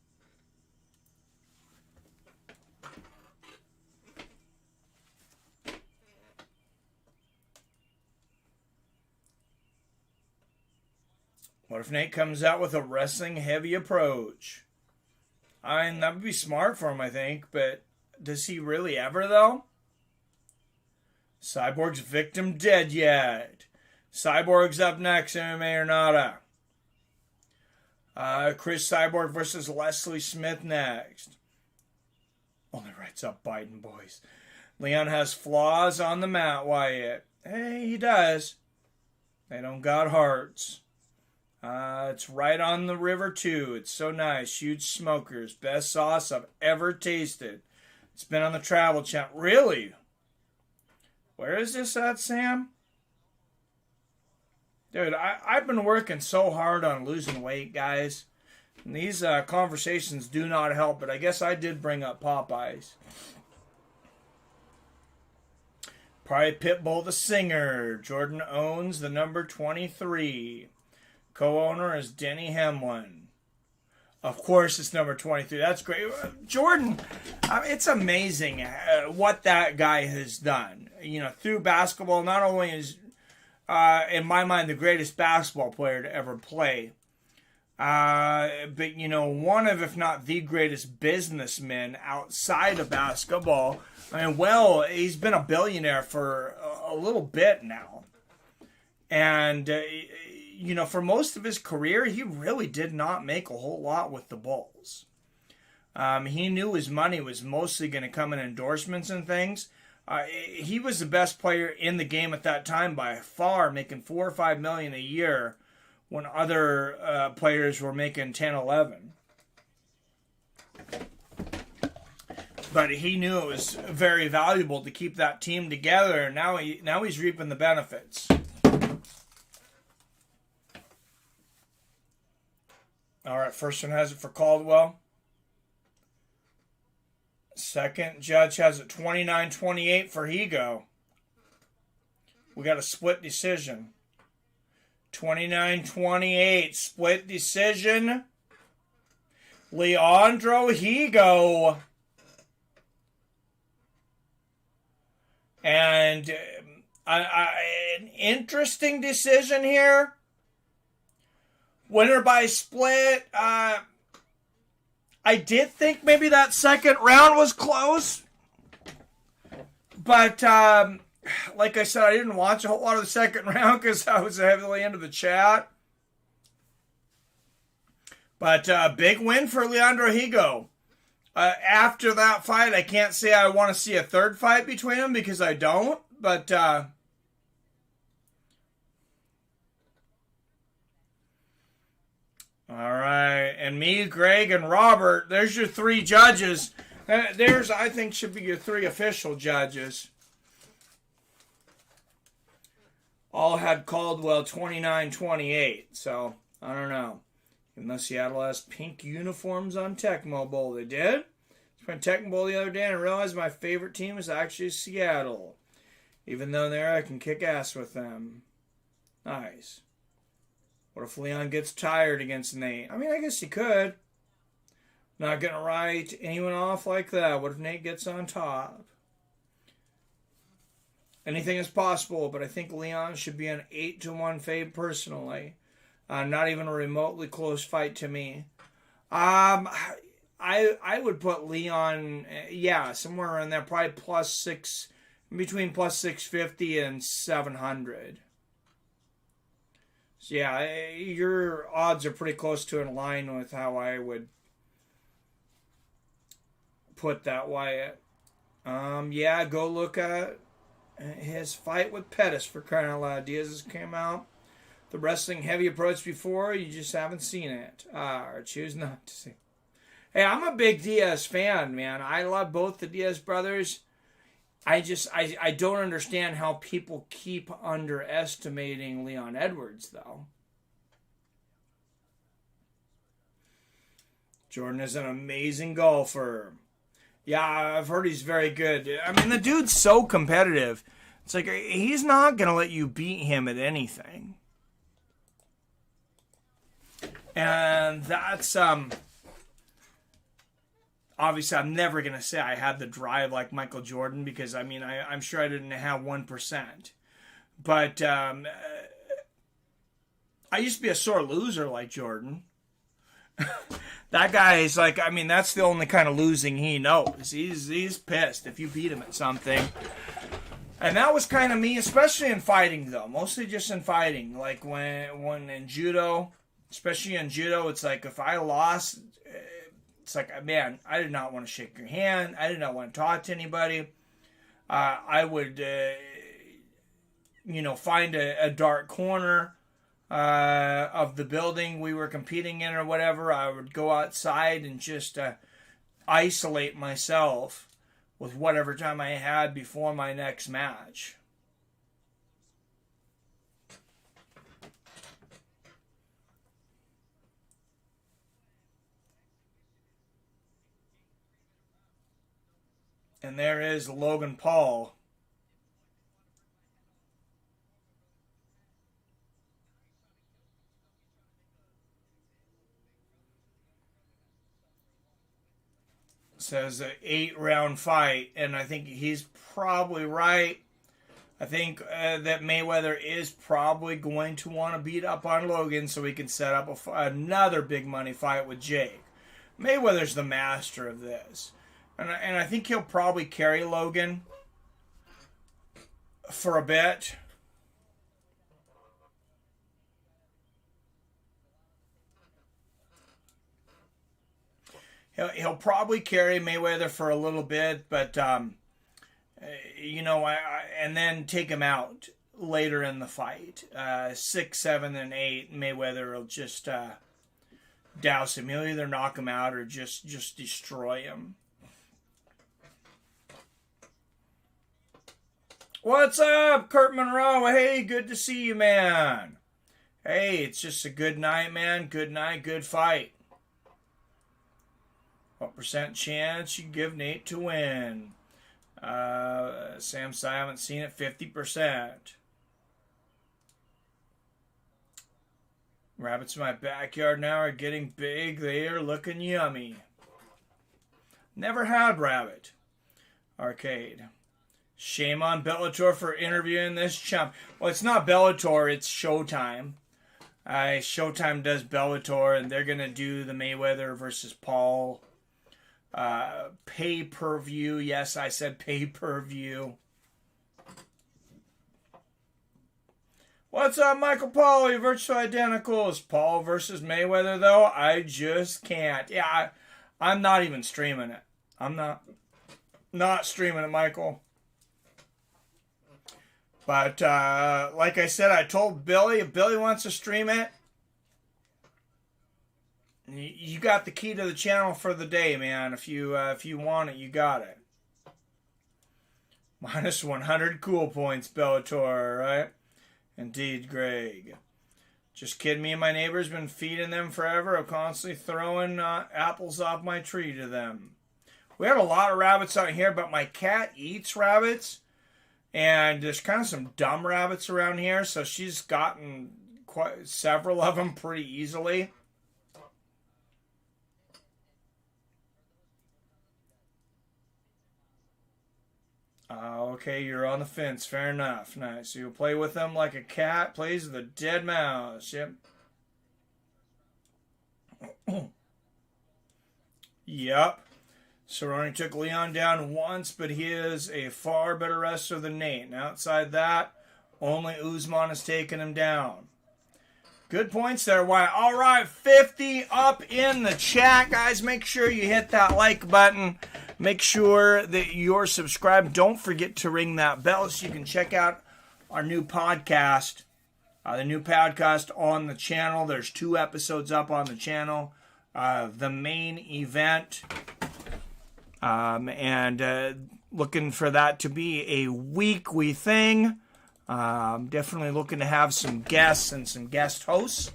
What if Nate comes out with a wrestling heavy approach? I mean, that would be smart for him, I think, but does he really ever, though? Cyborg's victim dead yet. Cyborg's up next, MMA or nada. Cris Cyborg versus Leslie Smith next. Only writes up Biden, boys. Leon has flaws on the mat, Wyatt. Hey, he does. They don't got hearts. It's right on the river, too. It's so nice. Huge smokers. Best sauce I've ever tasted. It's been on the Travel Channel. Really? Where is this at, Sam? Dude, I've been working so hard on losing weight, guys. And these conversations do not help, but I guess I did bring up Popeyes. Probably Pitbull the singer. Jordan owns the number 23. Co-owner is Denny Hamlin. Of course, it's number 23. That's great. Jordan, it's amazing what that guy has done. You know, through basketball, not only is, in my mind, the greatest basketball player to ever play, but, you know, one of, if not the greatest businessmen outside of basketball. I mean, well, he's been a billionaire for a little bit now. And, you know, for most of his career, he really did not make a whole lot with the Bulls. He knew his money was mostly going to come in endorsements and things. He was the best player in the game at that time by far, making $4 or $5 million a year when other players were making 10, 11. But he knew it was very valuable to keep that team together, and now he's reaping the benefits. All right, first one has it for Caldwell. Second judge has it 29-28 for Higo. We got a split decision. 29-28, split decision. Leandro Higo. And an interesting decision here. Winner by split. I did think maybe that second round was close. But, like I said, I didn't watch a whole lot of the second round because I was heavily into the chat. But big win for Leandro Higo. After that fight, I can't say I want to see a third fight between them because I don't. But all right, and me, Greg, and Robert, there's your three judges. There's, I think, should be your three official judges. All had Caldwell 29-28, so I don't know. Even though Seattle has pink uniforms on Tecmo Bowl, they did. I was playing Tecmo Bowl the other day and I realized my favorite team is actually Seattle. Even though there I can kick ass with them. Nice. What if Leon gets tired against Nate? I mean, I guess he could. Not going to write anyone off like that. What if Nate gets on top? Anything is possible, but I think Leon should be an 8-1 fave personally. Not even a remotely close fight to me. I would put Leon, somewhere around there, probably between plus 650 and 700. So yeah, your odds are pretty close to in line with how I would put that, Wyatt. Go look at his fight with Pettis for crying out loud. Diaz came out. The wrestling heavy approach before, you just haven't seen it. Or choose not to see. Hey, I'm a big Diaz fan, man. I love both the Diaz brothers. I don't understand how people keep underestimating Leon Edwards, though. Jordan is an amazing golfer. Yeah, I've heard he's very good. I mean, the dude's so competitive. It's like, he's not going to let you beat him at anything. And that's, obviously, I'm never going to say I had the drive like Michael Jordan because, I mean, I'm sure I didn't have 1%. But I used to be a sore loser like Jordan. That guy is like, I mean, that's the only kind of losing he knows. He's pissed if you beat him at something. And that was kind of me, especially in fighting, though. Mostly just in fighting. Like when in judo, especially in judo, it's like if I lost, it's like, man, I did not want to shake your hand. I did not want to talk to anybody. I would, find a dark corner of the building we were competing in or whatever. I would go outside and just isolate myself with whatever time I had before my next match. And there is Logan Paul. Says an 8-round fight, and I think he's probably right. I think that Mayweather is probably going to want to beat up on Logan so he can set up another big money fight with Jake. Mayweather's the master of this. And I think he'll probably carry Logan for a bit. He'll probably carry Mayweather for a little bit, but, and then take him out later in the fight. 6, 7, and 8, Mayweather will just douse him. He'll either knock him out or just destroy him. What's up, Kurt Monroe? Hey, good to see you, man. Hey, it's just a good night, man. Good night, good fight. What percent chance you give Nate to win? Sam, I haven't seen it. 50%. Rabbits in my backyard now are getting big. They are looking yummy. Never had rabbit. Arcade. Shame on Bellator for interviewing this chump. Well, it's not Bellator, it's Showtime. Showtime does Bellator, and they're going to do the Mayweather versus Paul pay-per-view. Yes, I said pay-per-view. What's up, Michael Paul? You're virtually identical. Is Paul versus Mayweather, though? I just can't. Yeah, I'm not even streaming it. I'm not streaming it, Michael. But, like I said, I told Billy, if Billy wants to stream it, you got the key to the channel for the day, man. If you want it, you got it. Minus 100 cool points, Bellator, right? Indeed, Greg. Just kidding. Me and my neighbor's been feeding them forever. I'm constantly throwing apples off my tree to them. We have a lot of rabbits out here, but my cat eats rabbits. And there's kind of some dumb rabbits around here, so she's gotten quite several of them pretty easily. Okay, you're on the fence. Fair enough. Nice. So you'll play with them like a cat plays with a dead mouse. Yep. Yep. Cerrone took Leon down once, but he is a far better wrestler than Nate. And outside that, only Usman has taken him down. Good points there, Wyatt. All right, 50 up in the chat, guys. Make sure you hit that like button. Make sure that you're subscribed. Don't forget to ring that bell so you can check out our new podcast. The new podcast on the channel. There's 2 episodes up on the channel. The main event. And looking for that to be a weekly thing. Definitely looking to have some guests and some guest hosts.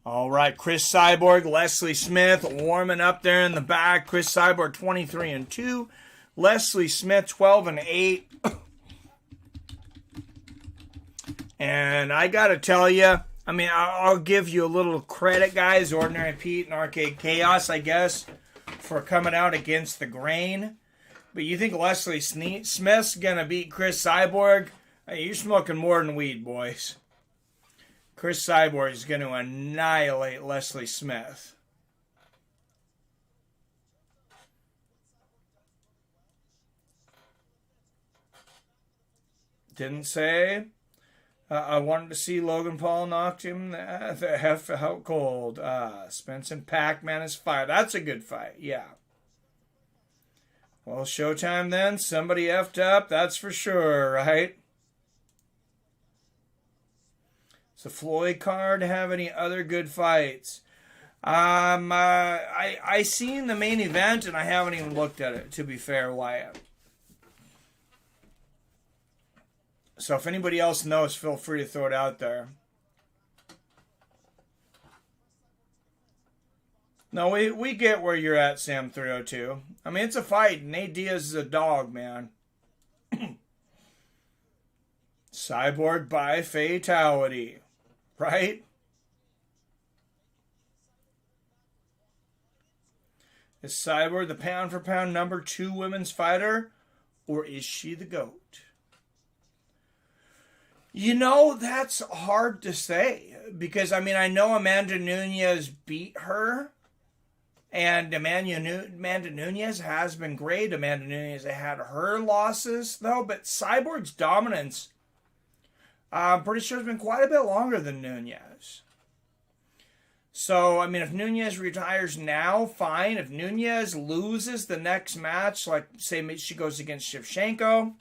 All right, Cris Cyborg, Leslie Smith warming up there in the back. Cris Cyborg 23-2. Leslie Smith 12-8. And I got to tell you, I mean, I'll give you a little credit, guys, Ordinary Pete and Arcade Chaos, I guess, for coming out against the grain But you think Leslie Smith's going to beat Cris Cyborg? Hey, you're smoking more than weed, boys. Cris Cyborg is going to annihilate Leslie Smith. Didn't say. I wanted to see Logan Paul knocked him the F out cold. Spence and Pac-Man is fight. That's a good fight, yeah. Well, Showtime then. Somebody effed up, that's for sure, right? Does the Floyd card have any other good fights? I seen the main event and I haven't even looked at it, to be fair, Wyatt. So if anybody else knows, feel free to throw it out there. No, we get where you're at, Sam 302. I mean, it's a fight. Nate Diaz is a dog, man. Cyborg by fatality. Right? Is Cyborg the pound-for-pound number 2 women's fighter? Or is she the GOAT? You know, that's hard to say. Because, I mean, I know Amanda Nunes beat her. And Amanda Nunes has been great. Amanda Nunes had her losses, though. But Cyborg's dominance, I'm pretty sure, has been quite a bit longer than Nunes. So, I mean, if Nunes retires now, fine. If Nunes loses the next match, like, say she goes against Shevchenko,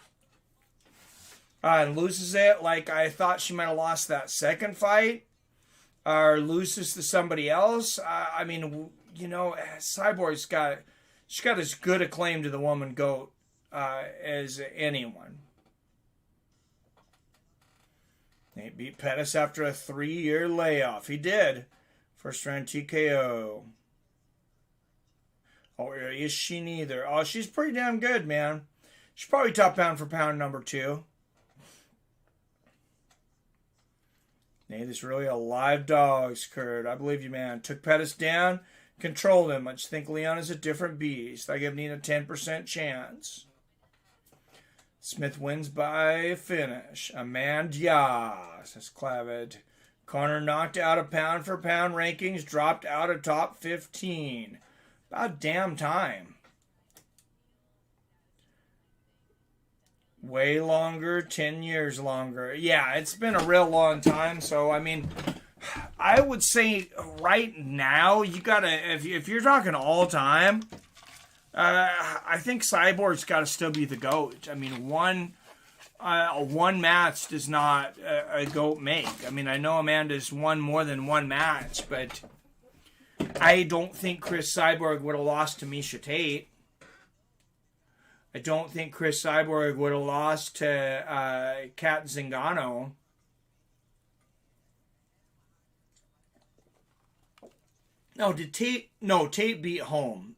and loses it, like I thought she might have lost that second fight, or loses to somebody else, I mean, you know, Cyborg's got as good a claim to the woman GOAT as anyone. He beat Pettis after a 3-year layoff. He did. First round TKO. Oh, is she neither? Oh, she's pretty damn good, man. She's probably top pound for pound number 2. Nate is really a live dog, Kurt. I believe you, man. Took Pettis down, controlled him. I just think Leon is a different beast. I give Nate a 10% chance. Smith wins by finish. Amanda, says Clavid. Connor knocked out of pound for pound rankings, dropped out of top 15. About damn time. Way longer, 10 years longer. Yeah, it's been a real long time. So, I mean, I would say right now, you gotta, if you're talking all time, I think Cyborg's got to still be the GOAT. I mean, one match does not a GOAT make. I mean, I know Amanda's won more than one match, but I don't think Cris Cyborg would have lost to Miesha Tate. I don't think Cris Cyborg would have lost to Kat Zingano. No, did Tate? No, Tate beat Holm.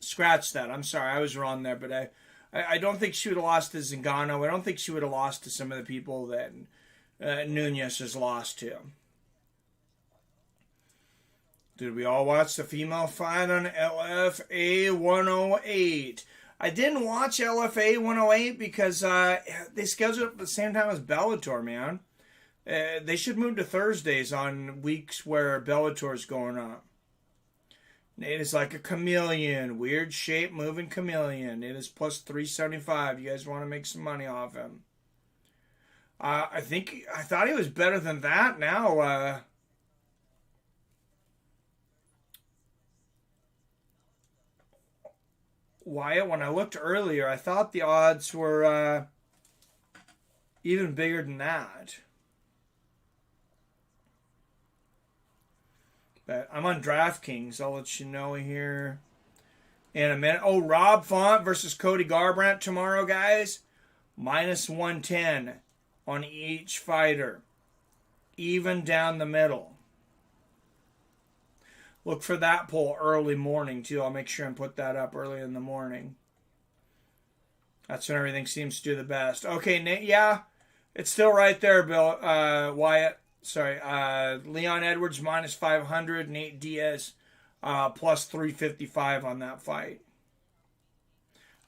Scratch that. I'm sorry, I was wrong there. But I don't think she would have lost to Zingano. I don't think she would have lost to some of the people that Nunes has lost to. Did we all watch the female fight on LFA 108? I didn't watch LFA 108 because they scheduled it at the same time as Bellator, man. They should move to Thursdays on weeks where Bellator's going on. Nate is like a chameleon. Weird shape, moving chameleon. It is plus 375. You guys want to make some money off him. I thought he was better than that. Now, Wyatt, when I looked earlier, I thought the odds were even bigger than that. But I'm on DraftKings. I'll let you know here in a minute. Oh, Rob Font versus Cody Garbrandt tomorrow, guys. Minus 110 on each fighter. Even down the middle. Look for that poll early morning, too. I'll make sure and put that up early in the morning. That's when everything seems to do the best. Okay, Nate, yeah, it's still right there, Bill. Wyatt, sorry. Leon Edwards, minus 500. Nate Diaz, plus 355 on that fight.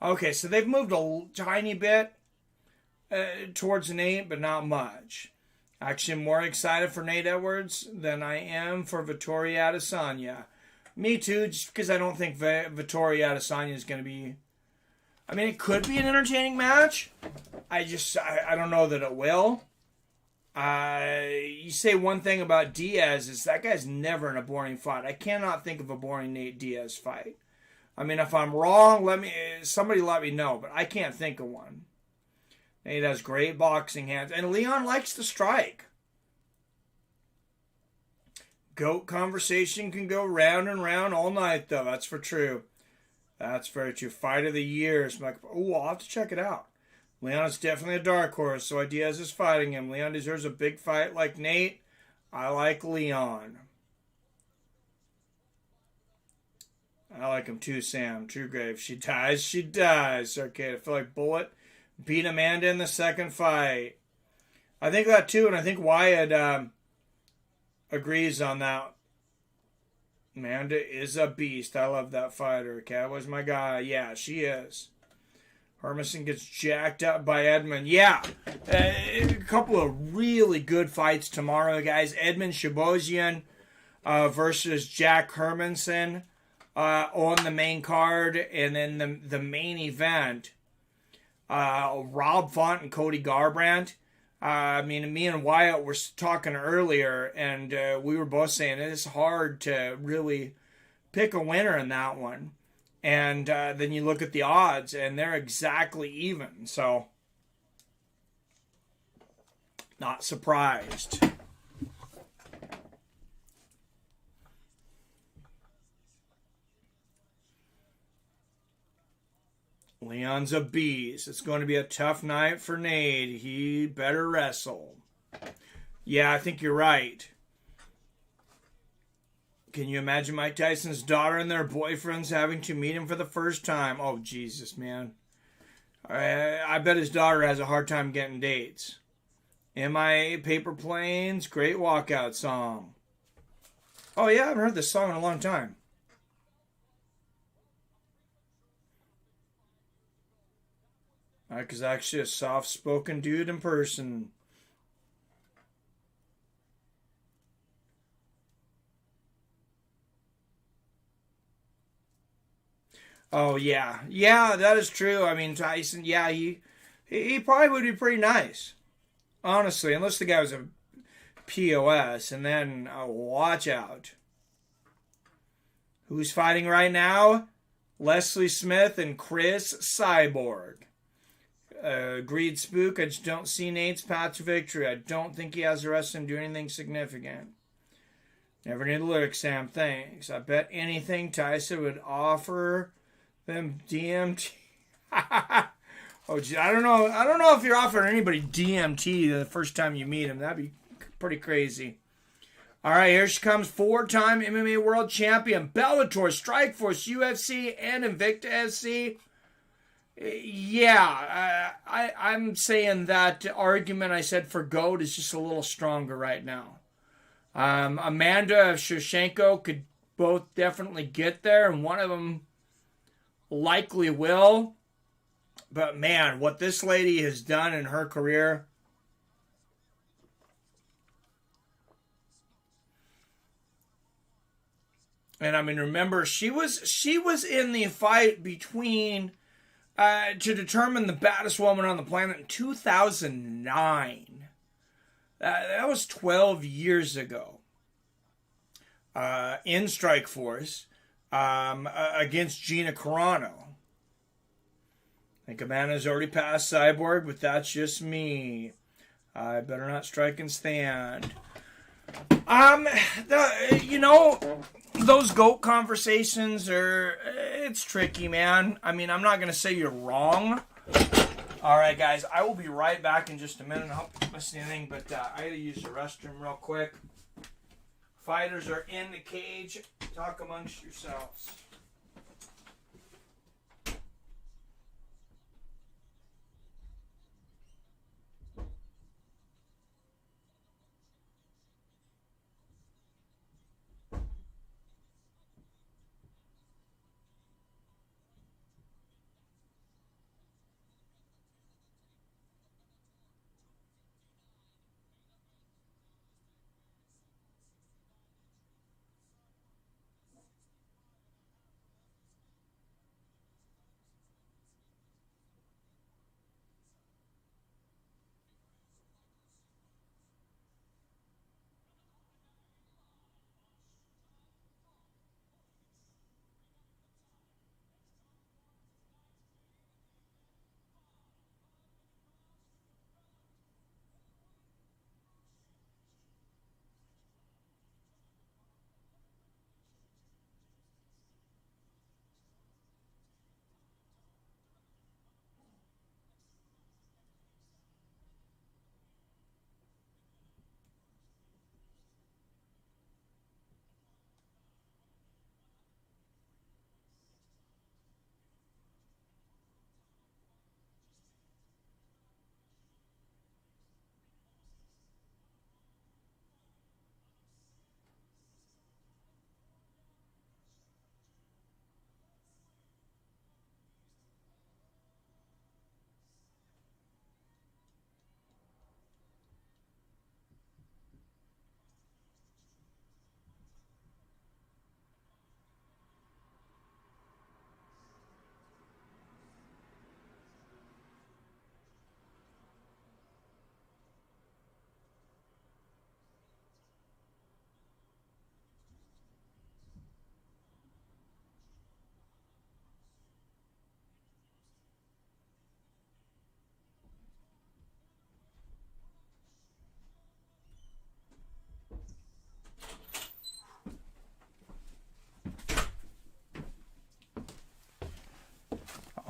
Okay, so they've moved a tiny bit towards Nate, but not much. Actually, I'm more excited for Nate Edwards than I am for Vettori Adesanya. Me too, just because I don't think Vettori Adesanya is going to be... I mean, it could be an entertaining match. I don't know that it will. You say one thing about Diaz is that guy's never in a boring fight. I cannot think of a boring Nate Diaz fight. I mean, if I'm wrong, somebody let me know, but I can't think of one. Nate has great boxing hands, and Leon likes to strike. GOAT conversation can go round and round all night, though. That's for true. That's very true. Fight of the year. I'll have to check it out. Leon is definitely a dark horse, so Diaz is fighting him. Leon deserves a big fight like Nate. I like Leon. I like him too, Sam. Truegrave. She dies. She dies. Okay, I feel like Bullet beat Amanda in the second fight. I think that too, and I think Wyatt agrees on that. Amanda is a beast. I love that fighter. Cowboy's my guy. Yeah, she is. Hermansen gets jacked up by Edmund. Yeah, a couple of really good fights tomorrow, guys. Edmund Shibozian versus Jack Hermansen on the main card. And then the main event, Rob Font and Cody Garbrandt. I mean, me and Wyatt were talking earlier, and we were both saying it's hard to really pick a winner in that one. And then you look at the odds, and they're exactly even. So, not surprised. Leon's a beast. It's going to be a tough night for Nate. He better wrestle. Yeah, I think you're right. Can you imagine Mike Tyson's daughter and their boyfriends having to meet him for the first time? Oh, Jesus, man. I bet his daughter has a hard time getting dates. MIA Paper Planes, great walkout song. Oh, yeah, I haven't heard this song in a long time. Because actually a soft-spoken dude in person. Oh, yeah. Yeah, that is true. I mean, Tyson, yeah, he probably would be pretty nice. Honestly, unless the guy was a POS. And then, watch out. Who's fighting right now? Leslie Smith and Cris Cyborg. Greed Spook, I just don't see Nate's path to victory. I don't think he has the rest of him do anything significant. Never need to lyric, Sam. Thanks. I bet anything Tyson would offer them DMT. Oh, gee, I don't know. I don't know if you're offering anybody DMT the first time you meet him. That'd be pretty crazy. All right, here she comes. 4-time MMA World Champion, Bellator, Strikeforce, UFC, and Invicta FC. Yeah, I'm saying that argument I said for GOAT is just a little stronger right now. Amanda Shevchenko could both definitely get there, and one of them likely will. But man, what this lady has done in her career. And I mean, remember, she was in the fight between to determine the baddest woman on the planet in 2009. That was 12 years ago. In Strikeforce against Gina Carano. I think Amanda's already passed Cyborg, but that's just me. I better not strike and stand. Those GOAT conversations it's tricky, man. I mean, I'm not going to say you're wrong. All right, guys, I will be right back in just a minute. I hope you don't miss anything, but I got to use the restroom real quick. Fighters are in the cage. Talk amongst yourselves.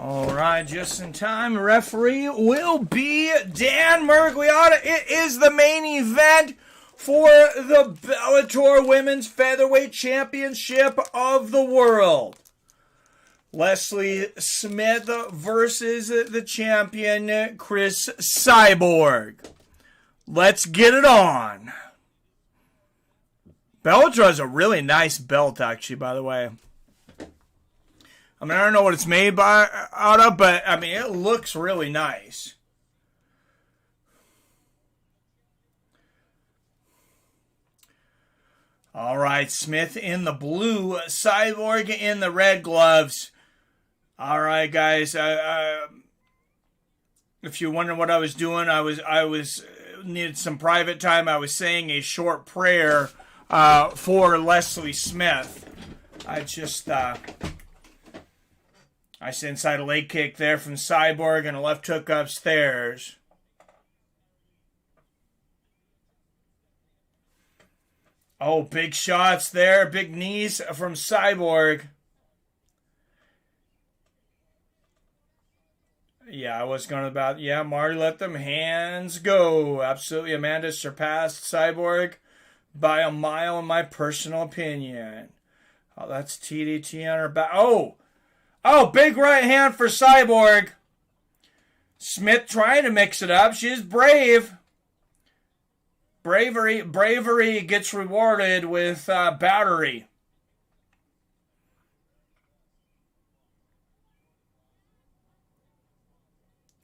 All right, just in time. Referee will be Dan Murgliata. It is the main event for the Bellator Women's Featherweight Championship of the World. Leslie Smith versus the champion, Cris Cyborg. Let's get it on. Bellator has a really nice belt, actually, by the way. I mean, I don't know what it's made out of, but, I mean, it looks really nice. All right, Smith in the blue, Cyborg in the red gloves. All right, guys. If you're wondering what I was doing, I was needed some private time. I was saying a short prayer for Leslie Smith. I said inside a leg kick there from Cyborg and a left hook upstairs. Oh, big shots there. Big knees from Cyborg. Yeah, I was going about, yeah, Marty let them hands go. Absolutely, Amanda surpassed Cyborg by a mile in my personal opinion. Oh, that's TDT on her back. Oh, big right hand for Cyborg. Smith trying to mix it up. She's brave. Bravery gets rewarded with battery.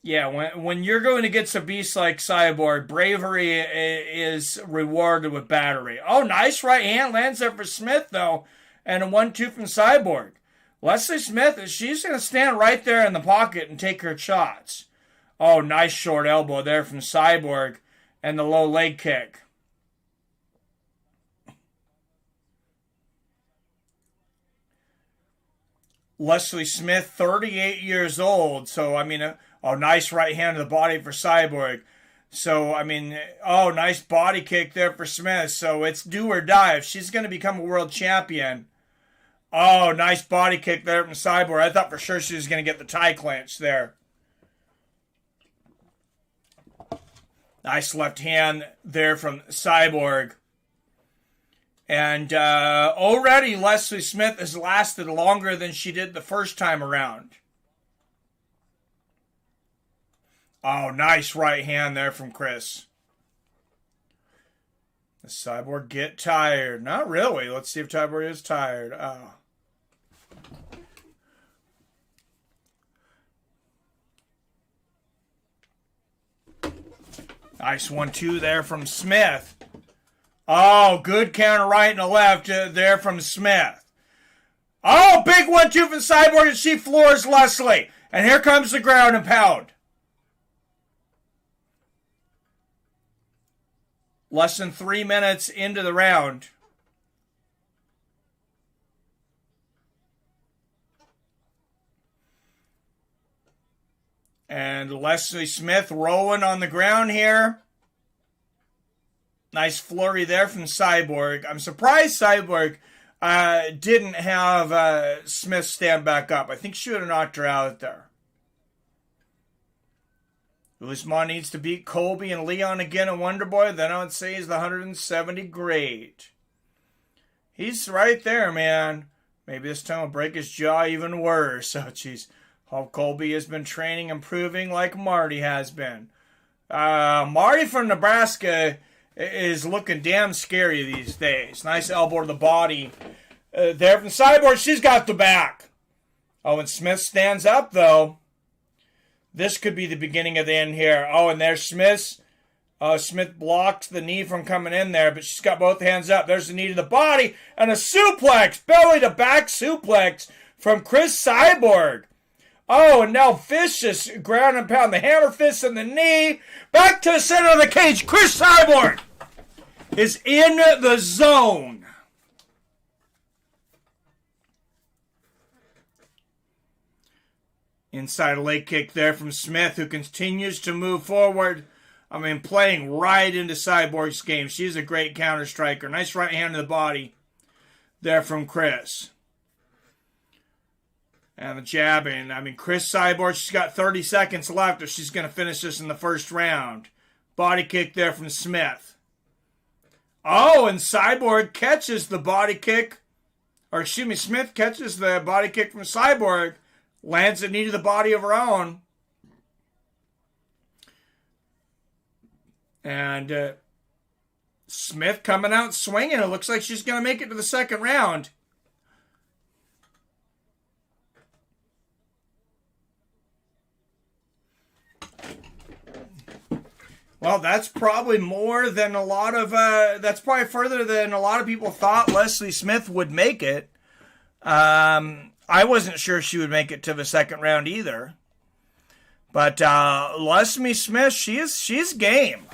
Yeah, when you're going against a beast like Cyborg, bravery is rewarded with battery. Oh, nice right hand. Lands there for Smith, though. And a 1-2 from Cyborg. Leslie Smith, she's going to stand right there in the pocket and take her shots. Oh, nice short elbow there from Cyborg. And the low leg kick. Leslie Smith, 38 years old. So, I mean, nice right hand to the body for Cyborg. So, I mean, nice body kick there for Smith. So, it's do or die. If she's going to become a world champion. Oh, nice body kick there from Cyborg. I thought for sure she was going to get the tie clinch there. Nice left hand there from Cyborg. And already Leslie Smith has lasted longer than she did the first time around. Oh, nice right hand there from Cris. The Cyborg get tired. Not really. Let's see if Cyborg is tired. Nice 1-2 there from Smith. Oh, good counter right and a left there from Smith. Oh, big 1-2 from Cyborg and she floors Leslie. And here comes the ground and pound. Less than 3 minutes into the round. And Leslie Smith rolling on the ground here. Nice flurry there from Cyborg. I'm surprised Cyborg didn't have Smith stand back up. I think she would have knocked her out there. Usman needs to beat Colby and Leon again in Wonderboy. Then I would say he's the 170 great. He's right there, man. Maybe this time will break his jaw even worse. So, geez. Hope Colby has been training, improving like Marty has been. Marty from Nebraska is looking damn scary these days. Nice elbow to the body. There from Cyborg, she's got the back. Oh, and Smith stands up, though. This could be the beginning of the end here. Oh, and there's Smith. Smith blocks the knee from coming in there, but she's got both hands up. There's the knee to the body, and a suplex, belly to back suplex from Cris Cyborg. Oh, and now vicious ground and pound. The hammer fist and the knee. Back to the center of the cage. Cris Cyborg is in the zone. Inside a leg kick there from Smith, who continues to move forward. I mean, playing right into Cyborg's game. She's a great counter striker. Nice right hand to the body there from Cris. And the jabbing. I mean, Cris Cyborg, she's got 30 seconds left if she's going to finish this in the first round. Body kick there from Smith. Oh, and Cyborg catches the body kick. Or excuse me, Smith catches the body kick from Cyborg. Lands a knee to the body of her own. And Smith coming out swinging. It looks like she's going to make it to the second round. Well, that's probably more than a lot of, that's probably further than a lot of people thought Leslie Smith would make it. I wasn't sure she would make it to the second round either. But Leslie Smith, she's game.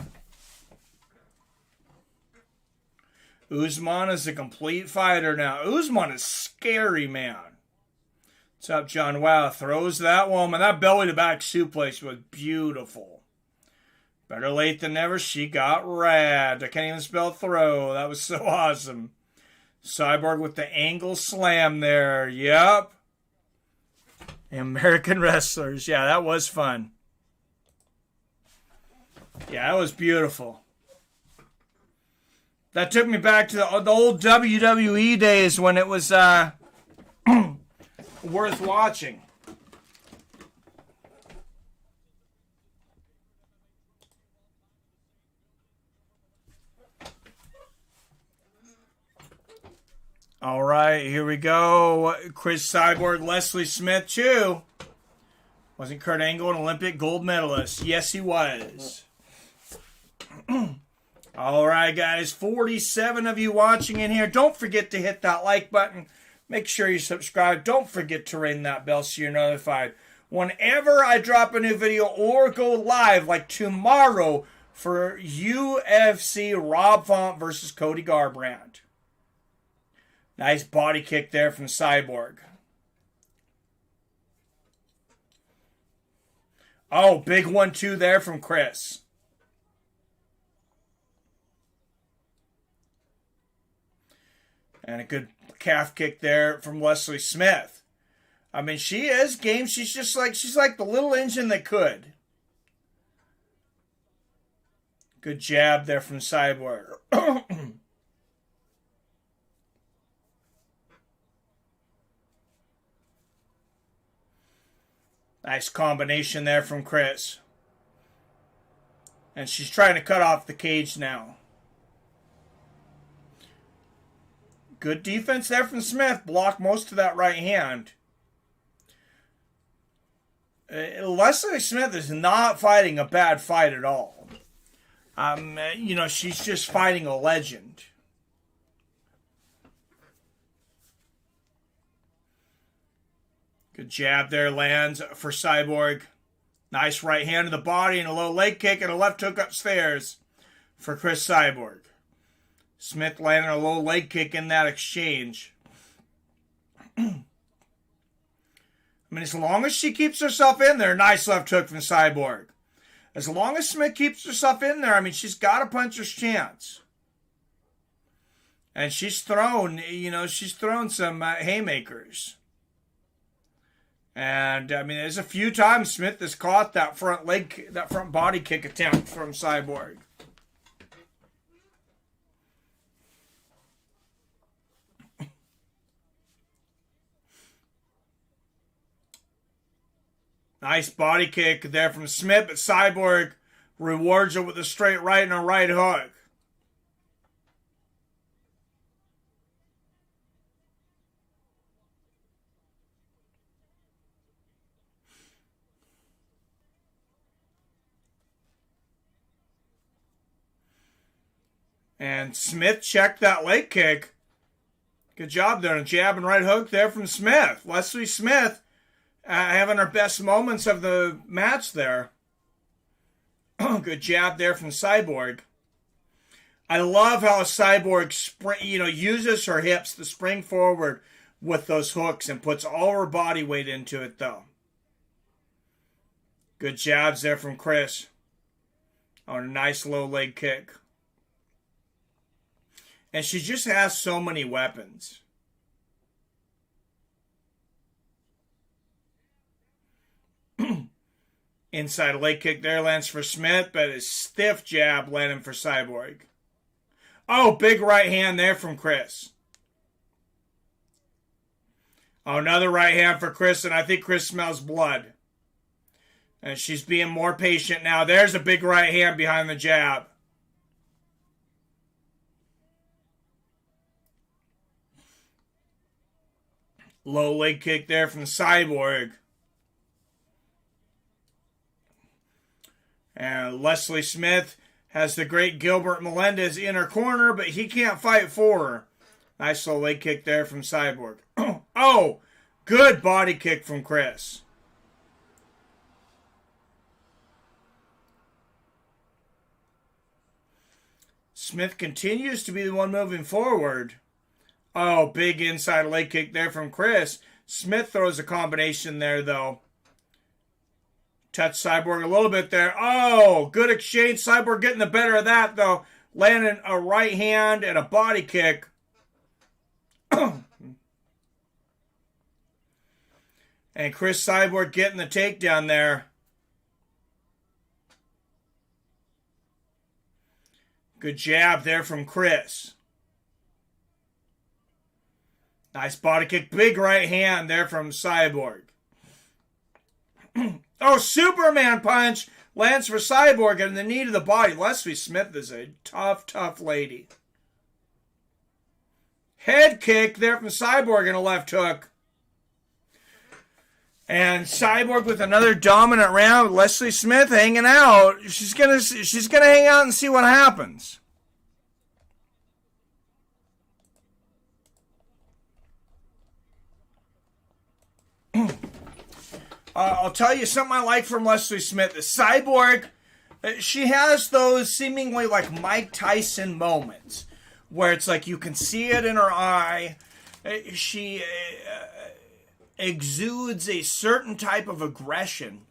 Usman is a complete fighter now. Usman is scary, man. What's up, John? Wow, throws that woman. That belly-to-back suplex was beautiful. Better late than never. She got rad. I can't even spell throw. That was so awesome. Cyborg with the angle slam there. Yep. American wrestlers. Yeah, that was fun. Yeah, that was beautiful. That took me back to the old WWE days when it was worth watching. All right, here we go. Cris Cyborg, Leslie Smith, too. Wasn't Kurt Angle an Olympic gold medalist? Yes, he was. All right, guys. 47 of you watching in here. Don't forget to hit that like button. Make sure you subscribe. Don't forget to ring that bell so you're notified whenever I drop a new video or go live, like tomorrow, for UFC Rob Font versus Cody Garbrandt. Nice body kick there from Cyborg. Oh, big 1-2 there from Cris. And a good calf kick there from Leslie Smith. I mean, she is game. She's like the little engine that could. Good jab there from Cyborg. Nice combination there from Cris. And she's trying to cut off the cage now. Good defense there from Smith. Blocked most of that right hand. Leslie Smith is not fighting a bad fight at all. She's just fighting a legend. Good jab there, lands for Cyborg. Nice right hand to the body and a low leg kick and a left hook upstairs for Cris Cyborg. Smith landed a low leg kick in that exchange. I mean, as long as she keeps herself in there, nice left hook from Cyborg. As long as Smith keeps herself in there, I mean, she's got a puncher's chance. And she's thrown some haymakers. And, I mean, there's a few times Smith has caught that front body kick attempt from Cyborg. Nice body kick there from Smith, but Cyborg rewards her with a straight right and a right hook. And Smith checked that leg kick. Good job there. A jab and right hook there from Smith. Leslie Smith having her best moments of the match there. Good jab there from Cyborg. I love how Cyborg uses her hips to spring forward with those hooks and puts all her body weight into it, though. Good jabs there from Cris. On a nice low leg kick. And she just has so many weapons. Inside leg kick there lands for Smith, but a stiff jab landing for Cyborg. Oh, big right hand there from Cris. Oh, another right hand for Cris, and I think Cris smells blood. And she's being more patient now. There's a big right hand behind the jab. Low leg kick there from Cyborg. And Leslie Smith has the great Gilbert Melendez in her corner, but he can't fight for her. Nice low leg kick there from Cyborg. Oh, good body kick from Cris. Smith continues to be the one moving forward. Oh, big inside leg kick there from Cris. Smith throws a combination there, though. Touch Cyborg a little bit there. Oh, good exchange. Cyborg getting the better of that, though. Landing a right hand and a body kick. And Cris Cyborg getting the takedown there. Good jab there from Cris. Nice body kick. Big right hand there from Cyborg. Oh, Superman punch lands for Cyborg and the knee to the body. Leslie Smith is a tough, tough lady. Head kick there from Cyborg and a left hook. And Cyborg with another dominant round. Leslie Smith hanging out. She's gonna hang out and see what happens. I'll tell you something I like from Leslie Smith. The Cyborg, she has those seemingly like Mike Tyson moments where it's like you can see it in her eye. She exudes a certain type of aggression.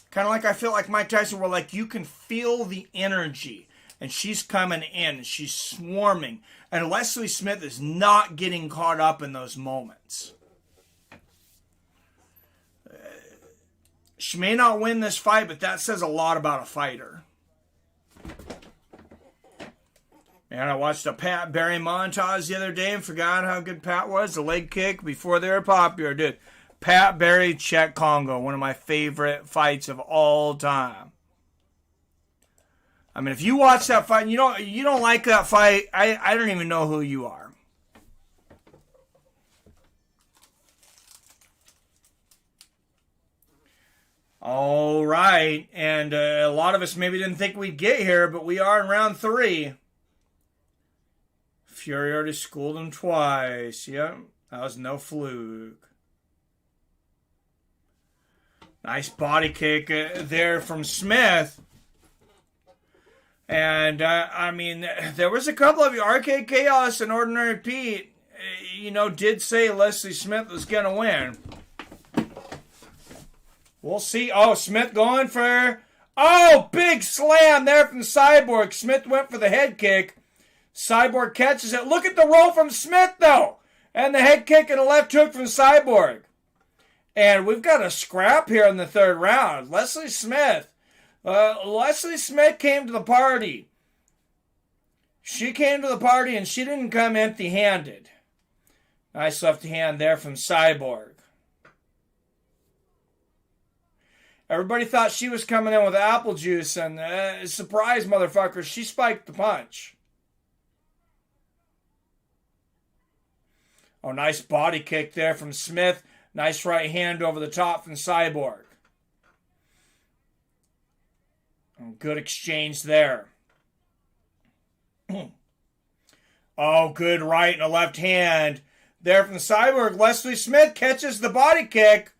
Kind of like I feel like Mike Tyson, where like you can feel the energy. And she's coming in. She's swarming. And Leslie Smith is not getting caught up in those moments. She may not win this fight, but that says a lot about a fighter. And I watched a Pat Barry montage the other day and forgot how good Pat was. The leg kick before they were popular, dude. Pat Barry, Czech Congo, one of my favorite fights of all time. I mean, if you watch that fight and you don't like that fight, I don't even know who you are. All right, and a lot of us maybe didn't think we'd get here, but we are in round 3. Fury already schooled him twice. Yep, that was no fluke. Nice body kick there from Smith. And, I mean, there was a couple of you. Arcade Chaos and Ordinary Pete, did say Leslie Smith was going to win. We'll see. Oh, Smith going for... Oh, big slam there from Cyborg. Smith went for the head kick. Cyborg catches it. Look at the roll from Smith, though. And the head kick and a left hook from Cyborg. And we've got a scrap here in the 3rd round. Leslie Smith came to the party. She came to the party and she didn't come empty-handed. Nice left hand there from Cyborg. Everybody thought she was coming in with apple juice, and surprise, motherfucker, she spiked the punch. Oh, nice body kick there from Smith. Nice right hand over the top from Cyborg. Oh, good exchange there. Oh, good right and a left hand there from Cyborg. Leslie Smith catches the body kick.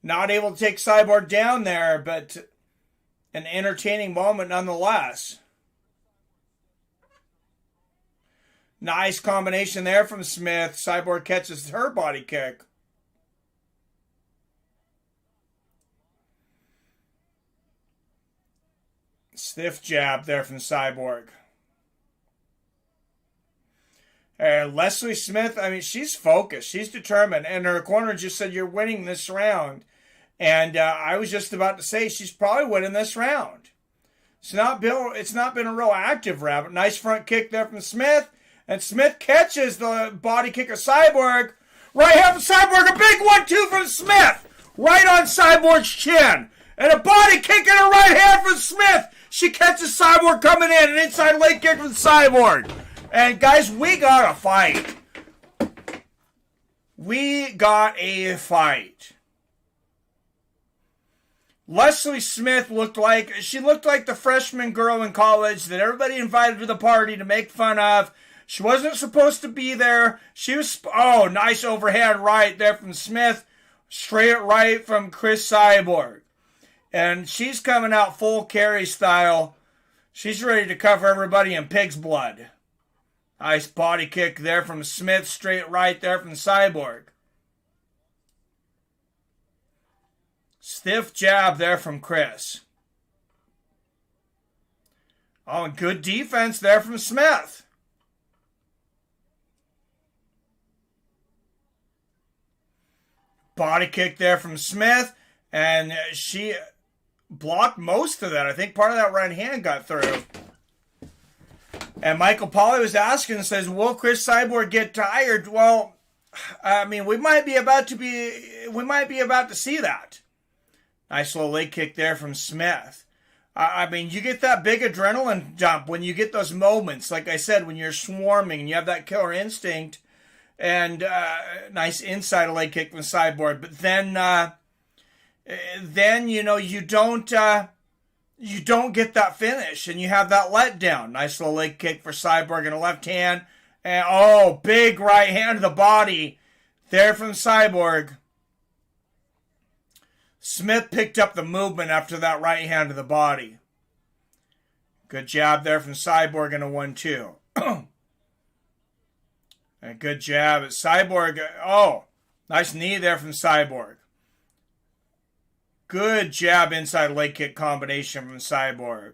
Not able to take Cyborg down there, but an entertaining moment nonetheless. Nice combination there from Smith. Cyborg catches her body kick. Stiff jab there from Cyborg. And Leslie Smith, I mean, she's focused. She's determined. And her corner just said, you're winning this round. And I was just about to say she's probably winning this round. It's not been a real active round, but nice front kick there from Smith. And Smith catches the body kick of Cyborg. Right hand from Cyborg, a big 1-2 from Smith. Right on Cyborg's chin. And a body kick and a right hand from Smith. She catches Cyborg coming in. An inside leg kick from Cyborg. And guys, we got a fight. We got a fight. Leslie Smith looked like the freshman girl in college that everybody invited to the party to make fun of. She wasn't supposed to be there. She was, nice overhand right there from Smith. Straight right from Cris Cyborg. And she's coming out full carry style. She's ready to cover everybody in pig's blood. Nice body kick there from Smith. Straight right there from Cyborg. Stiff jab there from Cris. Oh, and good defense there from Smith. Body kick there from Smith. And she blocked most of that. I think part of that right hand got through. And Michael Pauly was asking, says, will Cris Cyborg get tired? Well, I mean, we might be about to see that. Nice little leg kick there from Smith. I mean, you get that big adrenaline dump when you get those moments. Like I said, when you're swarming and you have that killer instinct. And nice inside leg kick from Cyborg. But then you know, you don't get that finish. And you have that letdown. Nice little leg kick for Cyborg and a left hand. And, big right hand to the body there from Cyborg. Smith picked up the movement after that right hand to the body. Good jab there from Cyborg and a 1-2. And good jab at Cyborg. Nice knee there from Cyborg. Good jab inside leg kick combination from Cyborg.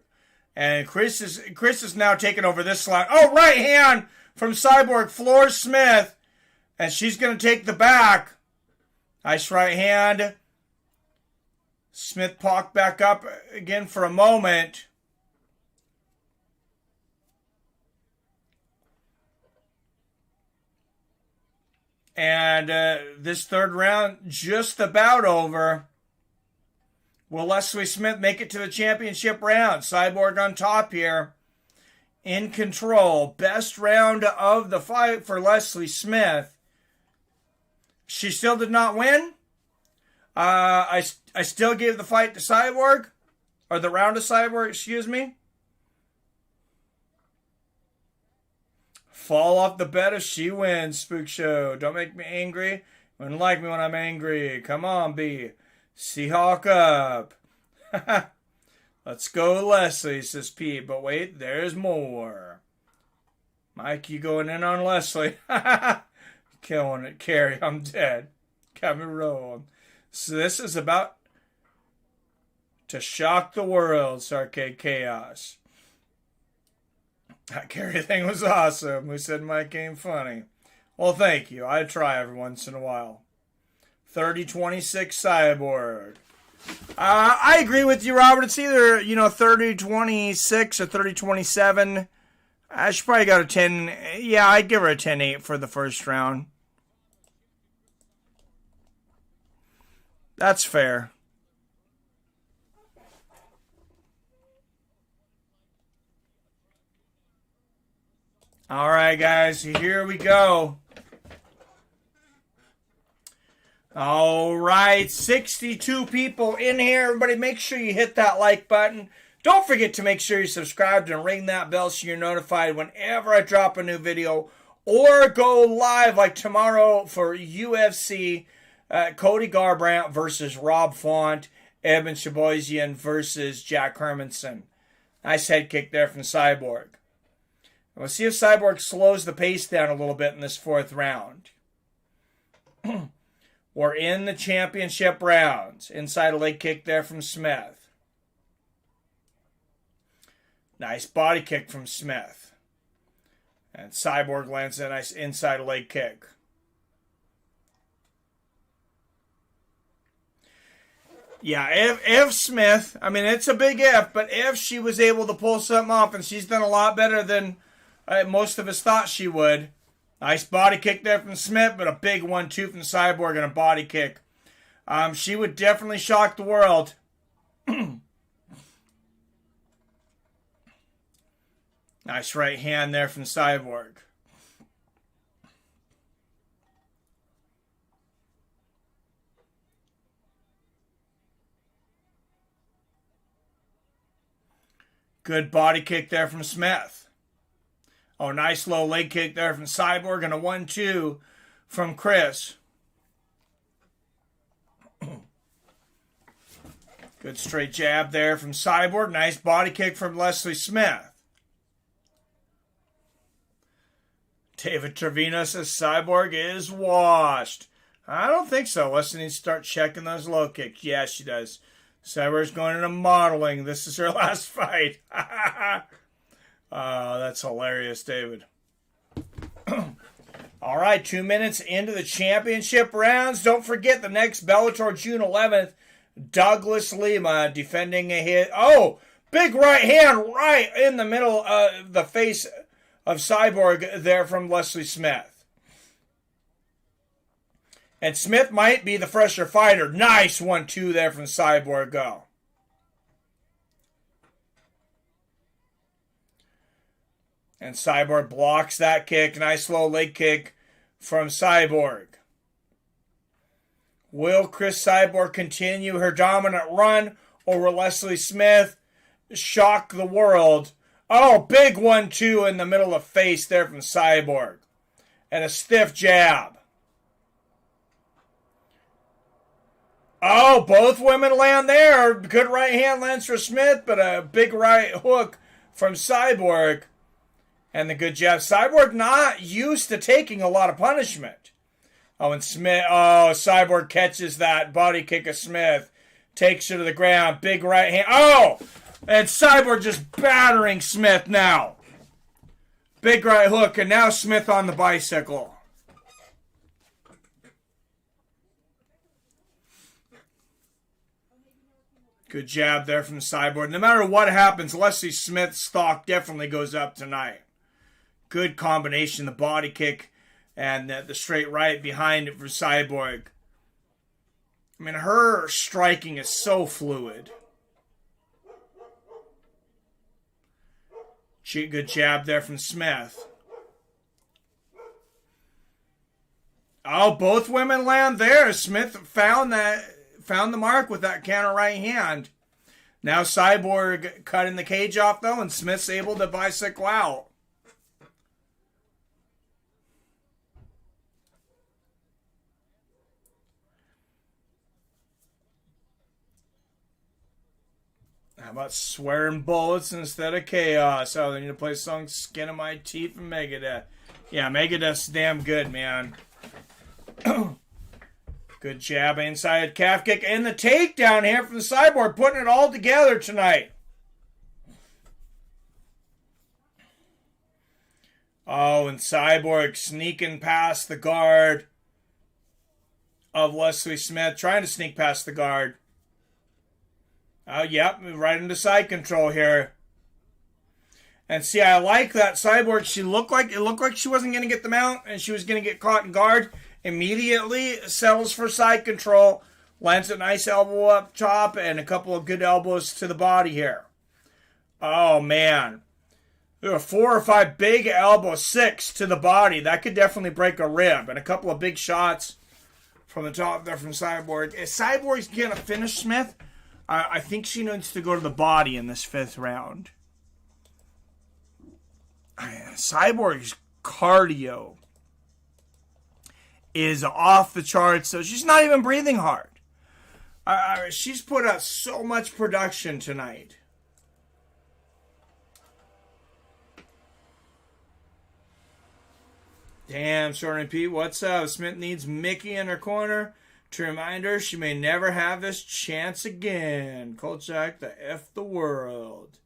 And Cris is now taking over this slot. Right hand from Cyborg. Floors Smith. And she's going to take the back. Nice right hand. Smith popped back up again for a moment. And this third round just about over. Will Leslie Smith make it to the championship round? Cyborg on top here. In control. Best round of the fight for Leslie Smith. She still did not win. I still gave the fight to Cyborg. Or the round to Cyborg, excuse me. Fall off the bed if she wins, Spook Show. Don't make me angry. You wouldn't like me when I'm angry. Come on, B. Seahawk up. Let's go, Leslie, says Pete. But wait, there's more. Mike, you going in on Leslie? Killing it, Carrie. I'm dead. Got me rolling. So this is about to shock the world, Sarcade Chaos. That Carrie thing was awesome. Who said Mike ain't funny? Well, thank you. I try every once in a while. 30-26 Cyborg. I agree with you, Robert. It's either, 30-26 or 30-27. She probably got a 10. Yeah, I'd give her a 10-8 for the first round. That's fair. All right, guys, here we go. All right, 62 people in here. Everybody, make sure you hit that like button. Don't forget to make sure you subscribe and ring that bell so you're notified whenever I drop a new video or go live like tomorrow for UFC Cody Garbrandt versus Rob Font, Edmund Shibozian versus Jack Hermansen. Nice head kick there from Cyborg. We'll see if Cyborg slows the pace down a little bit in this fourth round. We're in the championship rounds. Inside a leg kick there from Smith. Nice body kick from Smith. And Cyborg lands a nice inside leg kick. Yeah, if Smith, I mean, it's a big if, but if she was able to pull something off, and she's done a lot better than most of us thought she would. Nice body kick there from Smith, but a big 1-2 from Cyborg and a body kick. She would definitely shock the world. Nice right hand there from Cyborg. Good body kick there from Smith. Oh, nice low leg kick there from Cyborg and a 1-2 from Cris. Good straight jab there from Cyborg. Nice body kick from Leslie Smith. David Trevino says Cyborg is washed. I don't think so. Leslie needs to start checking those low kicks. Yeah, she does. Cyborg's going into modeling. This is her last fight. That's hilarious, David. All right, 2 minutes into the championship rounds. Don't forget the next Bellator, June 11th. Douglas Lima defending a hit. Oh, big right hand right in the middle of the face of Cyborg there from Leslie Smith. And Smith might be the fresher fighter. Nice 1-2 there from Cyborg. Go. And Cyborg blocks that kick. Nice low leg kick from Cyborg. Will Cris Cyborg continue her dominant run, or will Leslie Smith shock the world? Oh, big 1-2 in the middle of the face there from Cyborg. And a stiff jab. Oh, both women land there. Good right hand lands for Smith, but a big right hook from Cyborg. And the good jab. Cyborg not used to taking a lot of punishment. Oh, and Cyborg catches that body kick of Smith. Takes her to the ground. Big right hand. Oh! And Cyborg just battering Smith now. Big right hook, and now Smith on the bicycle. Good jab there from Cyborg. No matter what happens, Leslie Smith's stock definitely goes up tonight. Good combination, the body kick and the straight right behind it for Cyborg. I mean, her striking is so fluid. Good jab there from Smith. Oh, both women land there. Smith found the mark with that counter right hand. Now Cyborg cutting the cage off, though, and Smith's able to bicycle out. How about swearing bullets instead of chaos? Oh, they need to play the song Skin of My Teeth from Megadeth. Yeah, Megadeth's damn good, man. Good jab inside calf kick. And the takedown here from the Cyborg, putting it all together tonight. Oh, and Cyborg sneaking past the guard of Leslie Smith. Trying to sneak past the guard. Oh, yep, right into side control here. And see, I like that Cyborg. It looked like she wasn't going to get the mount, and she was going to get caught in guard. Immediately settles for side control. Lands a nice elbow up top and a couple of good elbows to the body here. Oh, man. There were 4 or 5 big elbows, 6 to the body. That could definitely break a rib. And a couple of big shots from the top there from Cyborg. If Cyborg's going to finish Smith, I think she needs to go to the body in this 5th round. Cyborg's cardio is off the charts, so she's not even breathing hard. She's put out so much production tonight. Damn, Shorty Pete, what's up? Smith needs Mckee in her corner to remind her she may never have this chance again. Kolchak, the F the world.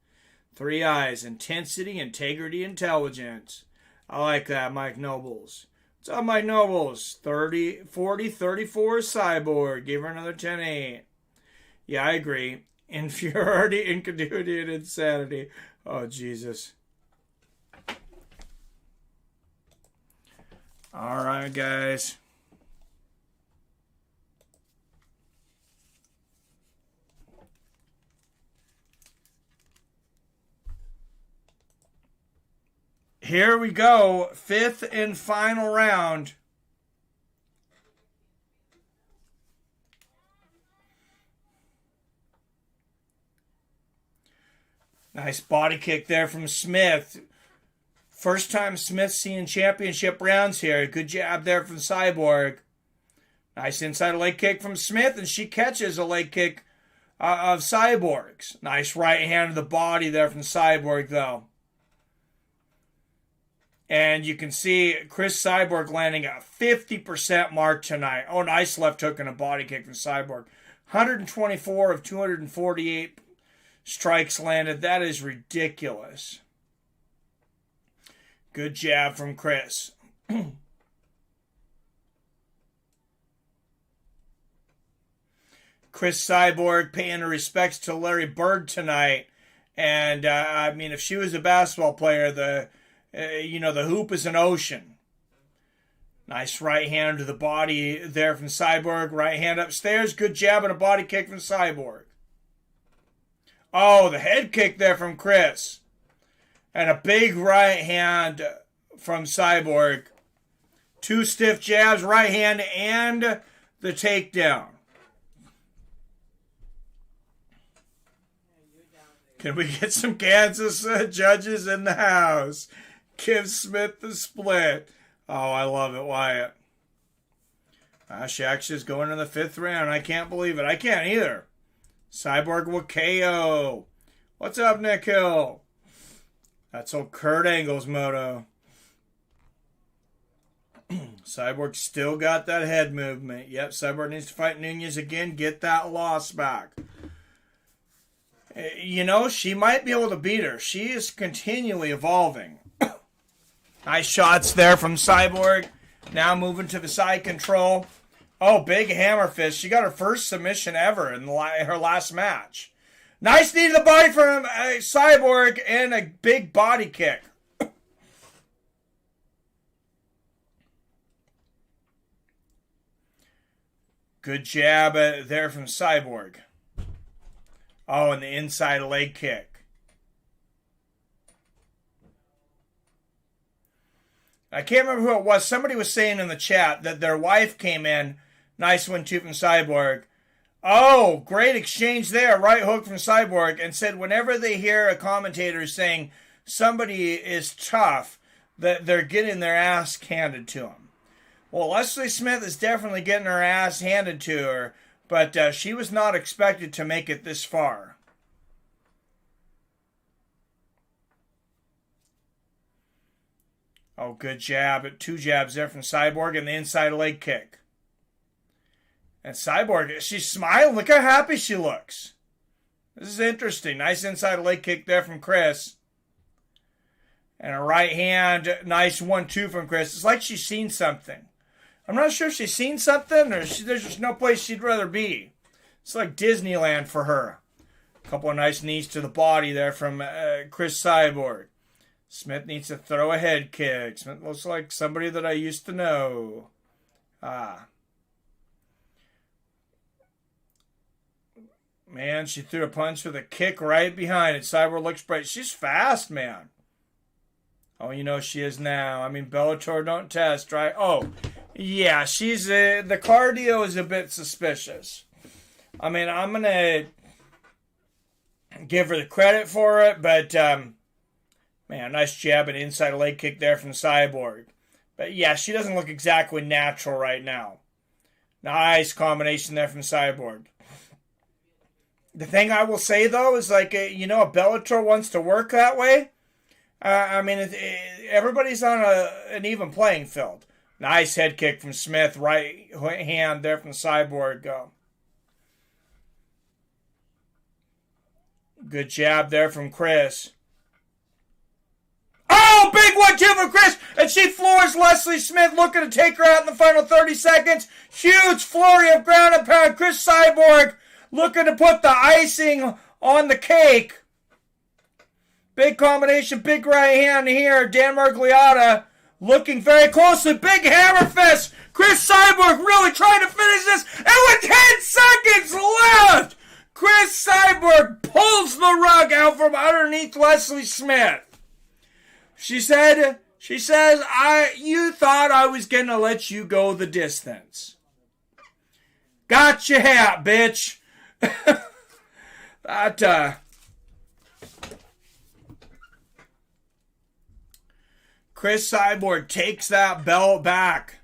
3 eyes, intensity, integrity, intelligence. I like that, Mike Nobles. What's up, Mike Nobles? 30, 40, 34, Cyborg. Give her another 10-8. Yeah, I agree. Inferiority, ingenuity, and insanity. Oh, Jesus. All right, guys. Here we go. 5th and final round. Nice body kick there from Smith. First time Smith seeing championship rounds here. Good jab there from Cyborg. Nice inside leg kick from Smith, and she catches a leg kick of Cyborg's. Nice right hand to the body there from Cyborg, though. And you can see Cris Cyborg landing a 50% mark tonight. Oh, nice left hook and a body kick from Cyborg. 124 of 248 strikes landed. That is ridiculous. Good jab from Cris. Cris Cyborg paying her respects to Larry Bird tonight. And, I mean, if she was a basketball player, the hoop is an ocean. Nice right hand to the body there from Cyborg. Right hand upstairs. Good jab and a body kick from Cyborg. Oh, the head kick there from Cris. And a big right hand from Cyborg. 2 stiff jabs, right hand, and the takedown. Can we get some Kansas judges in the house? Give Smith the split. Oh, I love it, Wyatt. Shax's going in the 5th round. I can't believe it. I can't either. Cyborg with KO. What's up, Nick Hill? That's old Kurt Angle's moto. Cyborg still got that head movement. Yep, Cyborg needs to fight Nunez again. Get that loss back. You know, she might be able to beat her. She is continually evolving. Nice shots there from Cyborg. Now moving to the side control. Oh, big hammer fist. She got her first submission ever in her last match. Nice knee to the body from Cyborg and a big body kick. Good jab there from Cyborg. Oh, and the inside leg kick. I can't remember who it was. Somebody was saying in the chat that their wife came in. Nice one, too, from Cyborg. Oh, great exchange there. Right hook from Cyborg. And said whenever they hear a commentator saying somebody is tough, that they're getting their ass handed to them. Well, Leslie Smith is definitely getting her ass handed to her. But she was not expected to make it this far. Oh, good jab. 2 jabs there from Cyborg and the inside leg kick. And Cyborg, she's smiling. Look how happy she looks. This is interesting. Nice inside leg kick there from Cris. And a right hand, nice 1-2 from Cris. It's like she's seen something. I'm not sure if she's seen something or there's just no place she'd rather be. It's like Disneyland for her. A couple of nice knees to the body there from Cris Cyborg. Smith needs to throw a head kick. Smith looks like somebody that I used to know. Man, she threw a punch with a kick right behind it. Cyborg looks bright. She's fast, man. Oh, you know she is now. I mean, Bellator don't test, right? Oh, yeah, she's the cardio is a bit suspicious. I mean, I'm going to give her the credit for it, but, man, nice jab and inside leg kick there from Cyborg. But, yeah, she doesn't look exactly natural right now. Nice combination there from Cyborg. The thing I will say, though, is like, if Bellator wants to work that way, I mean, everybody's on an even playing field. Nice head kick from Smith. Right hand there from Cyborg. Good jab there from Cris. Oh, big 1-2 from Cris. And she floors Leslie Smith, looking to take her out in the final 30 seconds. Huge flurry of ground and pound. Cris Cyborg looking to put the icing on the cake. Big combination, big right hand here. Dan Margliata looking very closely. Big hammer fist. Cris Cyborg really trying to finish this. And with 10 seconds left, Cris Cyborg pulls the rug out from underneath Leslie Smith. She says, you thought I was going to let you go the distance. Got your hat, bitch. Cris Cyborg takes that belt back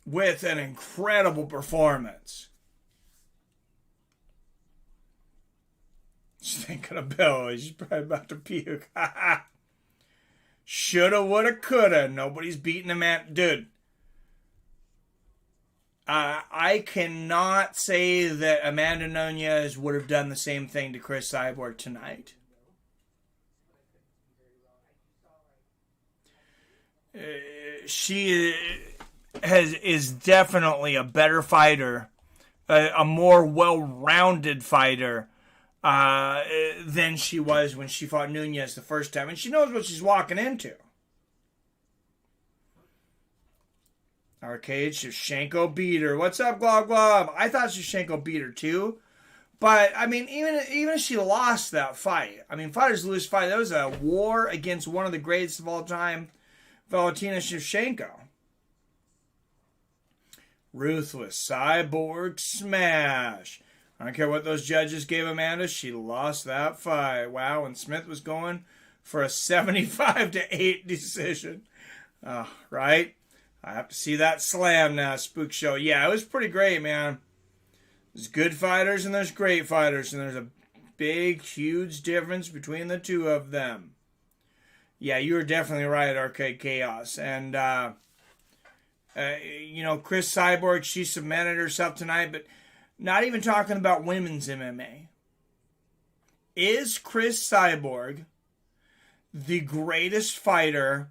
with an incredible performance. She's thinking of Bill. She's probably about to puke. Shoulda, woulda, coulda. Nobody's beating a man. Dude, I cannot say that Amanda Nunes would have done the same thing to Cris Cyborg tonight. She is definitely a better fighter, a more well-rounded fighter than she was when she fought Nunes the first time. And she knows what she's walking into. Arcade, Shevchenko beat her. What's up, Glob Glob? I thought Shevchenko beat her too. But, I mean, even if she lost that fight, I mean, fighters lose fight. That was a war against one of the greatest of all time, Valentina Shevchenko. Ruthless Cyborg smash. I don't care what those judges gave Amanda. She lost that fight. Wow, and Smith was going for a 75-8 decision. Right? I have to see that slam now, Spook Show. Yeah, it was pretty great, man. There's good fighters and there's great fighters. And there's a big, huge difference between the two of them. Yeah, you were definitely right, Arcade Chaos. And, Cris Cyborg, she cemented herself tonight, but not even talking about women's MMA. Is Cris Cyborg the greatest fighter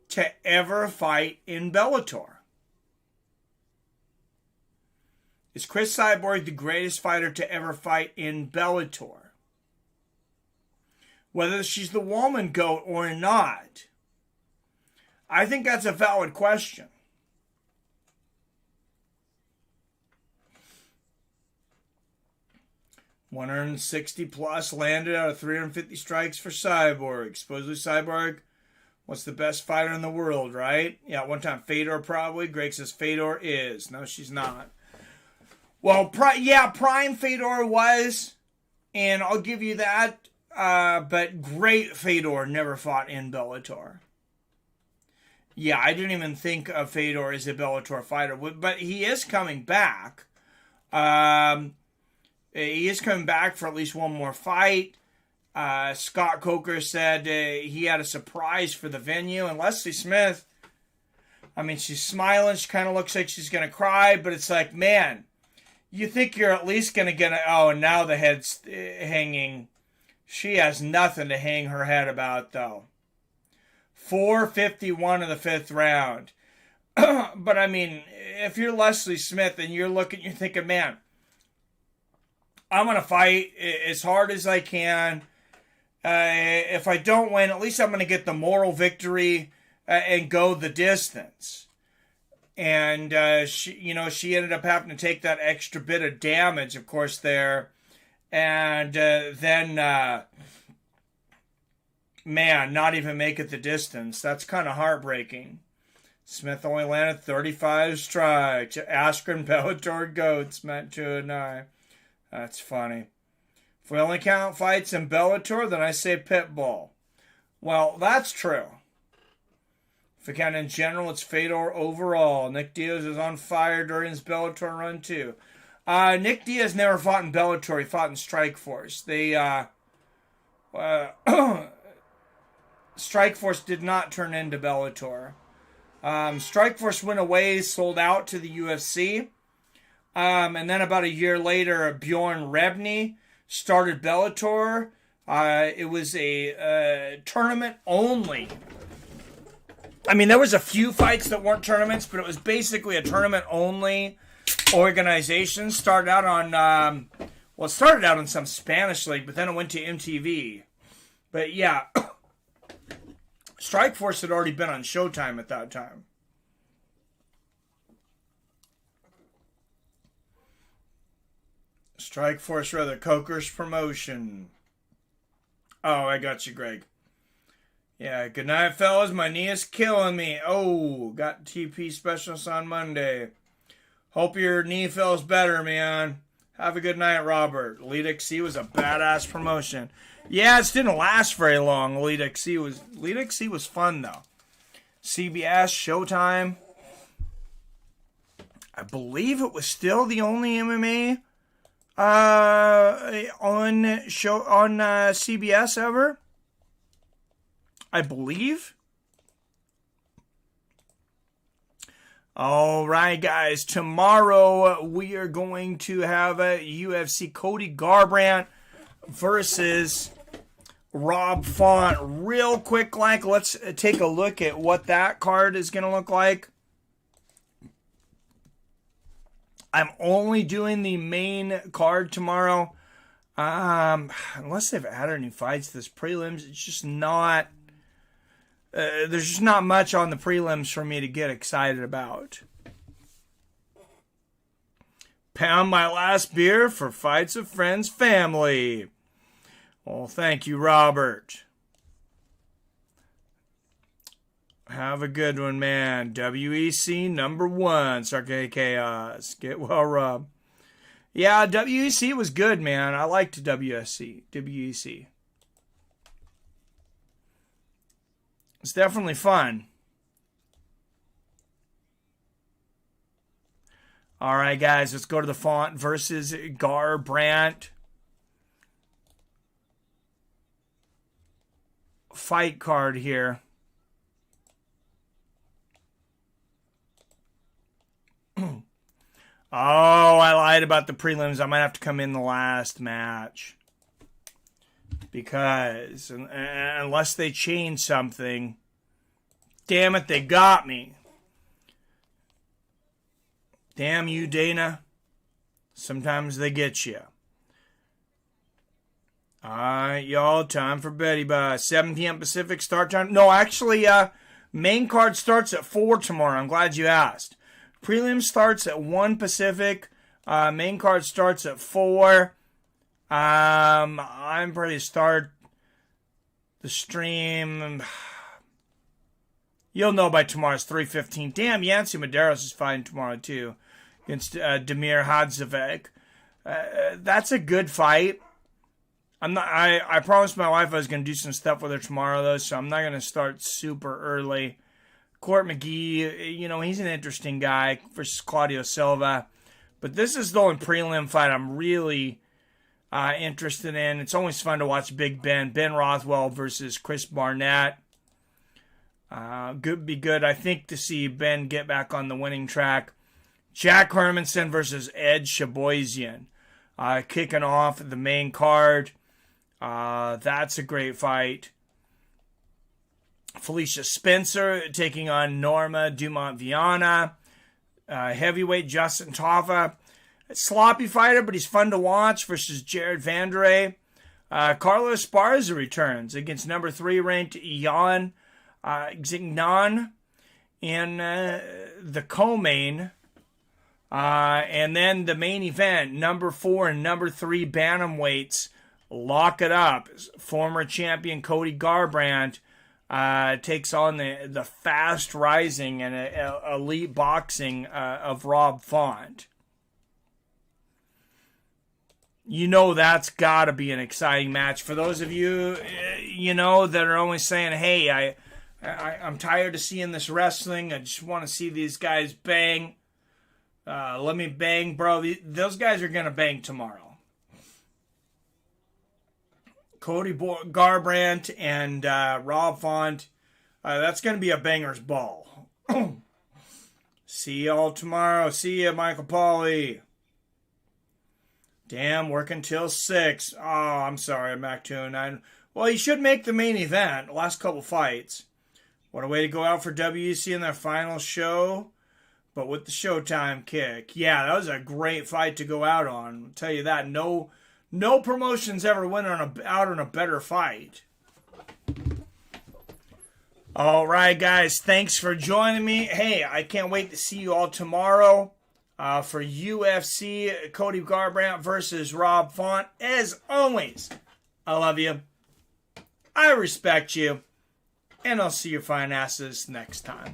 to ever fight in Bellator? Is Cris Cyborg the greatest fighter to ever fight in Bellator? Whether she's the woman GOAT or not, I think that's a valid question. 160 plus landed out of 350 strikes for Cyborg. Supposedly Cyborg, what's the best fighter in the world, right? Yeah, one time Fedor probably. Greg says Fedor is. No, she's not. Well, Prime Fedor was, and I'll give you that. But great Fedor never fought in Bellator. Yeah, I didn't even think of Fedor as a Bellator fighter, but he is coming back. He is coming back for at least one more fight. Scott Coker said he had a surprise for the venue. And Leslie Smith, I mean, she's smiling. She kind of looks like she's going to cry. But it's like, man, you think you're at least going to get a... Oh, and now the head's hanging. She has nothing to hang her head about, though. 4:51 in the fifth round. But, I mean, if you're Leslie Smith and you're thinking, man, I'm going to fight as hard as I can. If I don't win, at least I'm going to get the moral victory and go the distance. And, she ended up having to take that extra bit of damage, of course, there. And then, not even make it the distance. That's kind of heartbreaking. Smith only landed 35 strikes. Askren Bellator Goats meant 2-9. That's funny. If we only count fights in Bellator, then I say Pitbull. Well, that's true. If we count in general, it's Fedor overall. Nick Diaz is on fire during his Bellator run, too. Nick Diaz never fought in Bellator. He fought in Strikeforce. Strikeforce did not turn into Bellator. Strikeforce went away, sold out to the UFC. And then about a year later, Bjorn Rebney started Bellator. It was a tournament only. I mean, there was a few fights that weren't tournaments, but it was basically a tournament only organization. Started out on, it started out in some Spanish league, but then it went to MTV. But yeah, Strikeforce had already been on Showtime at that time. Strikeforce, rather, Coker's promotion. Oh, I got you, Greg. Yeah, good night, fellas. My knee is killing me. Oh, got TP specialist on Monday. Hope your knee feels better, man. Have a good night, Robert. Elite XC was a badass promotion. Yeah, it didn't last very long. Elite XC was fun, though. CBS, Showtime. I believe it was still the only MMA on CBS ever. I believe. All right, guys. Tomorrow we are going to have a UFC Cody Garbrandt versus Rob Font. Real quick, let's take a look at what that card is going to look like. I'm only doing the main card tomorrow. Unless they've added any fights to this prelims, it's just not... there's just not much on the prelims for me to get excited about. Pound my last beer for Fights of Friends family. Well, thank you, Robert. Have a good one, man. WEC #1. Sarcade Chaos. Get well, Rob. Yeah, WEC was good, man. I liked WEC. It's definitely fun. All right, guys, let's go to the Font versus Garbrandt fight card here. Oh, I lied about the prelims. I might have to come in the last match. Because unless they change something, damn it, they got me. Damn you, Dana. Sometimes they get you. All right, y'all, time for Betty Bye. 7 p.m. Pacific start time. No, actually, main card starts at 4 tomorrow. I'm glad you asked. Prelim starts at 1 Pacific. Main card starts at 4. I'm ready to start the stream. You'll know by tomorrow's 3:15. Damn, Yancy Medeiros is fighting tomorrow too against Damir Hadzavec. That's a good fight. I promised my wife I was going to do some stuff with her tomorrow though, so I'm not going to start super early. Court McGee, he's an interesting guy versus Claudio Silva, but this is the only prelim fight I'm really interested in. It's always fun to watch Big Ben Rothwell versus Chris Barnett. Be good, I think, to see Ben get back on the winning track. Jack Hermansen versus Ed Shibozian, kicking off the main card. That's a great fight. Felicia Spencer taking on Norma Dumont-Viana. Heavyweight Justin Taffa. Sloppy fighter, but he's fun to watch versus Jared Vanderay. Carlos Esparza returns against number 3 ranked Jan Zignan in the co-main. And then the main event, number 4 and number 3 bantamweights lock it up. Former champion Cody Garbrandt takes on the fast rising and elite boxing of Rob Font. That's got to be an exciting match. For those of you, that are always saying, hey, I'm tired of seeing this wrestling. I just want to see these guys bang. Let me bang, bro. Those guys are going to bang tomorrow. Cody Garbrandt and Rob Font. That's going to be a banger's ball. See y'all tomorrow. See ya, Michael Pauly. Damn, working till 6. Oh, I'm sorry, I'm back to 9. Well, he should make the main event. The last couple fights. What a way to go out for WEC in their final show. but with the Showtime kick. Yeah, that was a great fight to go out on. I'll tell you that. No promotions ever went out on a better fight. All right, guys. Thanks for joining me. Hey, I can't wait to see you all tomorrow for UFC Cody Garbrandt versus Rob Font. As always, I love you. I respect you. And I'll see your fine asses next time.